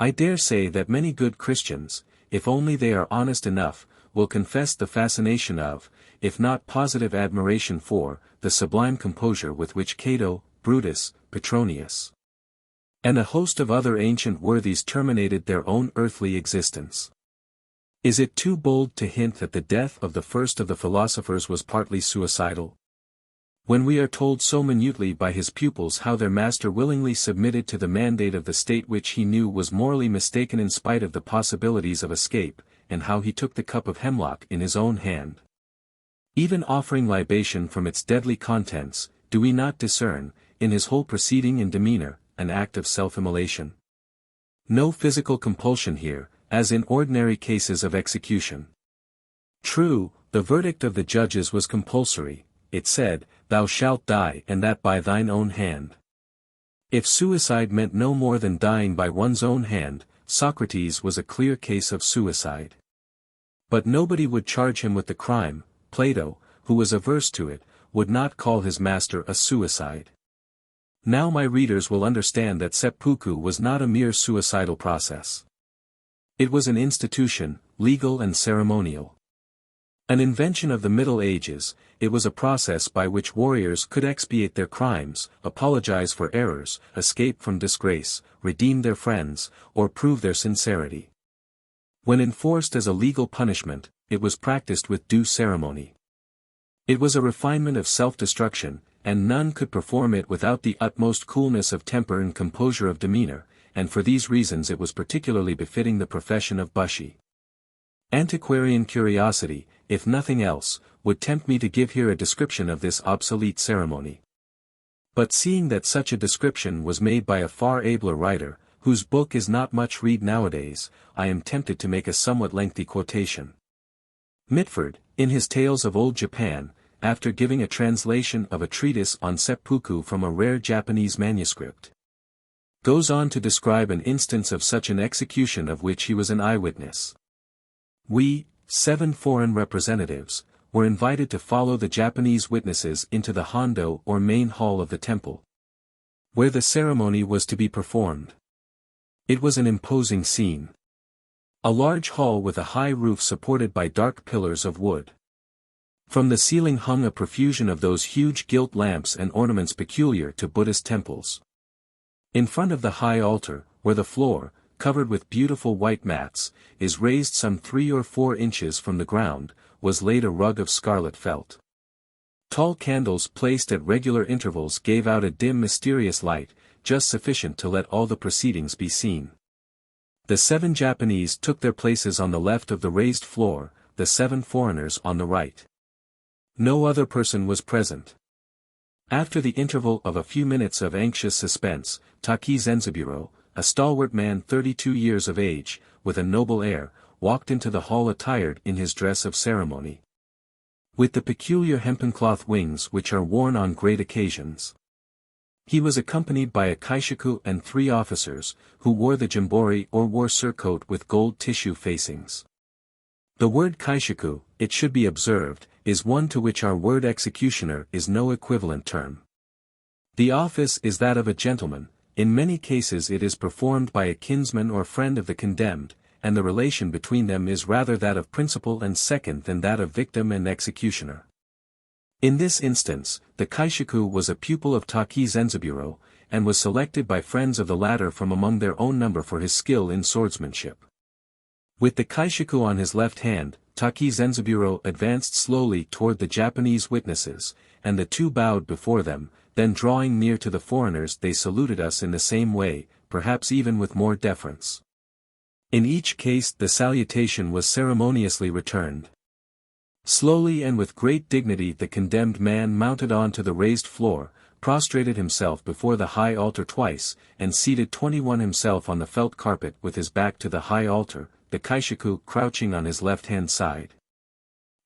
I dare say that many good Christians, if only they are honest enough, will confess the fascination of, if not positive admiration for, the sublime composure with which Cato, Brutus, Petronius, and a host of other ancient worthies terminated their own earthly existence. Is it too bold to hint that the death of the first of the philosophers was partly suicidal? When we are told so minutely by his pupils how their master willingly submitted to the mandate of the state which he knew was morally mistaken in spite of the possibilities of escape, and how he took the cup of hemlock in his own hand, Even offering libation from its deadly contents, do we not discern, in his whole proceeding and demeanor, an act of self-immolation? No physical compulsion here, as in ordinary cases of execution. True, the verdict of the judges was compulsory. It said, "Thou shalt die, and that by thine own hand." If suicide meant no more than dying by one's own hand, Socrates was a clear case of suicide. But nobody would charge him with the crime. Plato, who was averse to it, would not call his master a suicide. Now my readers will understand that seppuku was not a mere suicidal process. It was an institution, legal and ceremonial. An invention of the Middle Ages, it was a process by which warriors could expiate their crimes, apologize for errors, escape from disgrace, redeem their friends, or prove their sincerity. When enforced as a legal punishment, it was practiced with due ceremony. It was a refinement of self-destruction, and none could perform it without the utmost coolness of temper and composure of demeanor, and for these reasons it was particularly befitting the profession of Bushi. Antiquarian curiosity, if nothing else, would tempt me to give here a description of this obsolete ceremony. But seeing that such a description was made by a far abler writer, whose book is not much read nowadays, I am tempted to make a somewhat lengthy quotation. Mitford, in his Tales of Old Japan, after giving a translation of a treatise on seppuku from a rare Japanese manuscript, goes on to describe an instance of such an execution of which he was an eyewitness. We, 7 foreign representatives, were invited to follow the Japanese witnesses into the hondo or main hall of the temple, where the ceremony was to be performed. It was an imposing scene. A large hall with a high roof supported by dark pillars of wood. From the ceiling hung a profusion of those huge gilt lamps and ornaments peculiar to Buddhist temples. In front of the high altar, where the floor, covered with beautiful white mats, is raised some 3 or 4 inches from the ground, was laid a rug of scarlet felt. Tall candles placed at regular intervals gave out a dim mysterious light, just sufficient to let all the proceedings be seen. The 7 Japanese took their places on the left of the raised floor, the 7 foreigners on the right. No other person was present. After the interval of a few minutes of anxious suspense, Taki Zenzaburo, a stalwart man 32 years of age, with a noble air, walked into the hall attired in his dress of ceremony, with the peculiar hempen cloth wings which are worn on great occasions. He was accompanied by a kaishaku and 3 officers, who wore the jimbori or war surcoat with gold tissue facings. The word kaishaku, it should be observed, is one to which our word executioner is no equivalent term. The office is that of a gentleman. In many cases it is performed by a kinsman or friend of the condemned, and the relation between them is rather that of principal and second than that of victim and executioner. In this instance, the kaishaku was a pupil of Taki Zenzaburo, and was selected by friends of the latter from among their own number for his skill in swordsmanship. With the kaishaku on his left hand, Taki Zenzaburo advanced slowly toward the Japanese witnesses, and the 2 bowed before them. Then drawing near to the foreigners they saluted us in the same way, perhaps even with more deference. In each case the salutation was ceremoniously returned. Slowly and with great dignity the condemned man mounted on to the raised floor, prostrated himself before the high altar twice, and seated 21 himself on the felt carpet with his back to the high altar, the kaishaku crouching on his left-hand side.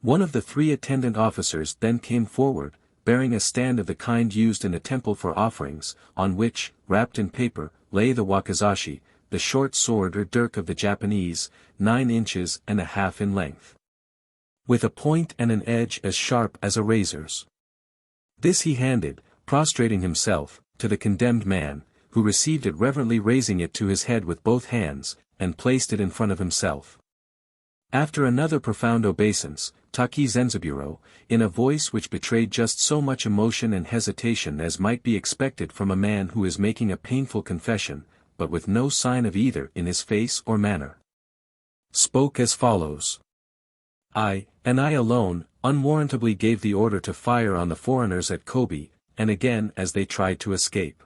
One of the 3 attendant officers then came forward, bearing a stand of the kind used in a temple for offerings, on which, wrapped in paper, lay the wakizashi, the short sword or dirk of the Japanese, 9 inches and a half in length, with a point and an edge as sharp as a razor's. This he handed, prostrating himself, to the condemned man, who received it reverently, raising it to his head with both hands, and placed it in front of himself. After another profound obeisance, Taki Zenzaburo, in a voice which betrayed just so much emotion and hesitation as might be expected from a man who is making a painful confession, but with no sign of either in his face or manner, spoke as follows. I, and I alone, unwarrantably gave the order to fire on the foreigners at Kobe, and again as they tried to escape.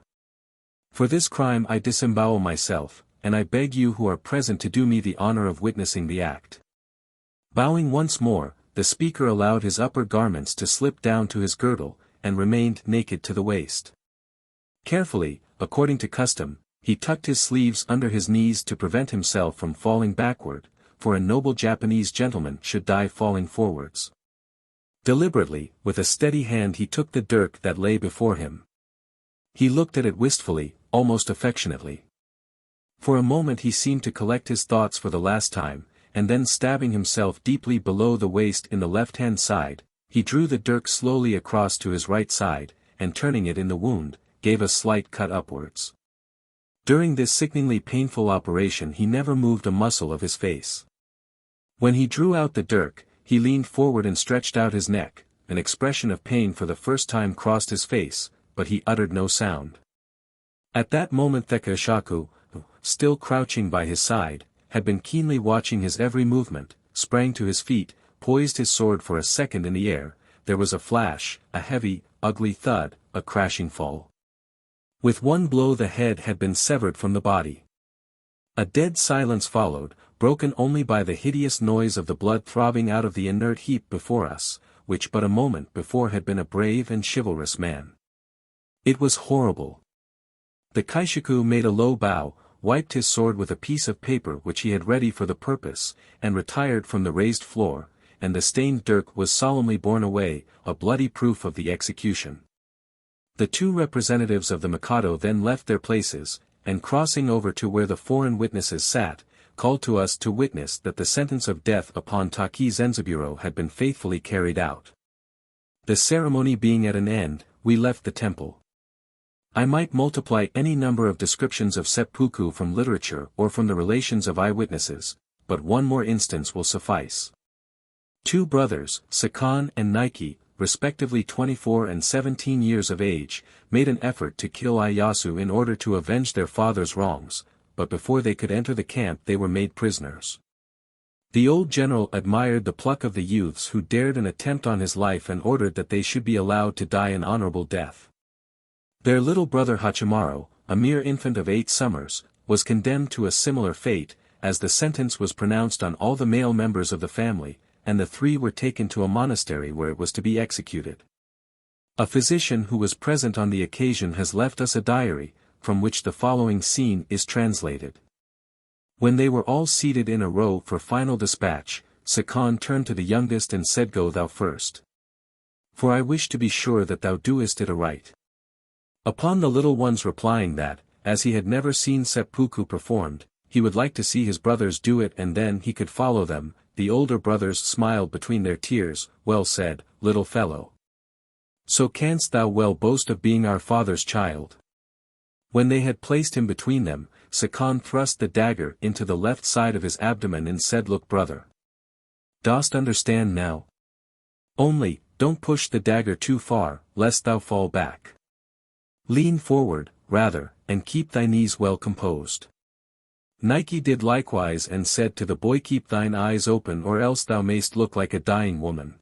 For this crime I disembowel myself, and I beg you who are present to do me the honor of witnessing the act. Bowing once more, the speaker allowed his upper garments to slip down to his girdle, and remained naked to the waist. Carefully, according to custom, he tucked his sleeves under his knees to prevent himself from falling backward, for a noble Japanese gentleman should die falling forwards. Deliberately, with a steady hand he took the dirk that lay before him. He looked at it wistfully, almost affectionately. For a moment he seemed to collect his thoughts for the last time, and then stabbing himself deeply below the waist in the left-hand side, he drew the dirk slowly across to his right side, and turning it in the wound, gave a slight cut upwards. During this sickeningly painful operation he never moved a muscle of his face. When he drew out the dirk, he leaned forward and stretched out his neck, an expression of pain for the first time crossed his face, but he uttered no sound. At that moment Theka Shaku, still crouching by his side, had been keenly watching his every movement, sprang to his feet, poised his sword for a second in the air, there was a flash, a heavy, ugly thud, a crashing fall. With one blow the head had been severed from the body. A dead silence followed, broken only by the hideous noise of the blood throbbing out of the inert heap before us, which but a moment before had been a brave and chivalrous man. It was horrible. The Kaishaku made a low bow, wiped his sword with a piece of paper which he had ready for the purpose, and retired from the raised floor, and the stained dirk was solemnly borne away, a bloody proof of the execution. The two representatives of the Mikado then left their places, and crossing over to where the foreign witnesses sat, called to us to witness that the sentence of death upon Taki Zenzaburo had been faithfully carried out. The ceremony being at an end, we left the temple. I might multiply any number of descriptions of seppuku from literature or from the relations of eyewitnesses, but one more instance will suffice. Two brothers, Sakan and Nike, respectively 24 and 17 years of age, made an effort to kill Ieyasu in order to avenge their father's wrongs, but before they could enter the camp they were made prisoners. The old general admired the pluck of the youths who dared an attempt on his life and ordered that they should be allowed to die an honorable death. Their little brother Hachimaru, a mere infant of 8 summers, was condemned to a similar fate, as the sentence was pronounced on all the male members of the family, and the 3 were taken to a monastery where it was to be executed. A physician who was present on the occasion has left us a diary, from which the following scene is translated. When they were all seated in a row for final dispatch, Sakan turned to the youngest and said, "Go thou first. For I wish to be sure that thou doest it aright." Upon the little one's replying that, as he had never seen seppuku performed, he would like to see his brothers do it and then he could follow them, the older brothers smiled between their tears. "Well said, little fellow. So canst thou well boast of being our father's child." When they had placed him between them, Sakan thrust the dagger into the left side of his abdomen and said, "Look, brother. Dost understand now? Only, don't push the dagger too far, lest thou fall back. Lean forward, rather, and keep thy knees well composed." Nike did likewise and said to the boy, "Keep thine eyes open or else thou mayst look like a dying woman.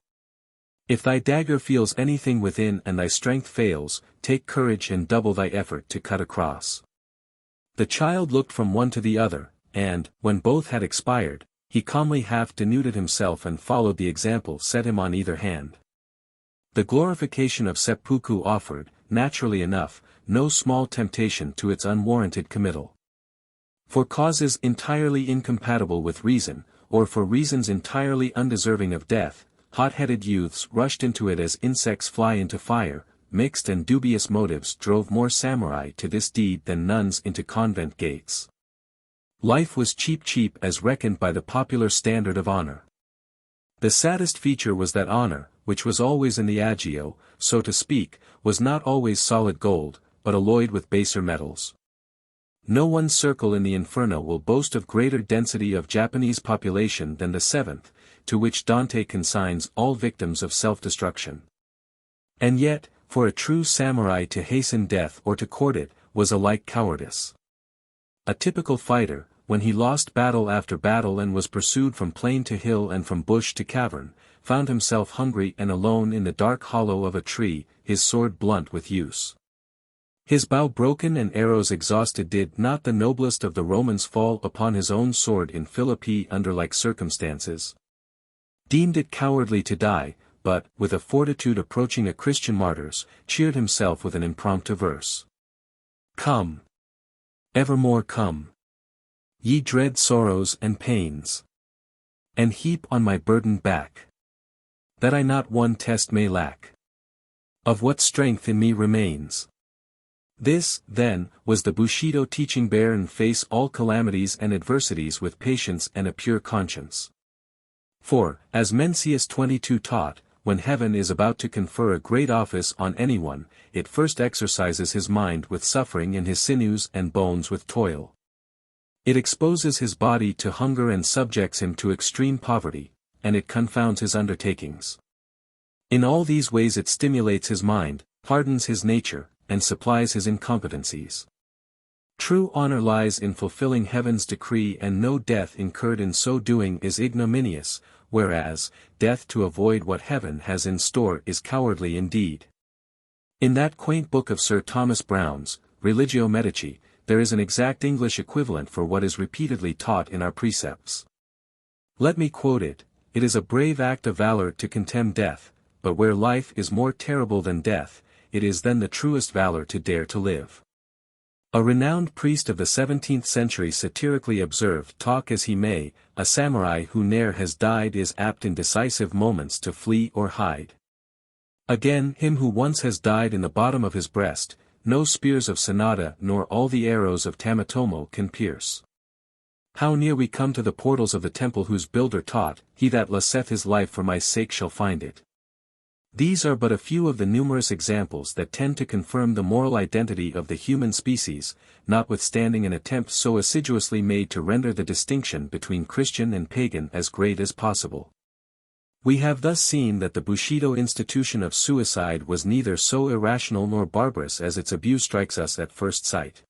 If thy dagger feels anything within and thy strength fails, take courage and double thy effort to cut across." The child looked from one to the other, and, when both had expired, he calmly half denuded himself and followed the example set him on either hand. The glorification of seppuku offered, naturally enough, no small temptation to its unwarranted committal. For causes entirely incompatible with reason, or for reasons entirely undeserving of death, hot-headed youths rushed into it as insects fly into fire. Mixed and dubious motives drove more samurai to this deed than nuns into convent gates. Life was cheap as reckoned by the popular standard of honor. The saddest feature was that honor, which was always in the agio, so to speak, was not always solid gold, but alloyed with baser metals. No one circle in the inferno will boast of greater density of Japanese population than the 7th, to which Dante consigns all victims of self-destruction. And yet, for a true samurai to hasten death or to court it, was alike cowardice. A typical fighter, when he lost battle after battle and was pursued from plain to hill and from bush to cavern, found himself hungry and alone in the dark hollow of a tree, his sword blunt with use. His bow broken and arrows exhausted. Did not the noblest of the Romans fall upon his own sword in Philippi under like circumstances? deemed it cowardly to die, but, with a fortitude approaching a Christian martyr's, cheered himself with an impromptu verse. Come. Evermore come. Ye dread sorrows and pains. And heap on my burdened back. That I not one test may lack. Of what strength in me remains. This, then, was the Bushido teaching: bear and face all calamities and adversities with patience and a pure conscience. For, as Mencius 22 taught, when heaven is about to confer a great office on anyone, it first exercises his mind with suffering and his sinews and bones with toil. It exposes his body to hunger and subjects him to extreme poverty, and it confounds his undertakings. In all these ways it stimulates his mind, hardens his nature, and supplies his incompetencies. True honor lies in fulfilling heaven's decree, and no death incurred in so doing is ignominious, whereas, death to avoid what heaven has in store is cowardly indeed. In that quaint book of Sir Thomas Browne's, Religio Medici, there is an exact English equivalent for what is repeatedly taught in our precepts. Let me quote it: "It is a brave act of valor to contemn death, but where life is more terrible than death, it is then the truest valor to dare to live." A renowned priest of the 17th century satirically observed, "Talk as he may, a samurai who ne'er has died is apt in decisive moments to flee or hide." Again, him who once has died in the bottom of his breast, no spears of Sanada nor all the arrows of Tamatomo can pierce. How near we come to the portals of the temple whose builder taught, "He that loseth his life for my sake shall find it." These are but a few of the numerous examples that tend to confirm the moral identity of the human species, notwithstanding an attempt so assiduously made to render the distinction between Christian and pagan as great as possible. We have thus seen that the Bushido institution of suicide was neither so irrational nor barbarous as its abuse strikes us at first sight.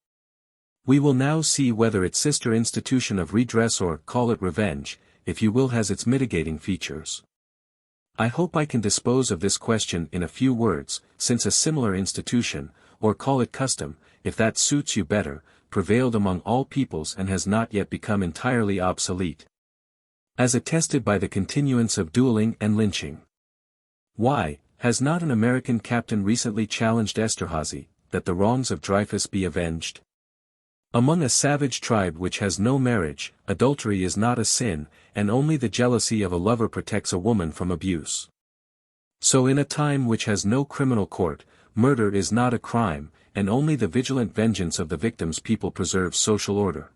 We will now see whether its sister institution of redress, or call it revenge, if you will, has its mitigating features. I hope I can dispose of this question in a few words, since a similar institution, or call it custom, if that suits you better, prevailed among all peoples and has not yet become entirely obsolete. As attested by the continuance of dueling and lynching. Why, has not an American captain recently challenged Esterhazy, that the wrongs of Dreyfus be avenged? Among a savage tribe which has no marriage, adultery is not a sin, and only the jealousy of a lover protects a woman from abuse. So in a time which has no criminal court, murder is not a crime, and only the vigilant vengeance of the victim's people preserves social order.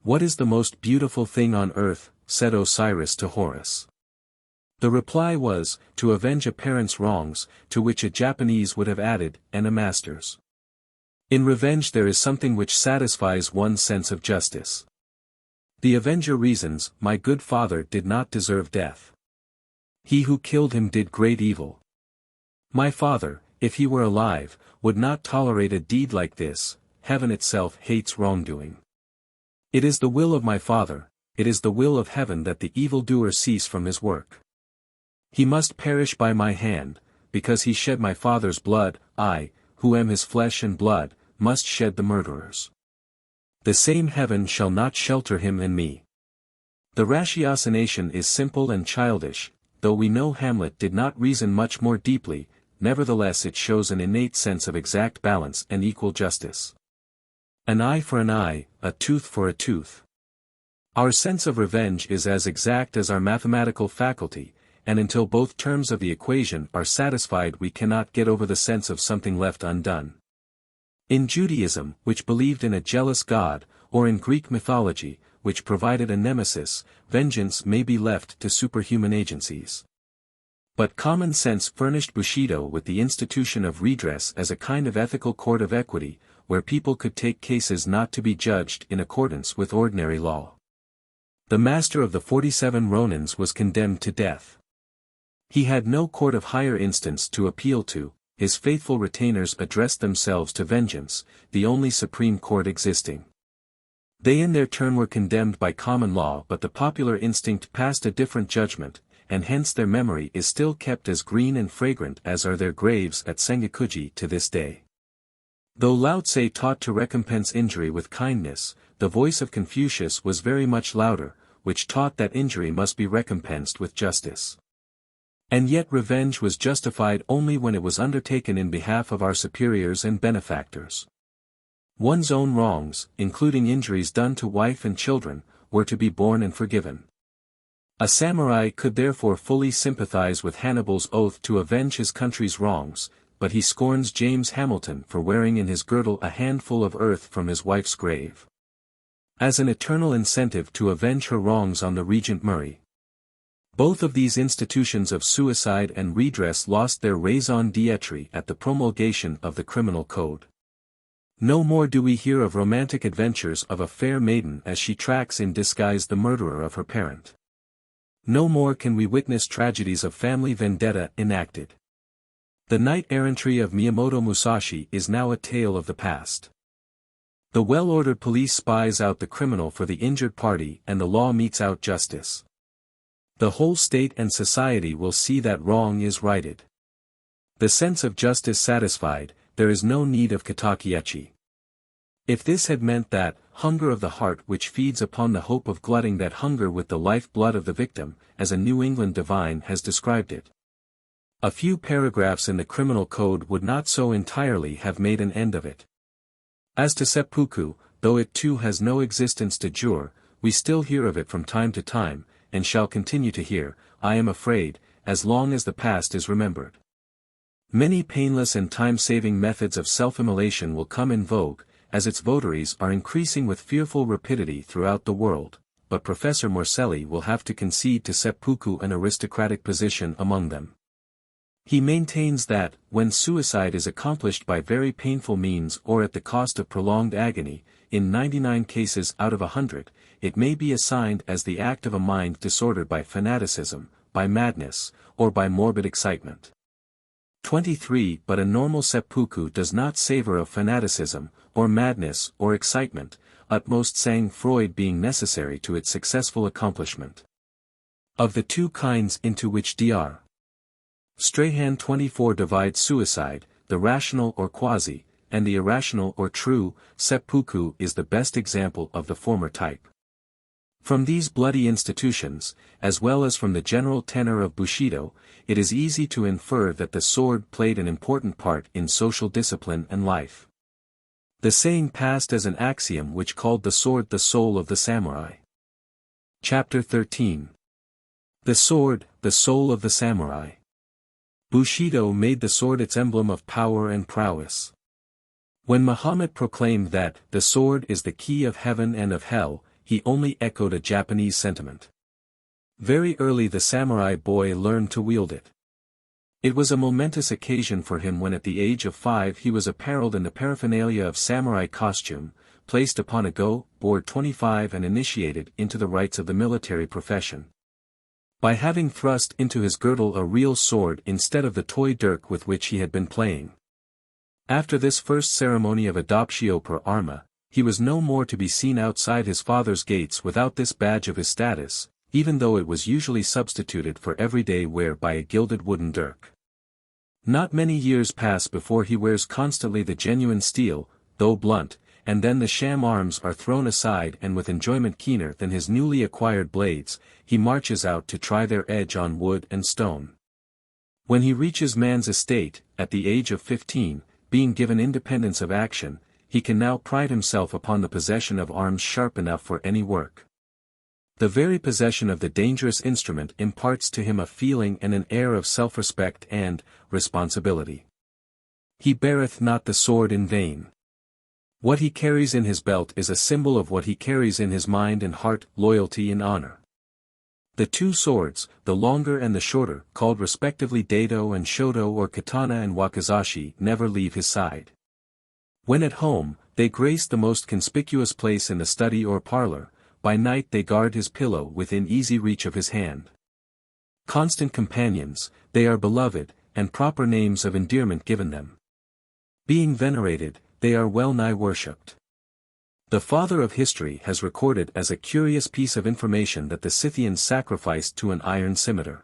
"What is the most beautiful thing on earth?" said Osiris to Horus. The reply was, "To avenge a parent's wrongs," to which a Japanese would have added, "and a master's." In revenge there is something which satisfies one's sense of justice. The avenger reasons, "My good father did not deserve death. He who killed him did great evil. My father, if he were alive, would not tolerate a deed like this. Heaven itself hates wrongdoing. It is the will of my father, it is the will of heaven that the evildoer cease from his work. He must perish by my hand, because he shed my father's blood. I, who am his flesh and blood, must shed the murderer's. The same heaven shall not shelter him and me." The ratiocination is simple and childish, though we know Hamlet did not reason much more deeply, nevertheless it shows an innate sense of exact balance and equal justice. An eye for an eye, a tooth for a tooth. Our sense of revenge is as exact as our mathematical faculty, and until both terms of the equation are satisfied we cannot get over the sense of something left undone. In Judaism, which believed in a jealous God, or in Greek mythology, which provided a nemesis, vengeance may be left to superhuman agencies. But common sense furnished Bushido with the institution of redress as a kind of ethical court of equity, where people could take cases not to be judged in accordance with ordinary law. The master of the 47 Ronins was condemned to death. He had no court of higher instance to appeal to. His faithful retainers addressed themselves to vengeance, the only supreme court existing. They in their turn were condemned by common law, but the popular instinct passed a different judgment, and hence their memory is still kept as green and fragrant as are their graves at Sengakuji to this day. Though Lao Tse taught to recompense injury with kindness, the voice of Confucius was very much louder, which taught that injury must be recompensed with justice. And yet revenge was justified only when it was undertaken in behalf of our superiors and benefactors. One's own wrongs, including injuries done to wife and children, were to be borne and forgiven. A samurai could therefore fully sympathize with Hannibal's oath to avenge his country's wrongs, but he scorns James Hamilton for wearing in his girdle a handful of earth from his wife's grave, as an eternal incentive to avenge her wrongs on the Regent Murray. Both of these institutions of suicide and redress lost their raison d'etre at the promulgation of the Criminal Code. No more do we hear of romantic adventures of a fair maiden as she tracks in disguise the murderer of her parent. No more can we witness tragedies of family vendetta enacted. The knight-errantry of Miyamoto Musashi is now a tale of the past. The well-ordered police spies out the criminal for the injured party and the law metes out justice. The whole state and society will see that wrong is righted. The sense of justice satisfied, there is no need of katakiechi. If this had meant that hunger of the heart which feeds upon the hope of glutting that hunger with the life-blood of the victim, as a New England divine has described it, a few paragraphs in the Criminal Code would not so entirely have made an end of it. As to seppuku, though it too has no existence de jure, we still hear of it from time to time, and shall continue to hear, I am afraid, as long as the past is remembered. Many painless and time-saving methods of self-immolation will come in vogue, as its votaries are increasing with fearful rapidity throughout the world, but Professor Morselli will have to concede to seppuku an aristocratic position among them. He maintains that, when suicide is accomplished by very painful means or at the cost of prolonged agony, in 99 cases out of 100, it may be assigned as the act of a mind disordered by fanaticism, by madness, or by morbid excitement. 23 But a normal seppuku does not savor of fanaticism, or madness or excitement, utmost sang-froid being necessary to its successful accomplishment. Of the two kinds into which Dr. Strahan 24 divides suicide, the rational or quasi, and the irrational or true, seppuku is the best example of the former type. From these bloody institutions, as well as from the general tenor of Bushido, it is easy to infer that the sword played an important part in social discipline and life. The saying passed as an axiom which called the sword the soul of the samurai. Chapter 13. The sword, the soul of the samurai. Bushido made the sword its emblem of power and prowess. When Muhammad proclaimed that the sword is the key of heaven and of hell, he only echoed a Japanese sentiment. Very early the samurai boy learned to wield it. It was a momentous occasion for him when at the age of 5 he was apparelled in the paraphernalia of samurai costume, placed upon a go-board 25 and initiated into the rites of the military profession. By having thrust into his girdle a real sword instead of the toy dirk with which he had been playing. After this first ceremony of adoptio per arma, he was no more to be seen outside his father's gates without this badge of his status, even though it was usually substituted for everyday wear by a gilded wooden dirk. Not many years pass before he wears constantly the genuine steel, though blunt, and then the sham arms are thrown aside and with enjoyment keener than his newly acquired blades, he marches out to try their edge on wood and stone. When he reaches man's estate, at the age of 15, being given independence of action, he can now pride himself upon the possession of arms sharp enough for any work. The very possession of the dangerous instrument imparts to him a feeling and an air of self-respect and responsibility. He beareth not the sword in vain. What he carries in his belt is a symbol of what he carries in his mind and heart, loyalty and honor. The two swords, the longer and the shorter, called respectively dado and shodo or katana and wakizashi, never leave his side. When at home, they grace the most conspicuous place in the study or parlor, by night they guard his pillow within easy reach of his hand. Constant companions, they are beloved, and proper names of endearment given them. Being venerated, they are well nigh worshipped. The father of history has recorded as a curious piece of information that the Scythians sacrificed to an iron scimitar.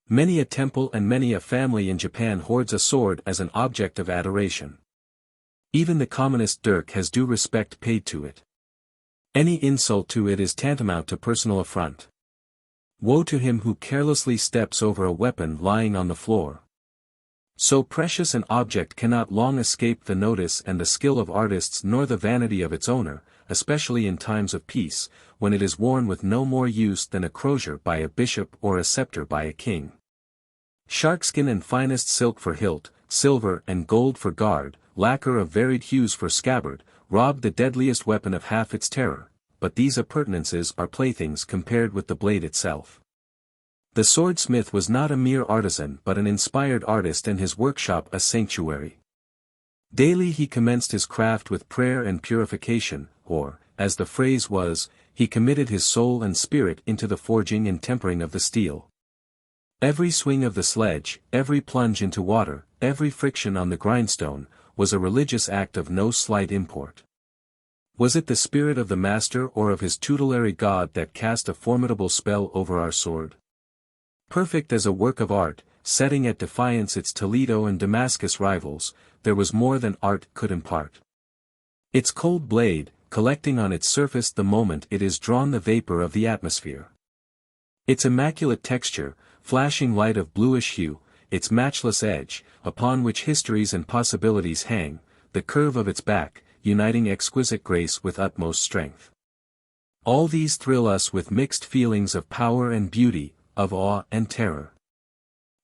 Many a temple and many a family in Japan hoards a sword as an object of adoration. Even the commonest dirk has due respect paid to it. Any insult to it is tantamount to personal affront. Woe to him who carelessly steps over a weapon lying on the floor. So precious an object cannot long escape the notice and the skill of artists nor the vanity of its owner, especially in times of peace, when it is worn with no more use than a crozier by a bishop or a scepter by a king. Sharkskin and finest silk for hilt, silver and gold for guard, lacquer of varied hues for scabbard, robbed the deadliest weapon of half its terror, but these appurtenances are playthings compared with the blade itself. The swordsmith was not a mere artisan but an inspired artist and his workshop a sanctuary. Daily he commenced his craft with prayer and purification, or, as the phrase was, he committed his soul and spirit into the forging and tempering of the steel. Every swing of the sledge, every plunge into water, every friction on the grindstone, was a religious act of no slight import. Was it the spirit of the master or of his tutelary god that cast a formidable spell over our sword? Perfect as a work of art, setting at defiance its Toledo and Damascus rivals, there was more than art could impart. Its cold blade, collecting on its surface the moment it is drawn the vapor of the atmosphere. Its immaculate texture, flashing light of bluish hue, its matchless edge, upon which histories and possibilities hang, the curve of its back, uniting exquisite grace with utmost strength. All these thrill us with mixed feelings of power and beauty, of awe and terror.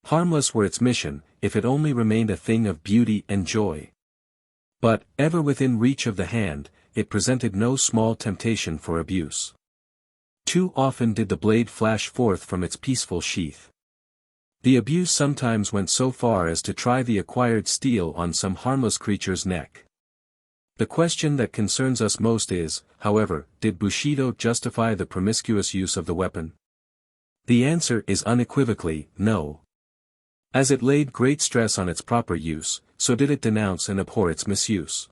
Harmless were its mission, if it only remained a thing of beauty and joy. But, ever within reach of the hand, it presented no small temptation for abuse. Too often did the blade flash forth from its peaceful sheath. The abuse sometimes went so far as to try the acquired steel on some harmless creature's neck. The question that concerns us most is, however, did Bushido justify the promiscuous use of the weapon? The answer is unequivocally, no. As it laid great stress on its proper use, so did it denounce and abhor its misuse.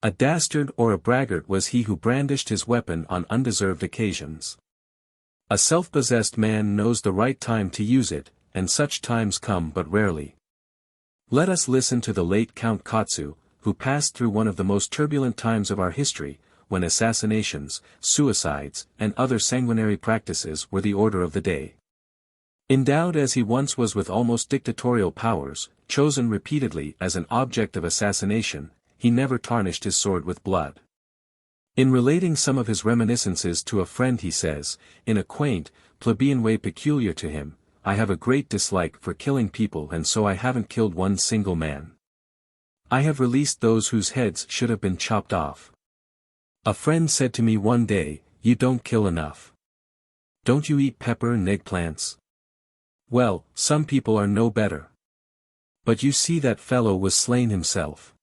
A dastard or a braggart was he who brandished his weapon on undeserved occasions. A self-possessed man knows the right time to use it, and such times come but rarely. Let us listen to the late Count Kotsu, who passed through one of the most turbulent times of our history, when assassinations, suicides, and other sanguinary practices were the order of the day. Endowed as he once was with almost dictatorial powers, chosen repeatedly as an object of assassination, he never tarnished his sword with blood. In relating some of his reminiscences to a friend he says, in a quaint, plebeian way peculiar to him, I have a great dislike for killing people and so I haven't killed one single man. I have released those whose heads should have been chopped off. A friend said to me one day, you don't kill enough. Don't you eat pepper and eggplants? Well, some people are no better. But you see that fellow was slain himself.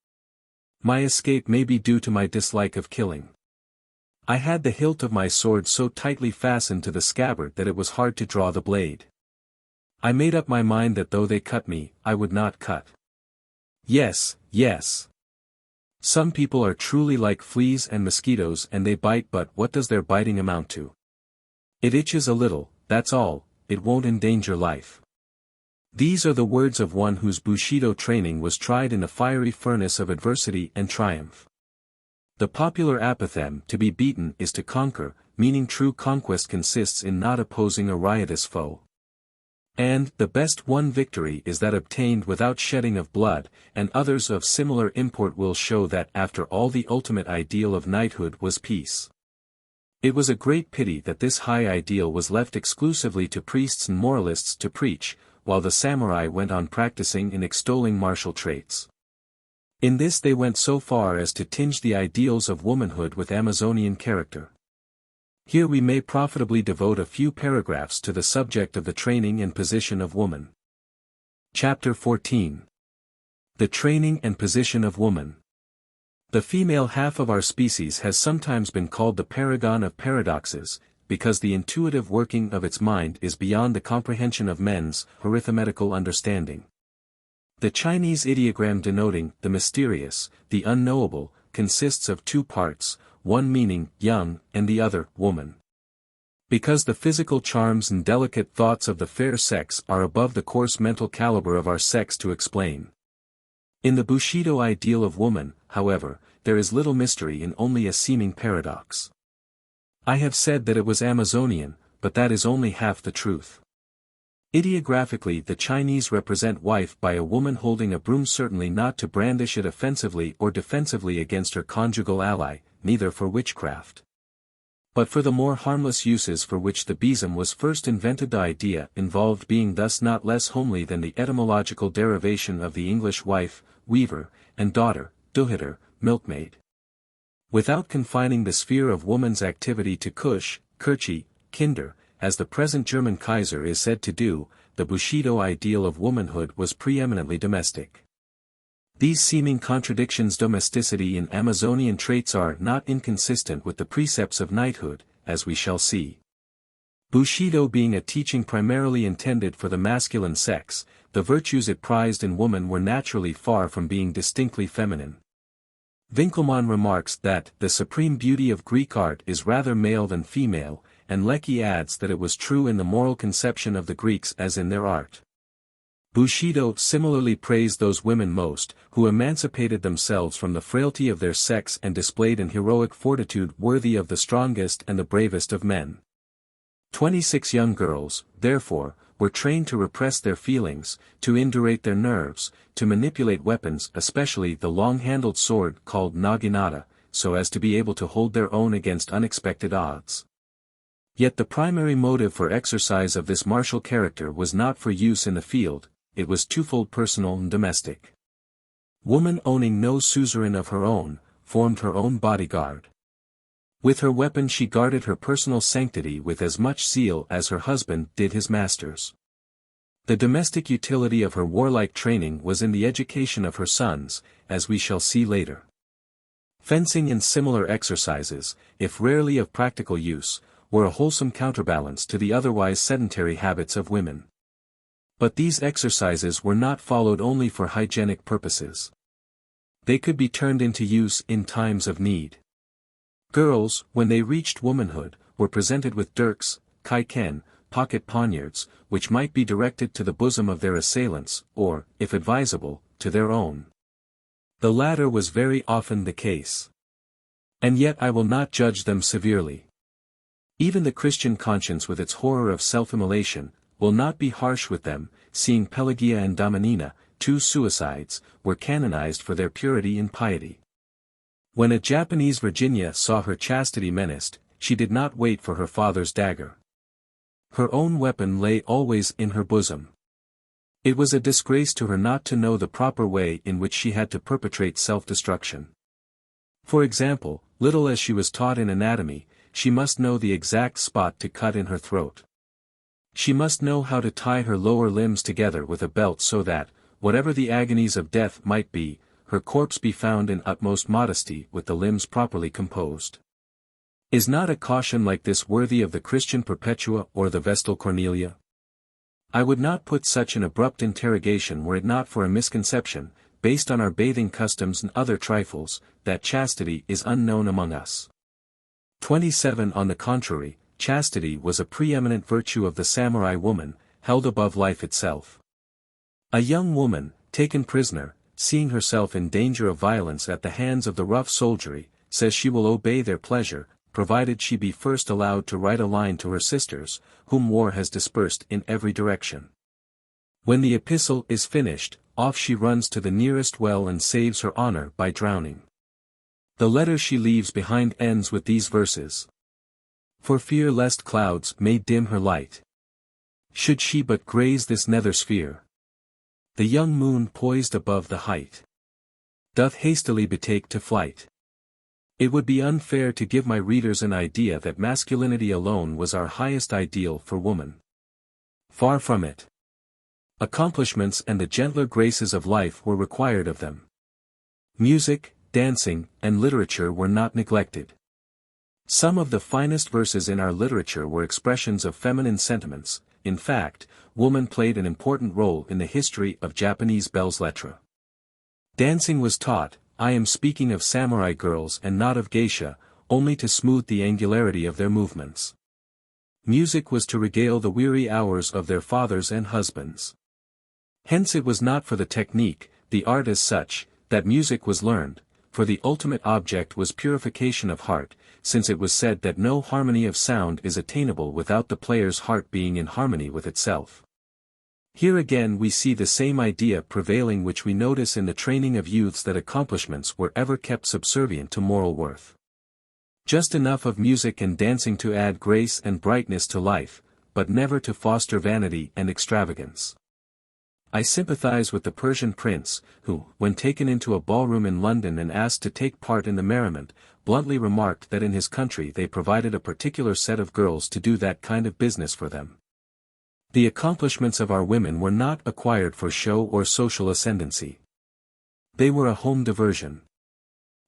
My escape may be due to my dislike of killing. I had the hilt of my sword so tightly fastened to the scabbard that it was hard to draw the blade. I made up my mind that though they cut me, I would not cut. Yes, yes. Some people are truly like fleas and mosquitoes and they bite, but what does their biting amount to? It itches a little, that's all, it won't endanger life. These are the words of one whose Bushido training was tried in a fiery furnace of adversity and triumph. The popular apothegm, to be beaten is to conquer, meaning true conquest consists in not opposing a riotous foe. And, the best won victory is that obtained without shedding of blood, and others of similar import will show that after all the ultimate ideal of knighthood was peace. It was a great pity that this high ideal was left exclusively to priests and moralists to preach, while the samurai went on practicing in extolling martial traits. In this they went so far as to tinge the ideals of womanhood with Amazonian character. Here we may profitably devote a few paragraphs to the subject of the training and position of woman. Chapter 14. The Training and Position of Woman. The female half of our species has sometimes been called the paragon of paradoxes, because the intuitive working of its mind is beyond the comprehension of men's arithmetical understanding. The Chinese ideogram denoting the mysterious, the unknowable, consists of two parts, one meaning young and the other woman. Because the physical charms and delicate thoughts of the fair sex are above the coarse mental caliber of our sex to explain. In the Bushido ideal of woman, however, there is little mystery and only a seeming paradox. I have said that it was Amazonian, but that is only half the truth. Ideographically, the Chinese represent wife by a woman holding a broom, certainly not to brandish it offensively or defensively against her conjugal ally, neither for witchcraft, but for the more harmless uses for which the besom was first invented. The idea involved being thus not less homely than the etymological derivation of the English wife, weaver, and daughter, dohitter, milkmaid. Without confining the sphere of woman's activity to Kusch, Kirche, Kinder, as the present German Kaiser is said to do, the Bushido ideal of womanhood was preeminently domestic. These seeming contradictions, domesticity in Amazonian traits, are not inconsistent with the precepts of knighthood, as we shall see. Bushido being a teaching primarily intended for the masculine sex, the virtues it prized in woman were naturally far from being distinctly feminine. Winckelmann remarks that the supreme beauty of Greek art is rather male than female, and Lecky adds that it was true in the moral conception of the Greeks as in their art. Bushido similarly praised those women most, who emancipated themselves from the frailty of their sex and displayed an heroic fortitude worthy of the strongest and the bravest of men. 26 young girls, therefore, were trained to repress their feelings, to indurate their nerves, to manipulate weapons, especially the long-handled sword called naginata, so as to be able to hold their own against unexpected odds. Yet the primary motive for exercise of this martial character was not for use in the field, it was twofold: personal and domestic. Woman, owning no suzerain of her own, formed her own bodyguard. With her weapon she guarded her personal sanctity with as much zeal as her husband did his master's. The domestic utility of her warlike training was in the education of her sons, as we shall see later. Fencing and similar exercises, if rarely of practical use, were a wholesome counterbalance to the otherwise sedentary habits of women. But these exercises were not followed only for hygienic purposes. They could be turned into use in times of need. Girls, when they reached womanhood, were presented with dirks, kaiken, pocket poniards, which might be directed to the bosom of their assailants, or, if advisable, to their own. The latter was very often the case. And yet I will not judge them severely. Even the Christian conscience, with its horror of self-immolation, will not be harsh with them, seeing Pelagia and Dominina, 2 suicides, were canonized for their purity and piety. When a Japanese Virginia saw her chastity menaced, she did not wait for her father's dagger. Her own weapon lay always in her bosom. It was a disgrace to her not to know the proper way in which she had to perpetrate self-destruction. For example, little as she was taught in anatomy, she must know the exact spot to cut in her throat. She must know how to tie her lower limbs together with a belt so that, whatever the agonies of death might be, her corpse be found in utmost modesty with the limbs properly composed. Is not a caution like this worthy of the Christian Perpetua or the Vestal Cornelia? I would not put such an abrupt interrogation were it not for a misconception, based on our bathing customs and other trifles, that chastity is unknown among us. 27 On the contrary, chastity was a preeminent virtue of the samurai woman, held above life itself. A young woman, taken prisoner, seeing herself in danger of violence at the hands of the rough soldiery, says she will obey their pleasure, provided she be first allowed to write a line to her sisters, whom war has dispersed in every direction. When the epistle is finished, off she runs to the nearest well and saves her honor by drowning. The letter she leaves behind ends with these verses: For fear lest clouds may dim her light, should she but graze this nether sphere, the young moon poised above the height doth hastily betake to flight. It would be unfair to give my readers an idea that masculinity alone was our highest ideal for woman. Far from it. Accomplishments and the gentler graces of life were required of them. Music, dancing, and literature were not neglected. Some of the finest verses in our literature were expressions of feminine sentiments. In fact, woman played an important role in the history of Japanese belles lettres. Dancing was taught, I am speaking of samurai girls and not of geisha, only to smooth the angularity of their movements. Music was to regale the weary hours of their fathers and husbands. Hence it was not for the technique, the art as such, that music was learned, for the ultimate object was purification of heart, since it was said that no harmony of sound is attainable without the player's heart being in harmony with itself. Here again we see the same idea prevailing which we notice in the training of youths, that accomplishments were ever kept subservient to moral worth. Just enough of music and dancing to add grace and brightness to life, but never to foster vanity and extravagance. I sympathize with the Persian prince, who, when taken into a ballroom in London and asked to take part in the merriment, bluntly remarked that in his country they provided a particular set of girls to do that kind of business for them. The accomplishments of our women were not acquired for show or social ascendancy. They were a home diversion.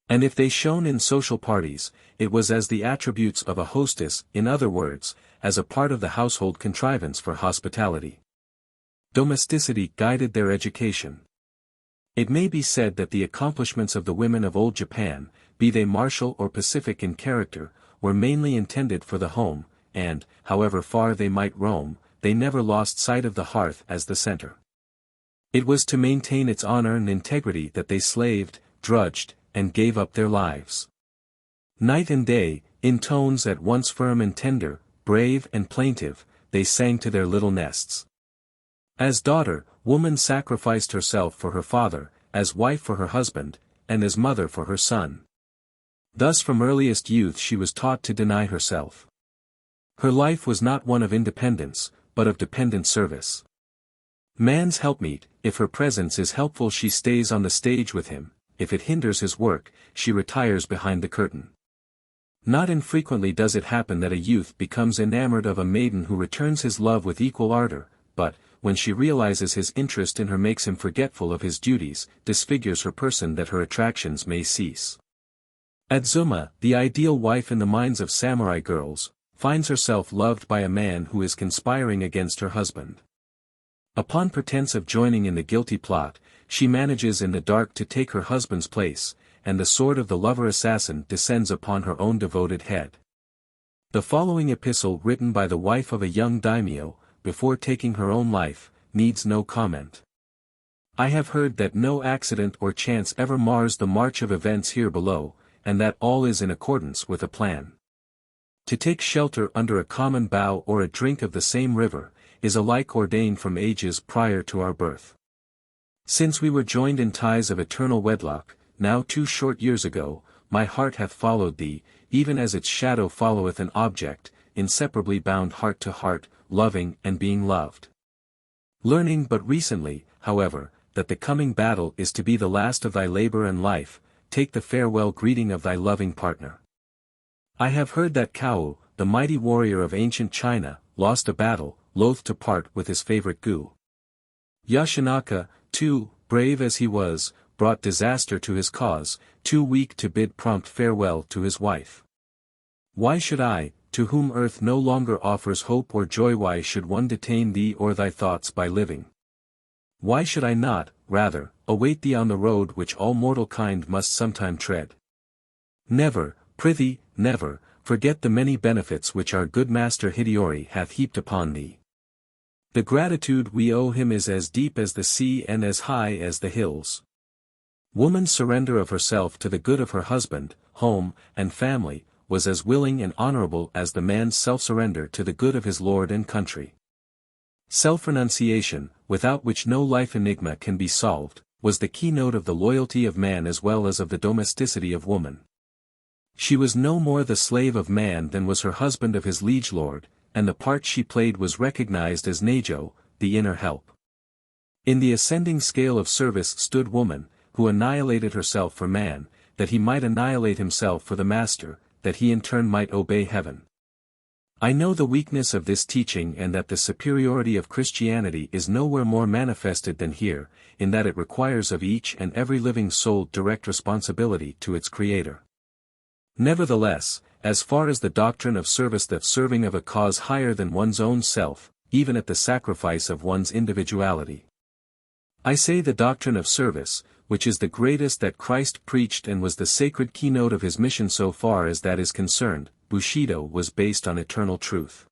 And if they shone in social parties, it was as the attributes of a hostess, in other words, as a part of the household contrivance for hospitality. Domesticity guided their education. It may be said that the accomplishments of the women of old Japan, be they martial or pacific in character, were mainly intended for the home, and, however far they might roam, they never lost sight of the hearth as the center. It was to maintain its honor and integrity that they slaved, drudged, and gave up their lives. Night and day, in tones at once firm and tender, brave and plaintive, they sang to their little nests. As daughter, woman sacrificed herself for her father, as wife for her husband, and as mother for her son. Thus from earliest youth she was taught to deny herself. Her life was not one of independence, but of dependent service. Man's helpmeet, if her presence is helpful she stays on the stage with him, if it hinders his work, she retires behind the curtain. Not infrequently does it happen that a youth becomes enamored of a maiden who returns his love with equal ardor, but, when she realizes his interest in her makes him forgetful of his duties, disfigures her person that her attractions may cease. Adzuma, the ideal wife in the minds of samurai girls, finds herself loved by a man who is conspiring against her husband. Upon pretense of joining in the guilty plot, she manages in the dark to take her husband's place, and the sword of the lover-assassin descends upon her own devoted head. The following epistle written by the wife of a young daimyo, before taking her own life, needs no comment. I have heard that no accident or chance ever mars the march of events here below, and that all is in accordance with a plan. To take shelter under a common bough or a drink of the same river, is alike ordained from ages prior to our birth. Since we were joined in ties of eternal wedlock, now 2 short years ago, my heart hath followed thee, even as its shadow followeth an object, inseparably bound heart to heart, loving and being loved. Learning but recently, however, that the coming battle is to be the last of thy labor and life, take the farewell greeting of thy loving partner. I have heard that Kao, the mighty warrior of ancient China, lost a battle, loath to part with his favorite gu. Yashinaka, too, brave as he was, brought disaster to his cause, too weak to bid prompt farewell to his wife. Why should I, to whom earth no longer offers hope or joy, why should one detain thee or thy thoughts by living? Why should I not, rather, await thee on the road which all mortal kind must sometime tread? Never, prithee, never, forget the many benefits which our good master Hideyori hath heaped upon thee. The gratitude we owe him is as deep as the sea and as high as the hills. Woman's surrender of herself to the good of her husband, home, and family, was as willing and honorable as the man's self-surrender to the good of his lord and country. Self-renunciation, without which no life enigma can be solved, was the keynote of the loyalty of man as well as of the domesticity of woman. She was no more the slave of man than was her husband of his liege lord, and the part she played was recognized as Neijo, the inner help. In the ascending scale of service stood woman, who annihilated herself for man, that he might annihilate himself for the master, that he in turn might obey heaven. I know the weakness of this teaching and that the superiority of Christianity is nowhere more manifested than here, in that it requires of each and every living soul direct responsibility to its Creator. Nevertheless, as far as the doctrine of service, the serving of a cause higher than one's own self, even at the sacrifice of one's individuality. I say the doctrine of service, which is the greatest that Christ preached and was the sacred keynote of his mission so far as that is concerned, Bushido was based on eternal truth.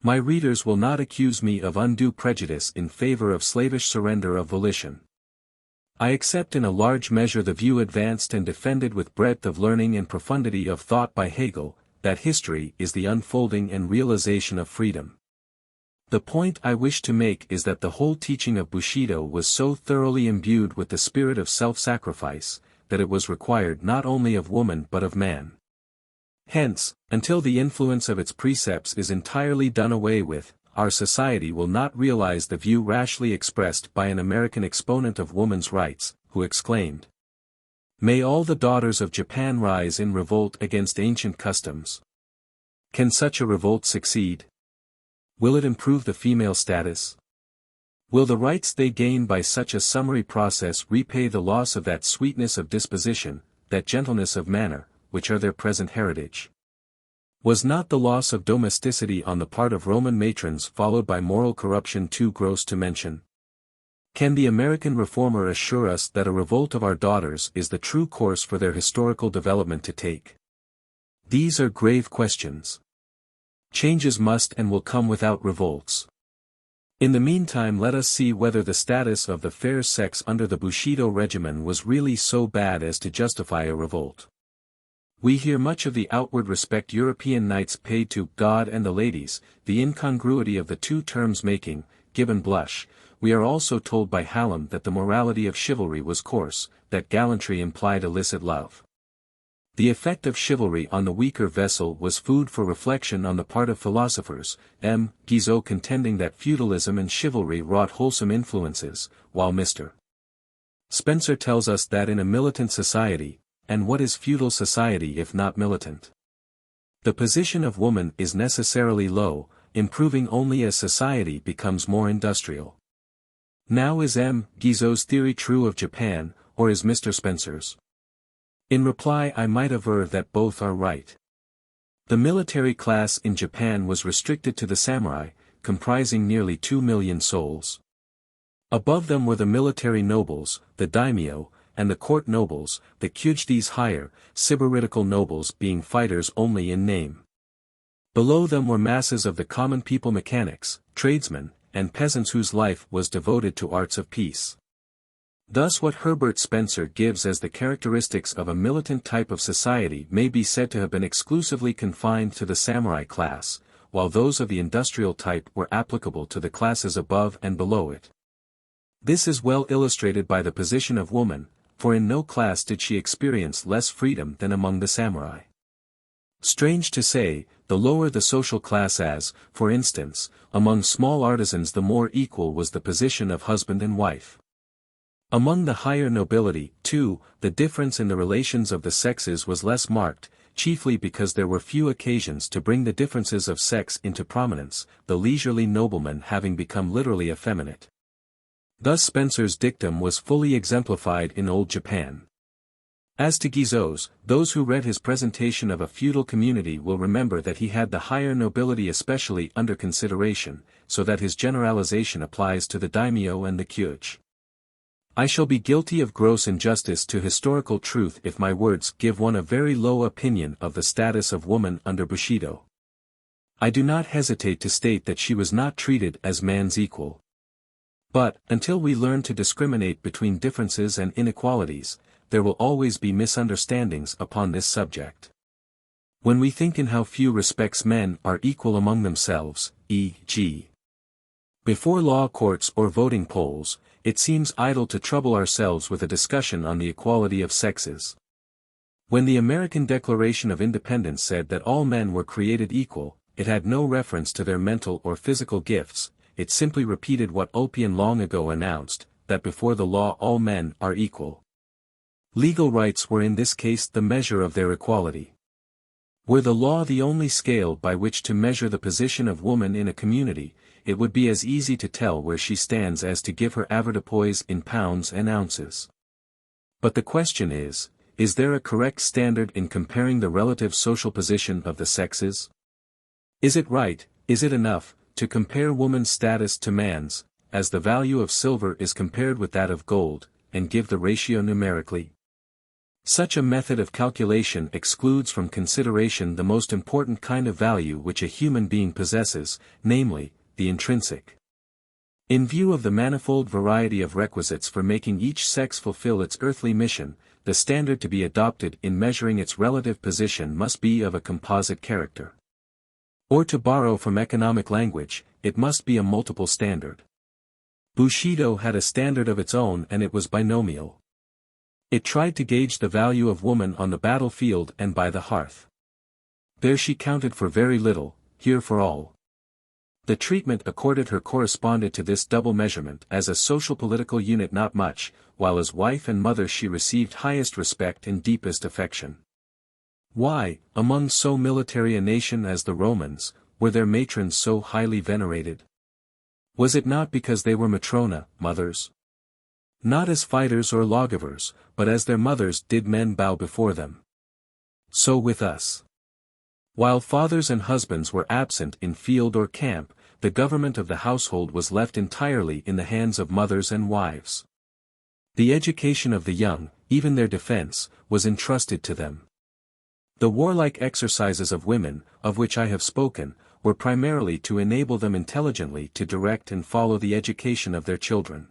My readers will not accuse me of undue prejudice in favor of slavish surrender of volition. I accept in a large measure the view advanced and defended with breadth of learning and profundity of thought by Hegel, that history is the unfolding and realization of freedom. The point I wish to make is that the whole teaching of Bushido was so thoroughly imbued with the spirit of self-sacrifice, that it was required not only of woman but of man. Hence, until the influence of its precepts is entirely done away with, our society will not realize the view rashly expressed by an American exponent of woman's rights, who exclaimed, "May all the daughters of Japan rise in revolt against ancient customs." Can such a revolt succeed? Will it improve the female status? Will the rights they gain by such a summary process repay the loss of that sweetness of disposition, that gentleness of manner, which are their present heritage? Was not the loss of domesticity on the part of Roman matrons followed by moral corruption too gross to mention? Can the American reformer assure us that a revolt of our daughters is the true course for their historical development to take? These are grave questions. Changes must and will come without revolts. In the meantime, let us see whether the status of the fair sex under the Bushido regimen was really so bad as to justify a revolt. We hear much of the outward respect European knights paid to God and the ladies, the incongruity of the two terms making Gibbon blush. We are also told by Hallam that the morality of chivalry was coarse, that gallantry implied illicit love. The effect of chivalry on the weaker vessel was food for reflection on the part of philosophers, M. Guizot contending that feudalism and chivalry wrought wholesome influences, while Mr. Spencer tells us that in a militant society, and what is feudal society if not militant? The position of woman is necessarily low, improving only as society becomes more industrial. Now is M. Guizot's theory true of Japan, or is Mr. Spencer's? In reply I might aver that both are right. The military class in Japan was restricted to the samurai, comprising nearly 2 million souls. Above them were the military nobles, the daimyo, and the court nobles, the kyujis higher, sybaritical nobles being fighters only in name. Below them were masses of the common people, mechanics, tradesmen, and peasants whose life was devoted to arts of peace. Thus what Herbert Spencer gives as the characteristics of a militant type of society may be said to have been exclusively confined to the samurai class, while those of the industrial type were applicable to the classes above and below it. This is well illustrated by the position of woman, for in no class did she experience less freedom than among the samurai. Strange to say, the lower the social class as, for instance, among small artisans the more equal was the position of husband and wife. Among the higher nobility, too, the difference in the relations of the sexes was less marked, chiefly because there were few occasions to bring the differences of sex into prominence, the leisurely nobleman having become literally effeminate. Thus Spencer's dictum was fully exemplified in old Japan. As to Guizot's, those who read his presentation of a feudal community will remember that he had the higher nobility especially under consideration, so that his generalization applies to the daimyo and the kyuj. I shall be guilty of gross injustice to historical truth if my words give one a very low opinion of the status of woman under Bushido. I do not hesitate to state that she was not treated as man's equal. But, until we learn to discriminate between differences and inequalities, there will always be misunderstandings upon this subject. When we think in how few respects men are equal among themselves, e.g. before law courts or voting polls, it seems idle to trouble ourselves with a discussion on the equality of sexes. When the American Declaration of Independence said that all men were created equal, it had no reference to their mental or physical gifts. It simply repeated what Oppian long ago announced, that before the law all men are equal. Legal rights were in this case the measure of their equality. Were the law the only scale by which to measure the position of woman in a community, it would be as easy to tell where she stands as to give her avoirdupois in pounds and ounces. But the question is there a correct standard in comparing the relative social position of the sexes? Is it right, is it enough, to compare woman's status to man's, as the value of silver is compared with that of gold, and give the ratio numerically? Such a method of calculation excludes from consideration the most important kind of value which a human being possesses, namely, the intrinsic. In view of the manifold variety of requisites for making each sex fulfill its earthly mission, the standard to be adopted in measuring its relative position must be of a composite character. Or to borrow from economic language, it must be a multiple standard. Bushido had a standard of its own and it was binomial. It tried to gauge the value of woman on the battlefield and by the hearth. There she counted for very little, here for all. The treatment accorded her corresponded to this double measurement. As a social-political unit not much, while as wife and mother she received highest respect and deepest affection. Why, among so military a nation as the Romans, were their matrons so highly venerated? Was it not because they were matrona, mothers? Not as fighters or lawgivers, but as their mothers did men bow before them. So with us. While fathers and husbands were absent in field or camp, the government of the household was left entirely in the hands of mothers and wives. The education of the young, even their defense, was entrusted to them. The warlike exercises of women, of which I have spoken, were primarily to enable them intelligently to direct and follow the education of their children.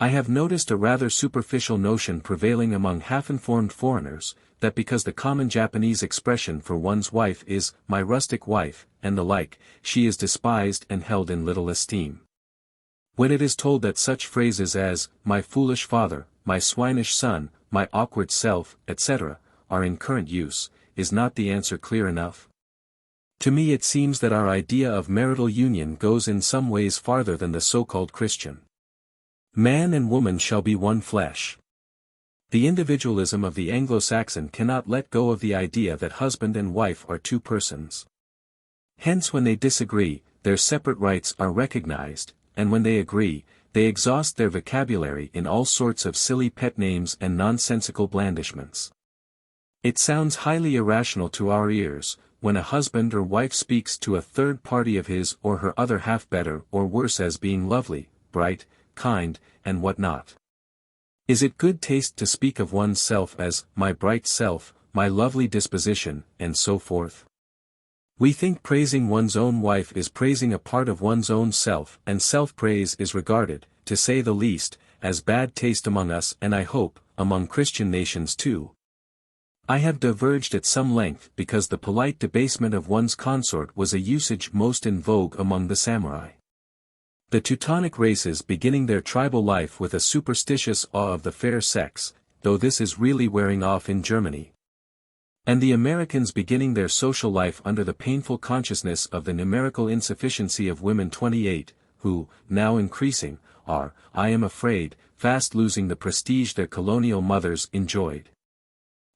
I have noticed a rather superficial notion prevailing among half-informed foreigners, that because the common Japanese expression for one's wife is, my rustic wife, and the like, she is despised and held in little esteem. When it is told that such phrases as, my foolish father, my swinish son, my awkward self, etc., are in current use, is not the answer clear enough? To me it seems that our idea of marital union goes in some ways farther than the so-called Christian. Man and woman shall be one flesh. The individualism of the Anglo-Saxon cannot let go of the idea that husband and wife are two persons. Hence when they disagree, their separate rights are recognized, and when they agree, they exhaust their vocabulary in all sorts of silly pet names and nonsensical blandishments. It sounds highly irrational to our ears, when a husband or wife speaks to a third party of his or her other half better or worse as being lovely, bright, kind, and what not. Is it good taste to speak of one's self as, my bright self, my lovely disposition, and so forth? We think praising one's own wife is praising a part of one's own self, and self-praise is regarded, to say the least, as bad taste among us and I hope, among Christian nations too. I have diverged at some length because the polite debasement of one's consort was a usage most in vogue among the samurai. The Teutonic races beginning their tribal life with a superstitious awe of the fair sex, though this is really wearing off in Germany. And the Americans beginning their social life under the painful consciousness of the numerical insufficiency of women 28, who, now increasing, are, I am afraid, fast losing the prestige their colonial mothers enjoyed.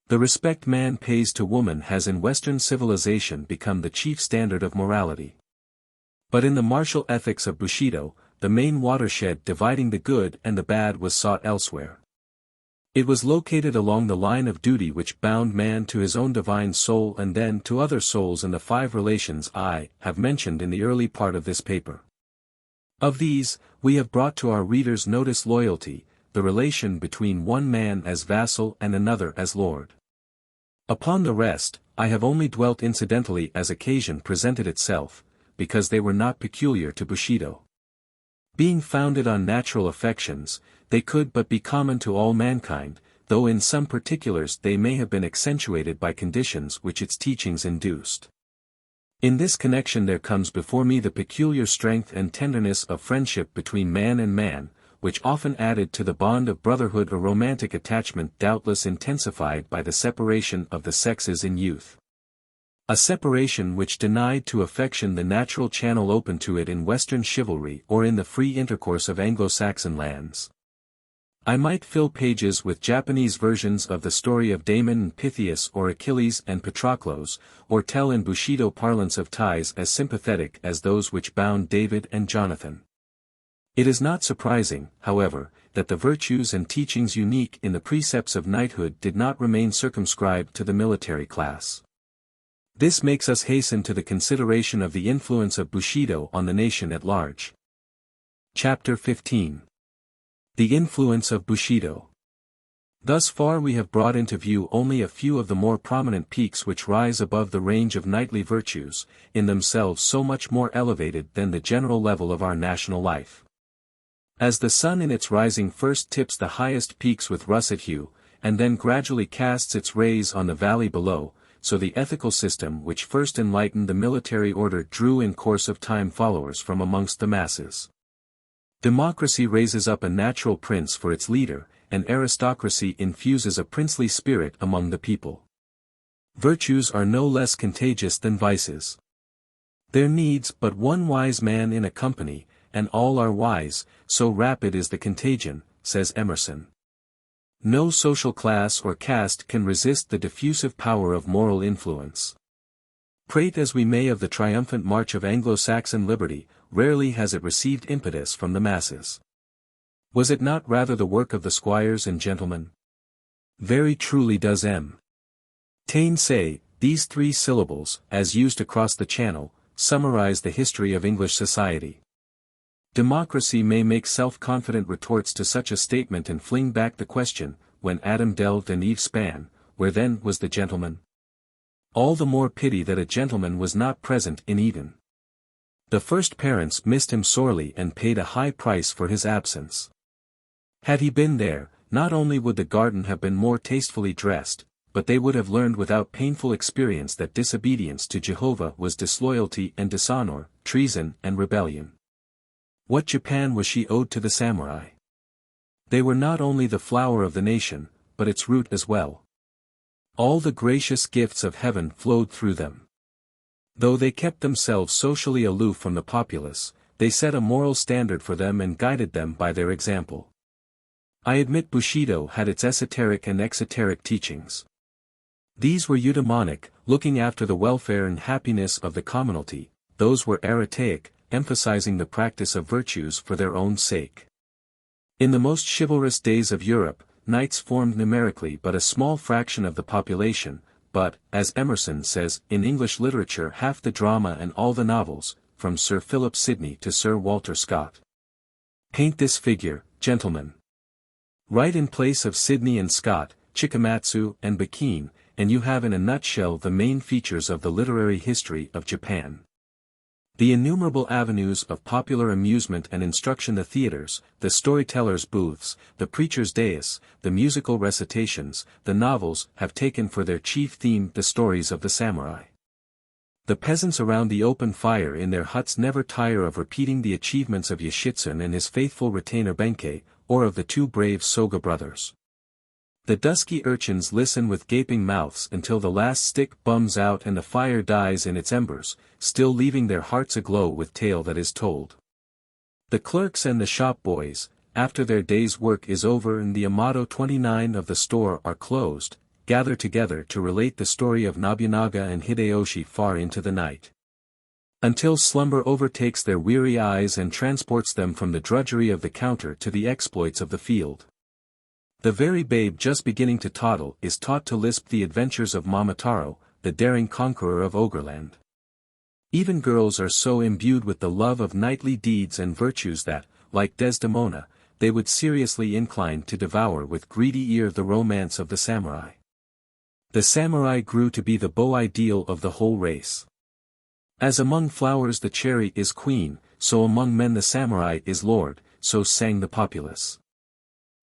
The respect man pays to woman has in Western civilization become the chief standard of morality. But in the martial ethics of Bushido, the main watershed dividing the good and the bad was sought elsewhere. It was located along the line of duty which bound man to his own divine soul and then to other souls in the 5 relations I have mentioned in the early part of this paper. Of these, we have brought to our readers' notice loyalty, the relation between one man as vassal and another as lord. Upon the rest, I have only dwelt incidentally as occasion presented itself, because they were not peculiar to Bushido. Being founded on natural affections, they could but be common to all mankind, though in some particulars they may have been accentuated by conditions which its teachings induced. In this connection there comes before me the peculiar strength and tenderness of friendship between man and man, which often added to the bond of brotherhood a romantic attachment doubtless intensified by the separation of the sexes in youth. A separation which denied to affection the natural channel open to it in Western chivalry or in the free intercourse of Anglo-Saxon lands. I might fill pages with Japanese versions of the story of Damon and Pythias or Achilles and Patroclus, or tell in Bushido parlance of ties as sympathetic as those which bound David and Jonathan. It is not surprising, however, that the virtues and teachings unique in the precepts of knighthood did not remain circumscribed to the military class. This makes us hasten to the consideration of the influence of Bushido on the nation at large. Chapter 15. The influence of Bushido. Thus far we have brought into view only a few of the more prominent peaks which rise above the range of knightly virtues, in themselves so much more elevated than the general level of our national life. As the sun in its rising first tips the highest peaks with russet hue, and then gradually casts its rays on the valley below, so the ethical system which first enlightened the military order drew in course of time followers from amongst the masses. Democracy raises up a natural prince for its leader, and aristocracy infuses a princely spirit among the people. Virtues are no less contagious than vices. There needs but one wise man in a company, and all are wise, so rapid is the contagion, says Emerson. No social class or caste can resist the diffusive power of moral influence. Prate as we may of the triumphant march of Anglo-Saxon liberty, rarely has it received impetus from the masses. Was it not rather the work of the squires and gentlemen? Very truly does M. Taine say, these three syllables, as used across the Channel, summarize the history of English society. Democracy may make self-confident retorts to such a statement and fling back the question, when Adam delved and Eve span, where then was the gentleman? All the more pity that a gentleman was not present in Eden. The first parents missed him sorely and paid a high price for his absence. Had he been there, not only would the garden have been more tastefully dressed, but they would have learned without painful experience that disobedience to Jehovah was disloyalty and dishonor, treason and rebellion. What Japan was she owed to the samurai? They were not only the flower of the nation, but its root as well. All the gracious gifts of heaven flowed through them. Though they kept themselves socially aloof from the populace, they set a moral standard for them and guided them by their example. I admit Bushido had its esoteric and exoteric teachings. These were eudaimonic, looking after the welfare and happiness of the commonalty, those were eretaic, emphasizing the practice of virtues for their own sake. In the most chivalrous days of Europe, knights formed numerically but a small fraction of the population, but, as Emerson says, in English literature half the drama and all the novels, from Sir Philip Sidney to Sir Walter Scott. Paint this figure, gentlemen. Write in place of Sidney and Scott, Chikamatsu and Bakine, and you have in a nutshell the main features of the literary history of Japan. The innumerable avenues of popular amusement and instruction, the theaters, the storytellers' booths, the preacher's dais, the musical recitations, the novels, have taken for their chief theme the stories of the samurai. The peasants around the open fire in their huts never tire of repeating the achievements of Yoshitsune and his faithful retainer Benkei, or of the two brave Soga brothers. The dusky urchins listen with gaping mouths until the last stick bums out and the fire dies in its embers, still leaving their hearts aglow with tale that is told. The clerks and the shop boys, after their day's work is over and the Amado 29 of the store are closed, gather together to relate the story of Nobunaga and Hideyoshi far into the night. Until slumber overtakes their weary eyes and transports them from the drudgery of the counter to the exploits of the field. The very babe just beginning to toddle is taught to lisp the adventures of Momotaro, the daring conqueror of Ogreland. Even girls are so imbued with the love of knightly deeds and virtues that, like Desdemona, they would seriously incline to devour with greedy ear the romance of the samurai. The samurai grew to be the beau ideal of the whole race. As among flowers the cherry is queen, so among men the samurai is lord, so sang the populace.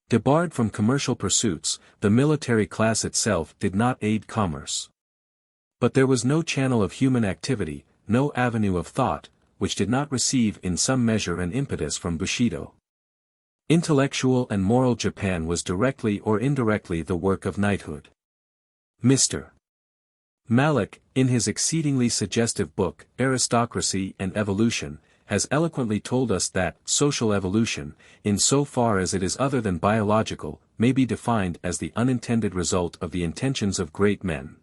Debarred from commercial pursuits, the military class itself did not aid commerce. But there was no channel of human activity, no avenue of thought, which did not receive in some measure an impetus from Bushido. Intellectual and moral Japan was directly or indirectly the work of knighthood. Mr. Mallock, in his exceedingly suggestive book, Aristocracy and Evolution, has eloquently told us that social evolution, in so far as it is other than biological, may be defined as the unintended result of the intentions of great men.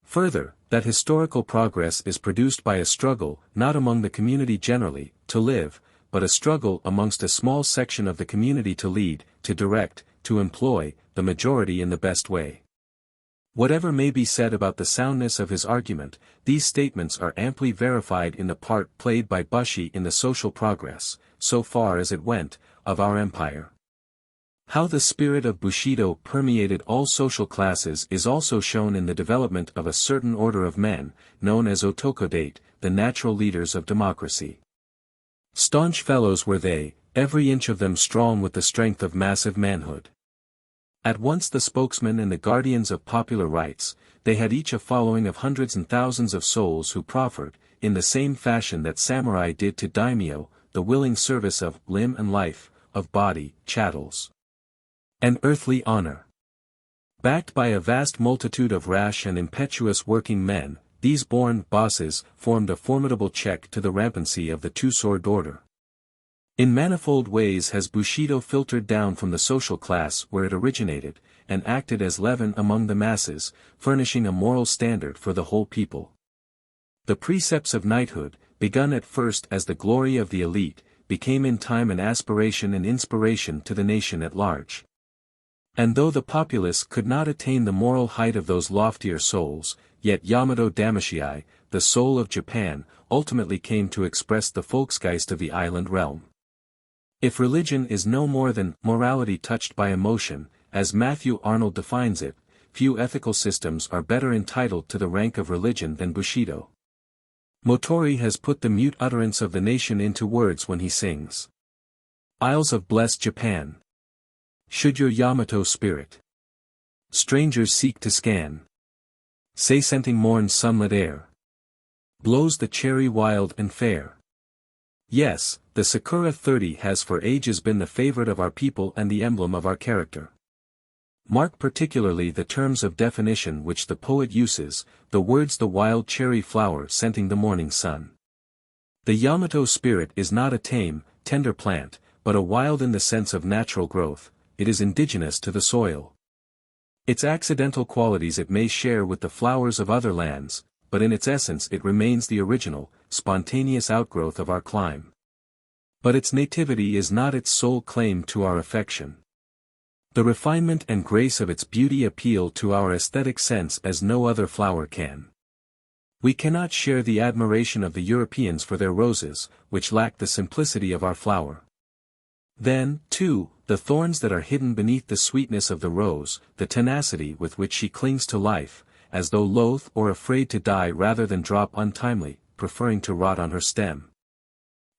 Further, that historical progress is produced by a struggle, not among the community generally, to live, but a struggle amongst a small section of the community to lead, to direct, to employ, the majority in the best way. Whatever may be said about the soundness of his argument, these statements are amply verified in the part played by Bushi in the social progress, so far as it went, of our empire. How the spirit of Bushido permeated all social classes is also shown in the development of a certain order of men, known as Otokodate, the natural leaders of democracy. Staunch fellows were they, every inch of them strong with the strength of massive manhood. At once the spokesmen and the guardians of popular rights, they had each a following of hundreds and thousands of souls who proffered, in the same fashion that samurai did to daimyo, the willing service of limb and life, of body, chattels, and earthly honor. Backed by a vast multitude of rash and impetuous working men, these born bosses formed a formidable check to the rampancy of the two-sword order. In manifold ways has Bushido filtered down from the social class where it originated, and acted as leaven among the masses, furnishing a moral standard for the whole people. The precepts of knighthood, begun at first as the glory of the elite, became in time an aspiration and inspiration to the nation at large. And though the populace could not attain the moral height of those loftier souls, yet Yamato Damashii, the soul of Japan, ultimately came to express the Volksgeist of the island realm. If religion is no more than morality touched by emotion, as Matthew Arnold defines it, few ethical systems are better entitled to the rank of religion than Bushido. Motori has put the mute utterance of the nation into words when he sings. Isles of blessed Japan. Should your Yamato spirit strangers seek to scan, say scenting morn's sunlit air, blows the cherry wild and fair. Yes, the Sakura 30 has for ages been the favorite of our people and the emblem of our character. Mark particularly the terms of definition which the poet uses, the words the wild cherry flower scenting the morning sun. The Yamato spirit is not a tame, tender plant, but a wild in the sense of natural growth. It is indigenous to the soil. Its accidental qualities it may share with the flowers of other lands, but in its essence it remains the original, spontaneous outgrowth of our clime. But its nativity is not its sole claim to our affection. The refinement and grace of its beauty appeal to our aesthetic sense as no other flower can. We cannot share the admiration of the Europeans for their roses, which lack the simplicity of our flower. Then, too, the thorns that are hidden beneath the sweetness of the rose, the tenacity with which she clings to life, as though loath or afraid to die rather than drop untimely, preferring to rot on her stem.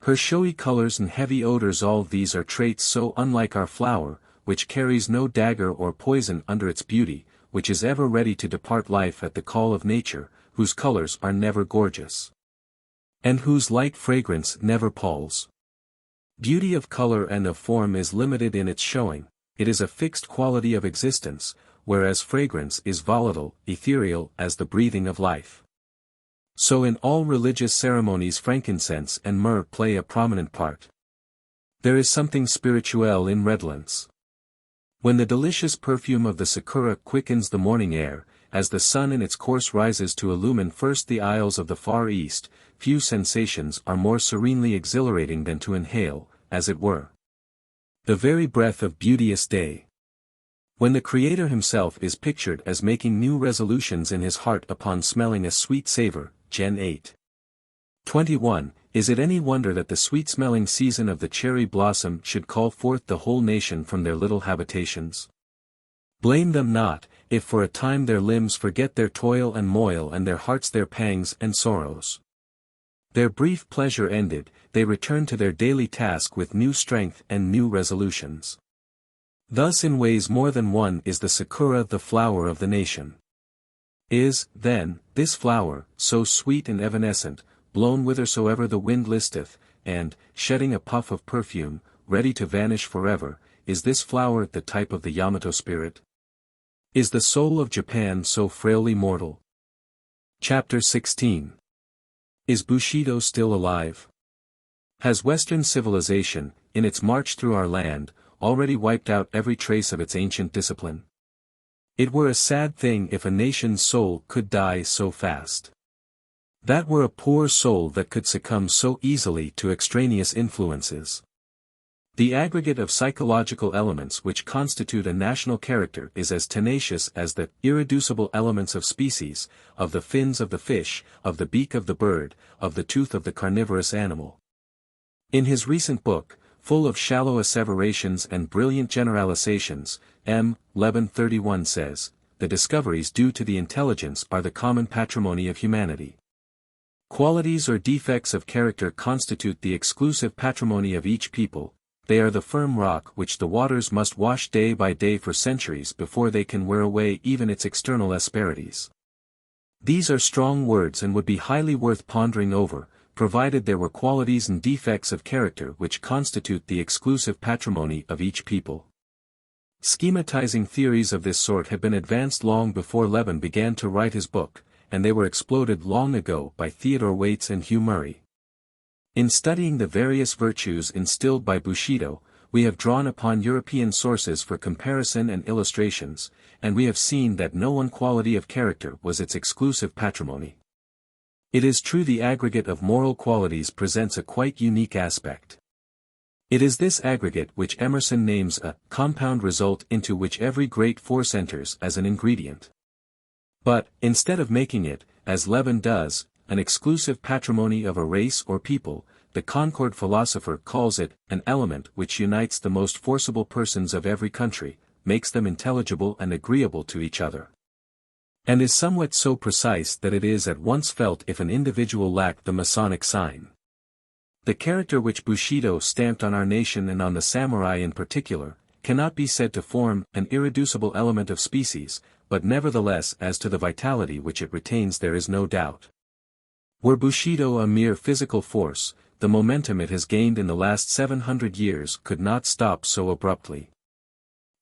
Her showy colors and heavy odors, all these are traits so unlike our flower, which carries no dagger or poison under its beauty, which is ever ready to depart life at the call of nature, whose colors are never gorgeous, and whose light fragrance never palls. Beauty of color and of form is limited in its showing, it is a fixed quality of existence, whereas fragrance is volatile, ethereal as the breathing of life. So in all religious ceremonies frankincense and myrrh play a prominent part. There is something spirituel in redolence. When the delicious perfume of the sakura quickens the morning air, as the sun in its course rises to illumine first the isles of the Far East, few sensations are more serenely exhilarating than to inhale, as it were, the very breath of beauteous day. When the Creator himself is pictured as making new resolutions in his heart upon smelling a sweet savor, Gen 8. 21, is it any wonder that the sweet-smelling season of the cherry blossom should call forth the whole nation from their little habitations? Blame them not, if for a time their limbs forget their toil and moil and their hearts their pangs and sorrows. Their brief pleasure ended, they return to their daily task with new strength and new resolutions. Thus in ways more than one is the sakura the flower of the nation. Is, then, this flower, so sweet and evanescent, blown whithersoever the wind listeth, and, shedding a puff of perfume, ready to vanish forever, is this flower the type of the Yamato spirit? Is the soul of Japan so frailly mortal? Chapter 16. Is Bushido still alive? Has Western civilization, in its march through our land, already wiped out every trace of its ancient discipline? It were a sad thing if a nation's soul could die so fast. That were a poor soul that could succumb so easily to extraneous influences. The aggregate of psychological elements which constitute a national character is as tenacious as the irreducible elements of species, of the fins of the fish, of the beak of the bird, of the tooth of the carnivorous animal. In his recent book, full of shallow asseverations and brilliant generalizations, M. Leben 31 says, the discoveries due to the intelligence are the common patrimony of humanity. Qualities or defects of character constitute the exclusive patrimony of each people, they are the firm rock which the waters must wash day by day for centuries before they can wear away even its external asperities. These are strong words and would be highly worth pondering over, provided there were qualities and defects of character which constitute the exclusive patrimony of each people. Schematizing theories of this sort had been advanced long before Levin began to write his book, and they were exploded long ago by Theodore Waits and Hugh Murray. In studying the various virtues instilled by Bushido, we have drawn upon European sources for comparison and illustrations, and we have seen that no one quality of character was its exclusive patrimony. It is true the aggregate of moral qualities presents a quite unique aspect. It is this aggregate which Emerson names a compound result into which every great force enters as an ingredient. But, instead of making it, as Levin does, an exclusive patrimony of a race or people, the Concord philosopher calls it an element which unites the most forcible persons of every country, makes them intelligible and agreeable to each other, and is somewhat so precise that it is at once felt if an individual lacked the Masonic sign. The character which Bushido stamped on our nation and on the samurai in particular, cannot be said to form an irreducible element of species, but nevertheless as to the vitality which it retains there is no doubt. Were Bushido a mere physical force, the momentum it has gained in the last 700 years could not stop so abruptly.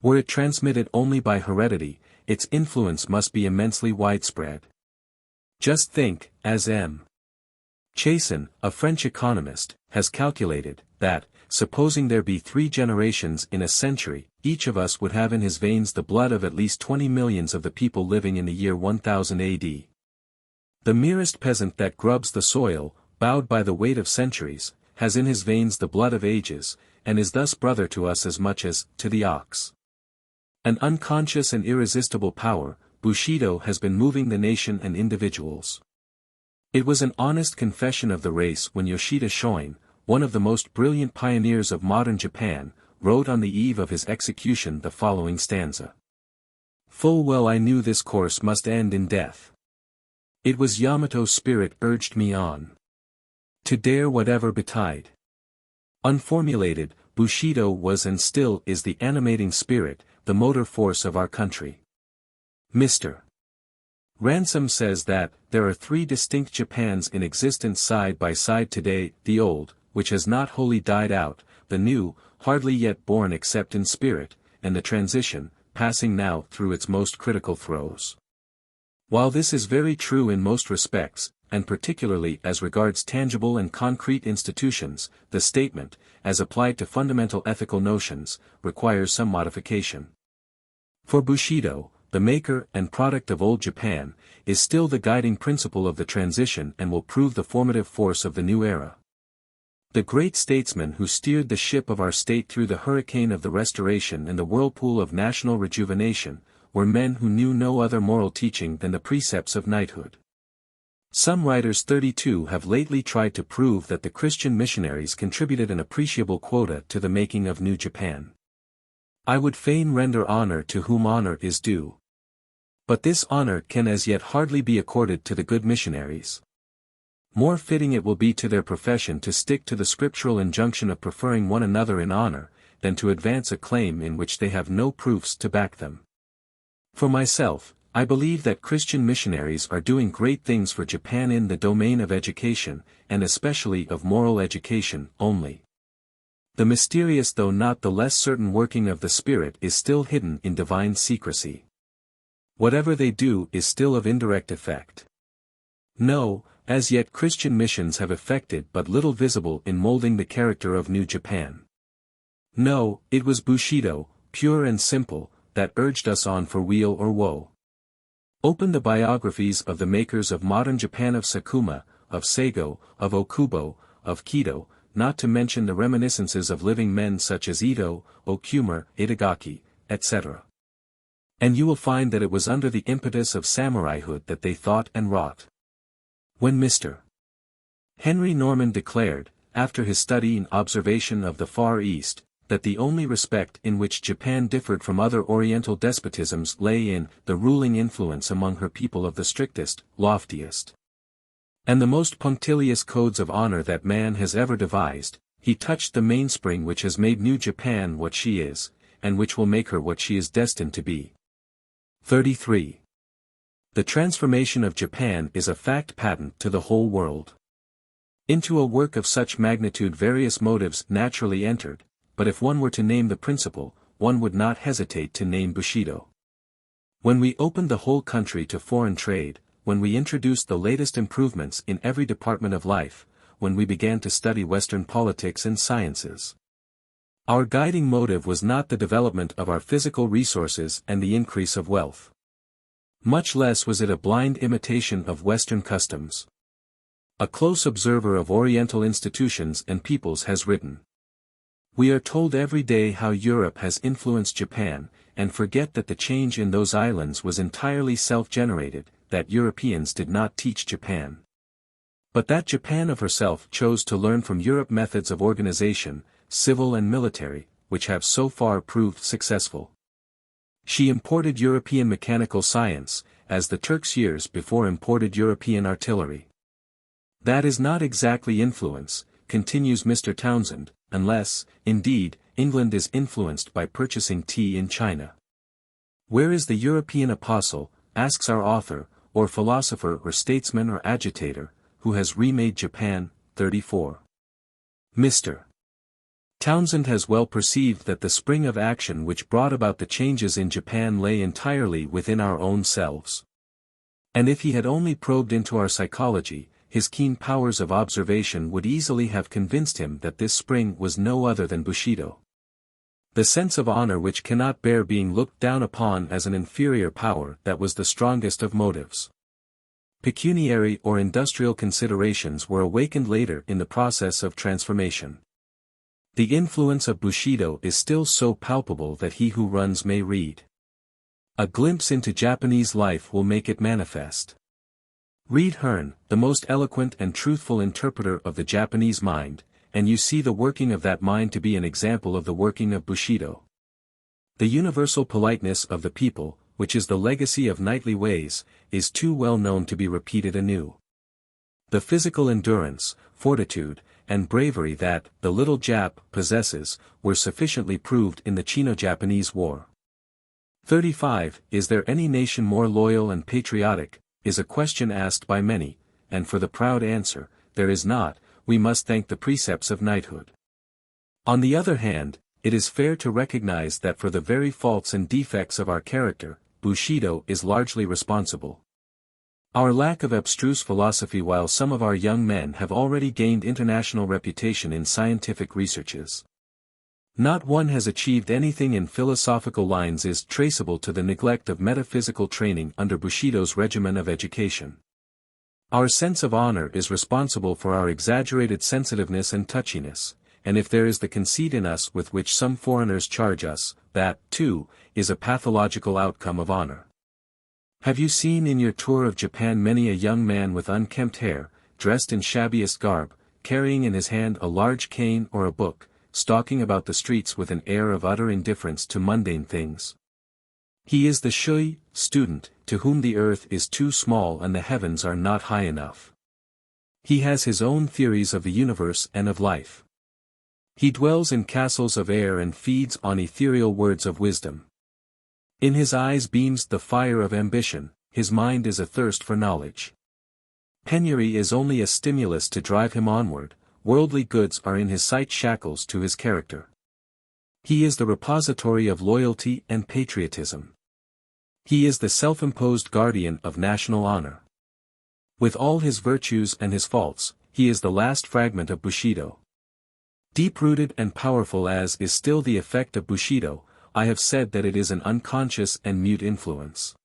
Were it transmitted only by heredity, its influence must be immensely widespread. Just think, as M. Chasson, a French economist, has calculated, that, supposing there be 3 generations in a century, each of us would have in his veins the blood of at least 20 millions of the people living in the year 1000 AD. The merest peasant that grubs the soil, bowed by the weight of centuries, has in his veins the blood of ages, and is thus brother to us as much as to the ox. An unconscious and irresistible power, Bushido has been moving the nation and individuals. It was an honest confession of the race when Yoshida Shoin, one of the most brilliant pioneers of modern Japan, wrote on the eve of his execution the following stanza. Full well I knew this course must end in death. It was Yamato's spirit urged me on, to dare whatever betide. Unformulated, Bushido was and still is the animating spirit, the motor force of our country. Mr. Ransom says that, there are 3 distinct Japans in existence side by side today, the old, which has not wholly died out, the new, hardly yet born except in spirit, and the transition, passing now through its most critical throes. While this is very true in most respects, and particularly as regards tangible and concrete institutions, the statement, as applied to fundamental ethical notions, requires some modification. For Bushido, the maker and product of old Japan, is still the guiding principle of the transition and will prove the formative force of the new era. The great statesmen who steered the ship of our state through the hurricane of the Restoration and the whirlpool of national rejuvenation, were men who knew no other moral teaching than the precepts of knighthood. Some writers 32 have lately tried to prove that the Christian missionaries contributed an appreciable quota to the making of New Japan. I would fain render honor to whom honor is due. But this honor can as yet hardly be accorded to the good missionaries. More fitting it will be to their profession to stick to the scriptural injunction of preferring one another in honor, than to advance a claim in which they have no proofs to back them. For myself, I believe that Christian missionaries are doing great things for Japan in the domain of education, and especially of moral education, only. The mysterious though not the less certain working of the Spirit is still hidden in divine secrecy. Whatever they do is still of indirect effect. No, as yet Christian missions have effected but little visible in molding the character of New Japan. No, it was Bushido, pure and simple, that urged us on for weal or woe. Open the biographies of the makers of modern Japan, of Sakuma, of Seigo, of Okubo, of Kido, not to mention the reminiscences of living men such as Ito, Okumura, Itagaki, etc. And you will find that it was under the impetus of samuraihood that they thought and wrought. When Mr. Henry Norman declared, after his study and observation of the Far East, that the only respect in which Japan differed from other Oriental despotisms lay in the ruling influence among her people of the strictest, loftiest, and the most punctilious codes of honor that man has ever devised, He touched the mainspring which has made New Japan what she is, and which will make her what she is destined to be. 33. The transformation of Japan is a fact patent to the whole world. Into a work of such magnitude various motives naturally entered, but if one were to name the principal, one would not hesitate to name Bushido. When we opened the whole country to foreign trade, when we introduced the latest improvements in every department of life, when we began to study Western politics and sciences, our guiding motive was not the development of our physical resources and the increase of wealth. Much less was it a blind imitation of Western customs. A close observer of Oriental institutions and peoples has written, "We are told every day how Europe has influenced Japan, and forget that the change in those islands was entirely self-generated, that Europeans did not teach Japan. But that Japan of herself chose to learn from Europe methods of organization, civil and military, which have so far proved successful. She imported European mechanical science, as the Turks years before imported European artillery. That is not exactly influence," continues Mr. Townsend, "unless, indeed, England is influenced by purchasing tea in China. Where is the European apostle, asks our author, or philosopher or statesman or agitator, who has remade Japan?" 34. Mr. Townsend has well perceived that the spring of action which brought about the changes in Japan lay entirely within our own selves. And if he had only probed into our psychology, his keen powers of observation would easily have convinced him that this spring was no other than Bushido. The sense of honor which cannot bear being looked down upon as an inferior power, that was the strongest of motives. Pecuniary or industrial considerations were awakened later in the process of transformation. The influence of Bushido is still so palpable that he who runs may read. A glimpse into Japanese life will make it manifest. Read Hearn, the most eloquent and truthful interpreter of the Japanese mind, and you see the working of that mind to be an example of the working of Bushido. The universal politeness of the people, which is the legacy of knightly ways, is too well known to be repeated anew. The physical endurance, fortitude, and bravery that the little Jap possesses, were sufficiently proved in the Chino-Japanese War. 35. Is there any nation more loyal and patriotic, is a question asked by many, and for the proud answer, there is not. We must thank the precepts of knighthood. On the other hand, it is fair to recognize that for the very faults and defects of our character, Bushido is largely responsible. Our lack of abstruse philosophy. While some of our young men have already gained international reputation in scientific researches, not one has achieved anything in philosophical lines is traceable to the neglect of metaphysical training under Bushido's regimen of education. Our sense of honor is responsible for our exaggerated sensitiveness and touchiness, and if there is the conceit in us with which some foreigners charge us, that, too, is a pathological outcome of honor. Have you seen in your tour of Japan many a young man with unkempt hair, dressed in shabbiest garb, carrying in his hand a large cane or a book, stalking about the streets with an air of utter indifference to mundane things? He is the shui, student, to whom the earth is too small and the heavens are not high enough. He has his own theories of the universe and of life. He dwells in castles of air and feeds on ethereal words of wisdom. In his eyes beams the fire of ambition, his mind is athirst for knowledge. Penury is only a stimulus to drive him onward, worldly goods are in his sight shackles to his character. He is the repository of loyalty and patriotism. He is the self-imposed guardian of national honor. With all his virtues and his faults, he is the last fragment of Bushido. Deep-rooted and powerful as is still the effect of Bushido, I have said that it is an unconscious and mute influence.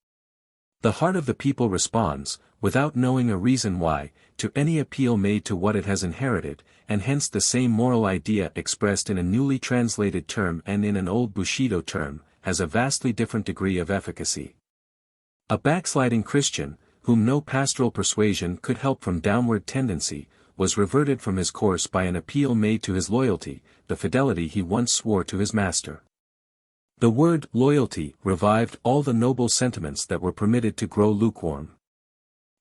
The heart of the people responds, without knowing a reason why, to any appeal made to what it has inherited, and hence the same moral idea expressed in a newly translated term and in an old Bushido term, has a vastly different degree of efficacy. A backsliding Christian, whom no pastoral persuasion could help from downward tendency, was reverted from his course by an appeal made to his loyalty, the fidelity he once swore to his master. The word loyalty revived all the noble sentiments that were permitted to grow lukewarm.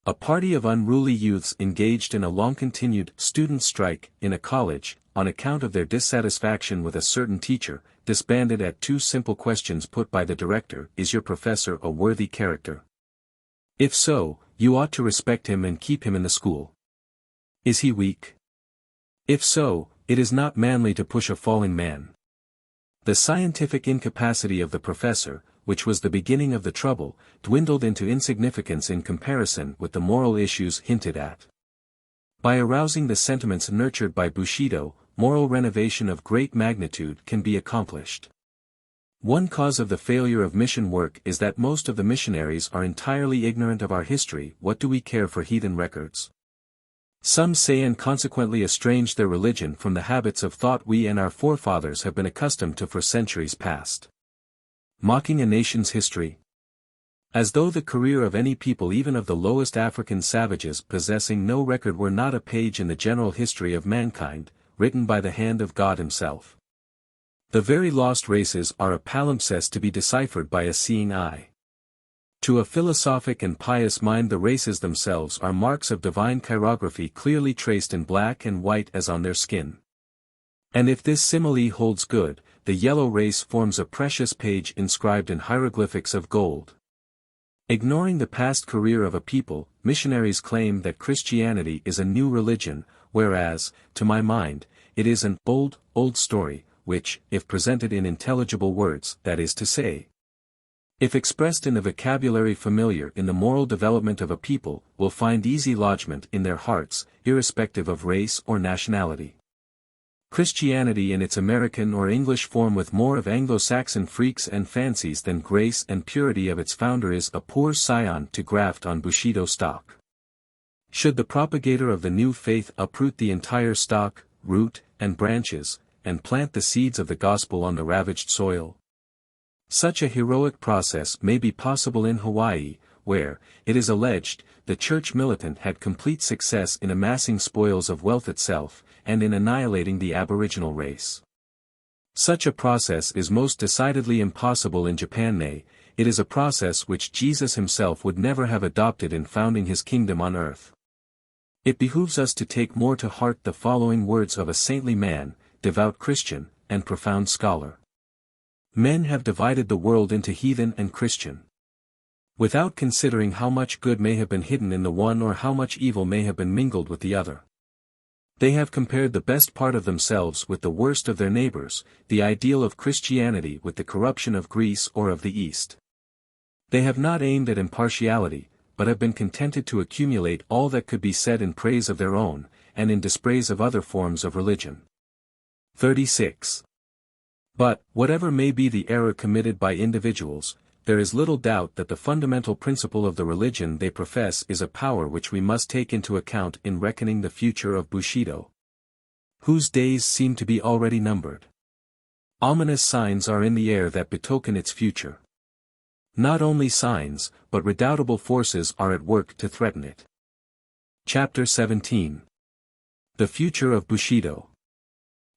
A party of unruly youths engaged in a long-continued student strike in a college, on account of their dissatisfaction with a certain teacher, disbanded at two simple questions put by the director: is your professor a worthy character? If so, you ought to respect him and keep him in the school. Is he weak? If so, it is not manly to push a falling man. The scientific incapacity of the professor, which was the beginning of the trouble, dwindled into insignificance in comparison with the moral issues hinted at. By arousing the sentiments nurtured by Bushido, moral renovation of great magnitude can be accomplished. One cause of the failure of mission work is that most of the missionaries are entirely ignorant of our history. What do we care for heathen records? Some say, and consequently estrange their religion from the habits of thought we and our forefathers have been accustomed to for centuries past. Mocking a nation's history? As though the career of any people, even of the lowest African savages possessing no record, were not a page in the general history of mankind, written by the hand of God himself. The very lost races are a palimpsest to be deciphered by a seeing eye. To a philosophic and pious mind the races themselves are marks of divine chirography clearly traced in black and white as on their skin. And if this simile holds good, the yellow race forms a precious page inscribed in hieroglyphics of gold. Ignoring the past career of a people, missionaries claim that Christianity is a new religion, whereas, to my mind, it is an old story, which, if presented in intelligible words, that is to say, if expressed in the vocabulary familiar in the moral development of a people, will find easy lodgment in their hearts, irrespective of race or nationality. Christianity in its American or English form, with more of Anglo-Saxon freaks and fancies than grace and purity of its founder, is a poor scion to graft on Bushido stock. Should the propagator of the new faith uproot the entire stock, root, and branches, and plant the seeds of the gospel on the ravaged soil? Such a heroic process may be possible in Hawaii, where, it is alleged, the church militant had complete success in amassing spoils of wealth itself, and in annihilating the aboriginal race. Such a process is most decidedly impossible in Japan. Nay, it is a process which Jesus himself would never have adopted in founding his kingdom on earth. It behooves us to take more to heart the following words of a saintly man, devout Christian, and profound scholar. Men have divided the world into heathen and Christian, without considering how much good may have been hidden in the one or how much evil may have been mingled with the other. They have compared the best part of themselves with the worst of their neighbors, the ideal of Christianity with the corruption of Greece or of the East. They have not aimed at impartiality, but have been contented to accumulate all that could be said in praise of their own, and in dispraise of other forms of religion. 36. But, whatever may be the error committed by individuals, there is little doubt that the fundamental principle of the religion they profess is a power which we must take into account in reckoning the future of Bushido, whose days seem to be already numbered. Ominous signs are in the air that betoken its future. Not only signs, but redoubtable forces are at work to threaten it. Chapter 17. The Future of Bushido.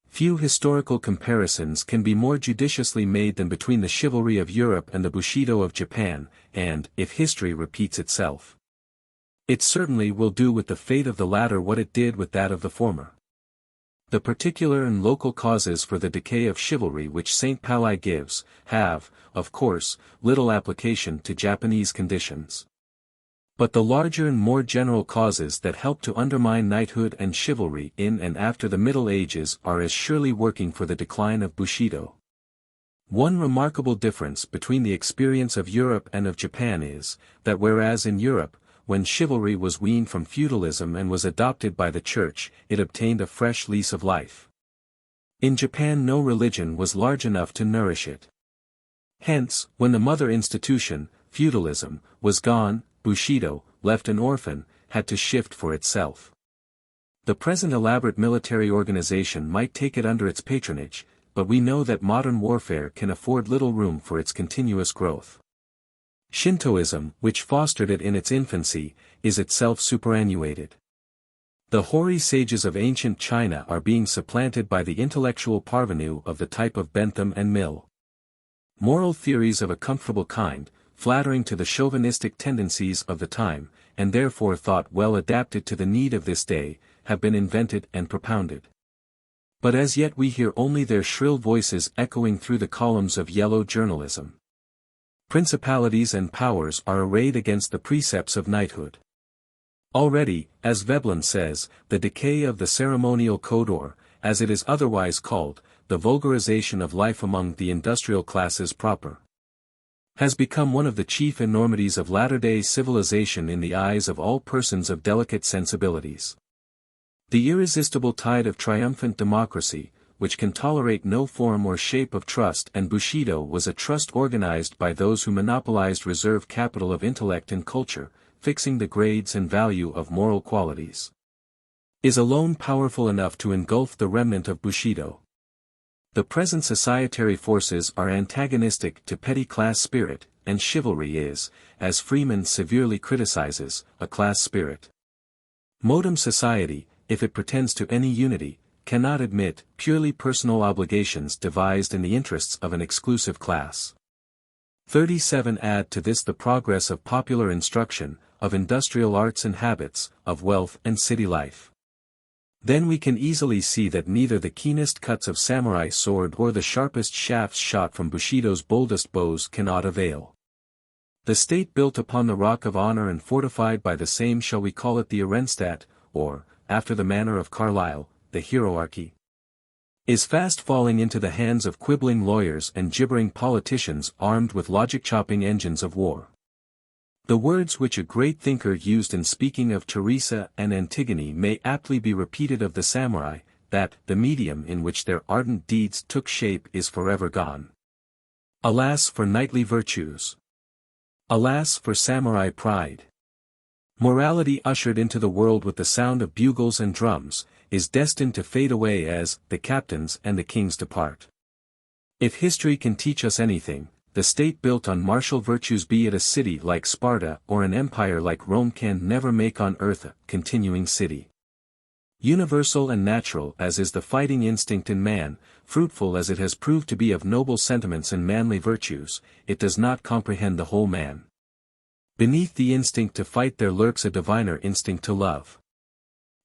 Few historical comparisons can be more judiciously made than between the chivalry of Europe and the Bushido of Japan, and, if history repeats itself, it certainly will do with the fate of the latter what it did with that of the former. The particular and local causes for the decay of chivalry which St. Pauli gives, have, of course, little application to Japanese conditions. But the larger and more general causes that help to undermine knighthood and chivalry in and after the Middle Ages are as surely working for the decline of Bushido. One remarkable difference between the experience of Europe and of Japan is, that whereas in Europe, when chivalry was weaned from feudalism and was adopted by the Church, it obtained a fresh lease of life, in Japan no religion was large enough to nourish it. Hence, when the mother institution, feudalism, was gone, Bushido, left an orphan, had to shift for itself. The present elaborate military organization might take it under its patronage, but we know that modern warfare can afford little room for its continuous growth. Shintoism, which fostered it in its infancy, is itself superannuated. The hoary sages of ancient China are being supplanted by the intellectual parvenu of the type of Bentham and Mill. Moral theories of a comfortable kind, flattering to the chauvinistic tendencies of the time, and therefore thought well adapted to the need of this day, have been invented and propounded. But as yet we hear only their shrill voices echoing through the columns of yellow journalism. Principalities and powers are arrayed against the precepts of knighthood. Already, as Veblen says, the decay of the ceremonial code or, as it is otherwise called, the vulgarization of life among the industrial classes proper, has become one of the chief enormities of latter-day civilization in the eyes of all persons of delicate sensibilities. The irresistible tide of triumphant democracy, which can tolerate no form or shape of trust, and Bushido was a trust organized by those who monopolized reserve capital of intellect and culture, fixing the grades and value of moral qualities, is alone powerful enough to engulf the remnant of Bushido. The present societary forces are antagonistic to petty class spirit, and chivalry is, as Freeman severely criticizes, a class spirit. Modern society, if it pretends to any unity, cannot admit purely personal obligations devised in the interests of an exclusive class. 37 Add to this the progress of popular instruction, of industrial arts and habits, of wealth and city life. Then we can easily see that neither the keenest cuts of samurai sword or the sharpest shafts shot from Bushido's boldest bows cannot avail. The state built upon the rock of honor and fortified by the same, shall we call it the Ehrenstadt, or, after the manner of Carlyle, the hierarchy, is fast falling into the hands of quibbling lawyers and gibbering politicians armed with logic-chopping engines of war. The words which a great thinker used in speaking of Teresa and Antigone may aptly be repeated of the samurai, that the medium in which their ardent deeds took shape is forever gone. Alas for knightly virtues! Alas for samurai pride! Morality ushered into the world with the sound of bugles and drums, is destined to fade away as the captains and the kings depart. If history can teach us anything, the state built on martial virtues, be it a city like Sparta or an empire like Rome, can never make on earth a continuing city. Universal and natural as is the fighting instinct in man, fruitful as it has proved to be of noble sentiments and manly virtues, it does not comprehend the whole man. Beneath the instinct to fight there lurks a diviner instinct to love.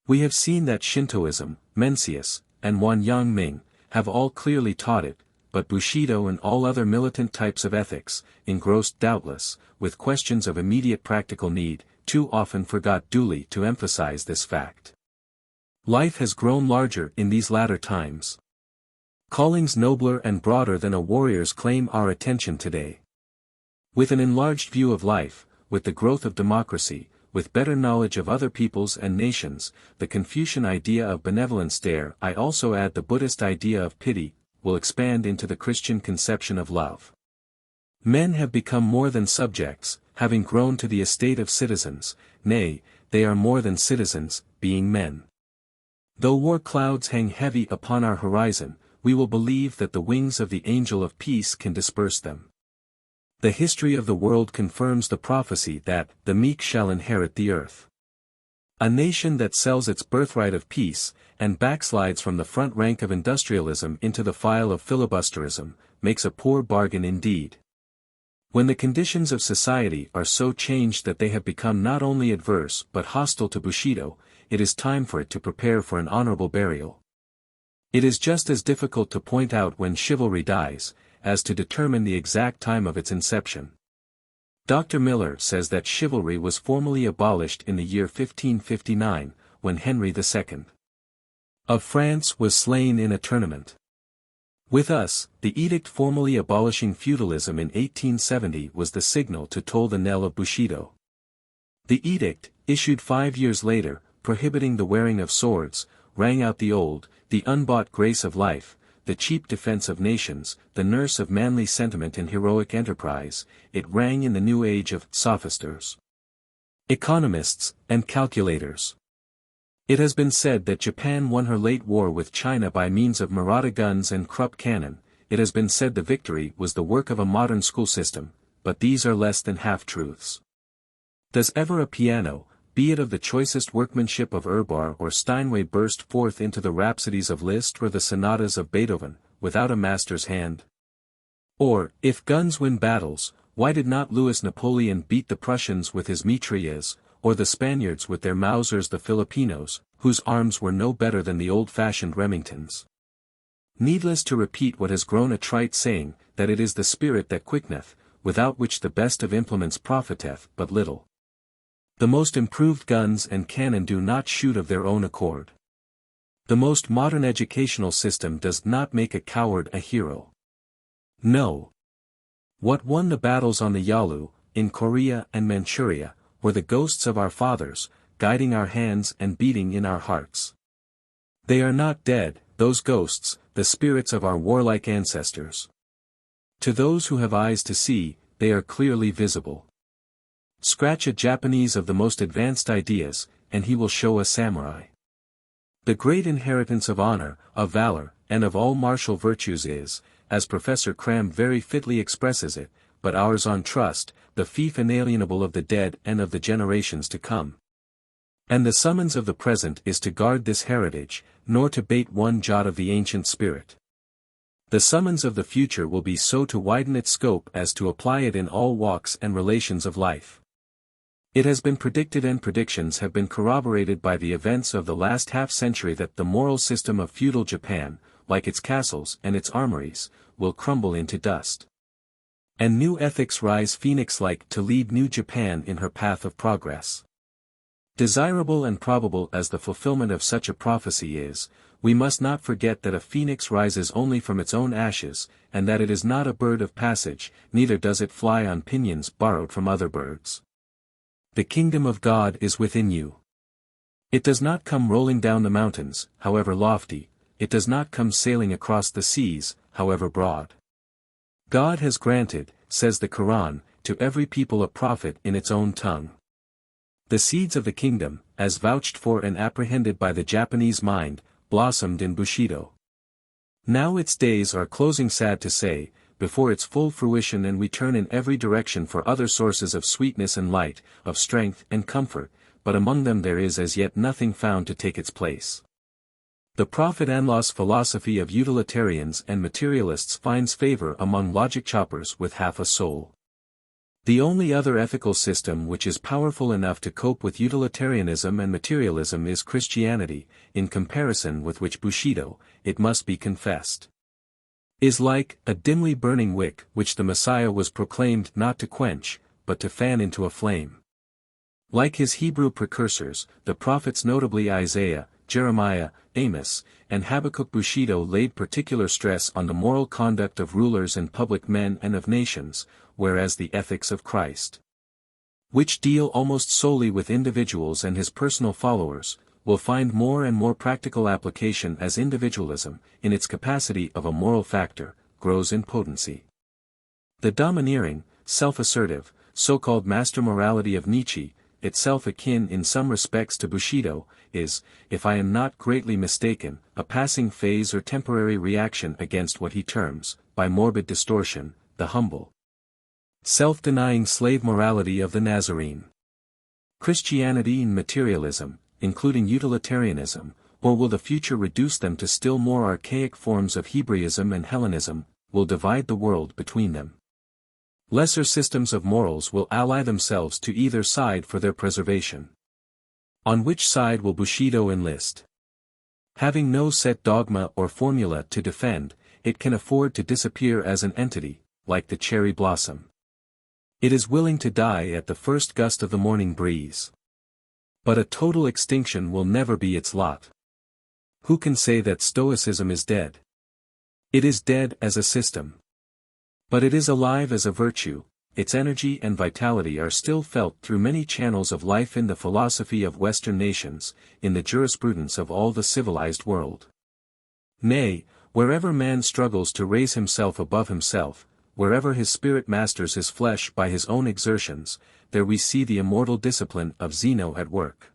We have seen that Shintoism, Mencius, and Wan Yang Ming, have all clearly taught it, but Bushido and all other militant types of ethics, engrossed doubtless, with questions of immediate practical need, too often forgot duly to emphasize this fact. Life has grown larger in these latter times. Callings nobler and broader than a warrior's claim our attention today. With an enlarged view of life, with the growth of democracy, with better knowledge of other peoples and nations, the Confucian idea of benevolence, dare I also add the Buddhist idea of pity, will expand into the Christian conception of love. Men have become more than subjects, having grown to the estate of citizens, nay, they are more than citizens, being men. Though war clouds hang heavy upon our horizon, we will believe that the wings of the angel of peace can disperse them. The history of the world confirms the prophecy that the meek shall inherit the earth. A nation that sells its birthright of peace, and backslides from the front rank of industrialism into the file of filibusterism, makes a poor bargain indeed. When the conditions of society are so changed that they have become not only adverse but hostile to Bushido, it is time for it to prepare for an honorable burial. It is just as difficult to point out when chivalry dies, as to determine the exact time of its inception. Dr. Miller says that chivalry was formally abolished in the year 1559, when Henry II of France was slain in a tournament. With us, the edict formally abolishing feudalism in 1870 was the signal to toll the knell of Bushido. The edict, issued 5 years later, prohibiting the wearing of swords, rang out the unbought grace of life, the cheap defense of nations, the nurse of manly sentiment and heroic enterprise. It rang in the new age of sophisters, economists, and calculators. It has been said that Japan won her late war with China by means of Murata guns and Krupp cannon. It has been said the victory was the work of a modern school system, but these are less than half-truths. Does ever a piano, be it of the choicest workmanship of Urbar or Steinway, burst forth into the rhapsodies of Liszt or the sonatas of Beethoven, without a master's hand? Or, if guns win battles, why did not Louis Napoleon beat the Prussians with his mitrailleuse, or the Spaniards with their Mausers, the Filipinos, whose arms were no better than the old-fashioned Remingtons? Needless to repeat what has grown a trite saying, that it is the spirit that quickeneth, without which the best of implements profiteth but little. The most improved guns and cannon do not shoot of their own accord. The most modern educational system does not make a coward a hero. No. What won the battles on the Yalu, in Korea and Manchuria, were the ghosts of our fathers, guiding our hands and beating in our hearts. They are not dead, those ghosts, the spirits of our warlike ancestors. To those who have eyes to see, they are clearly visible. Scratch a Japanese of the most advanced ideas, and he will show a samurai. The great inheritance of honor, of valor, and of all martial virtues is, as Professor Cram very fitly expresses it, but ours on trust, the fief inalienable of the dead and of the generations to come. And the summons of the present is to guard this heritage, nor to bate one jot of the ancient spirit. The summons of the future will be so to widen its scope as to apply it in all walks and relations of life. It has been predicted and predictions have been corroborated by the events of the last half-century that the moral system of feudal Japan, like its castles and its armories, will crumble into dust. And new ethics rise phoenix-like to lead New Japan in her path of progress. Desirable and probable as the fulfillment of such a prophecy is, we must not forget that a phoenix rises only from its own ashes, and that it is not a bird of passage, neither does it fly on pinions borrowed from other birds. The kingdom of God is within you. It does not come rolling down the mountains, however lofty, it does not come sailing across the seas, however broad. God has granted, says the Quran, to every people a prophet in its own tongue. The seeds of the kingdom, as vouched for and apprehended by the Japanese mind, blossomed in Bushido. Now its days are closing, sad to say, before its full fruition, and we turn in every direction for other sources of sweetness and light, of strength and comfort, but among them there is as yet nothing found to take its place. The Prophet Allah's philosophy of utilitarians and materialists finds favor among logic choppers with half a soul. The only other ethical system which is powerful enough to cope with utilitarianism and materialism is Christianity, in comparison with which Bushido, it must be confessed, is like a dimly burning wick which the Messiah was proclaimed not to quench, but to fan into a flame. Like his Hebrew precursors, the prophets, notably Isaiah, Jeremiah, Amos, and Habakkuk, Bushido laid particular stress on the moral conduct of rulers and public men and of nations, whereas the ethics of Christ, which deal almost solely with individuals and his personal followers, will find more and more practical application as individualism, in its capacity of a moral factor, grows in potency. The domineering, self-assertive, so-called master morality of Nietzsche, itself akin in some respects to Bushido, is, if I am not greatly mistaken, a passing phase or temporary reaction against what he terms, by morbid distortion, the humble, self-denying slave morality of the Nazarene. Christianity and materialism, including utilitarianism, or will the future reduce them to still more archaic forms of Hebraism and Hellenism, will divide the world between them. Lesser systems of morals will ally themselves to either side for their preservation. On which side will Bushido enlist? Having no set dogma or formula to defend, it can afford to disappear as an entity, like the cherry blossom. It is willing to die at the first gust of the morning breeze. But a total extinction will never be its lot. Who can say that Stoicism is dead? It is dead as a system. But it is alive as a virtue, its energy and vitality are still felt through many channels of life in the philosophy of Western nations, in the jurisprudence of all the civilized world. Nay, wherever man struggles to raise himself above himself, wherever his spirit masters his flesh by his own exertions, there we see the immortal discipline of Zeno at work.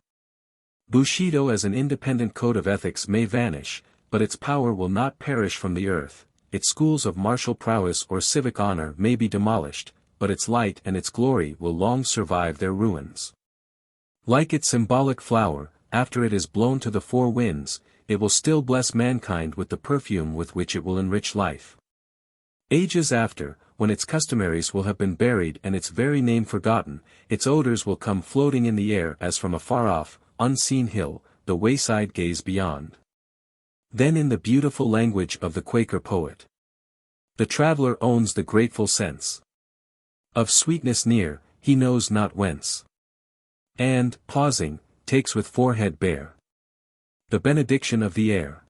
Bushido as an independent code of ethics may vanish, but its power will not perish from the earth, its schools of martial prowess or civic honor may be demolished, but its light and its glory will long survive their ruins. Like its symbolic flower, after it is blown to the four winds, it will still bless mankind with the perfume with which it will enrich life. Ages after, when its customaries will have been buried and its very name forgotten, its odors will come floating in the air as from a far-off, unseen hill, the wayside gaze beyond. Then in the beautiful language of the Quaker poet. The traveler owns the grateful sense of sweetness near, he knows not whence. And, pausing, takes with forehead bare the benediction of the air.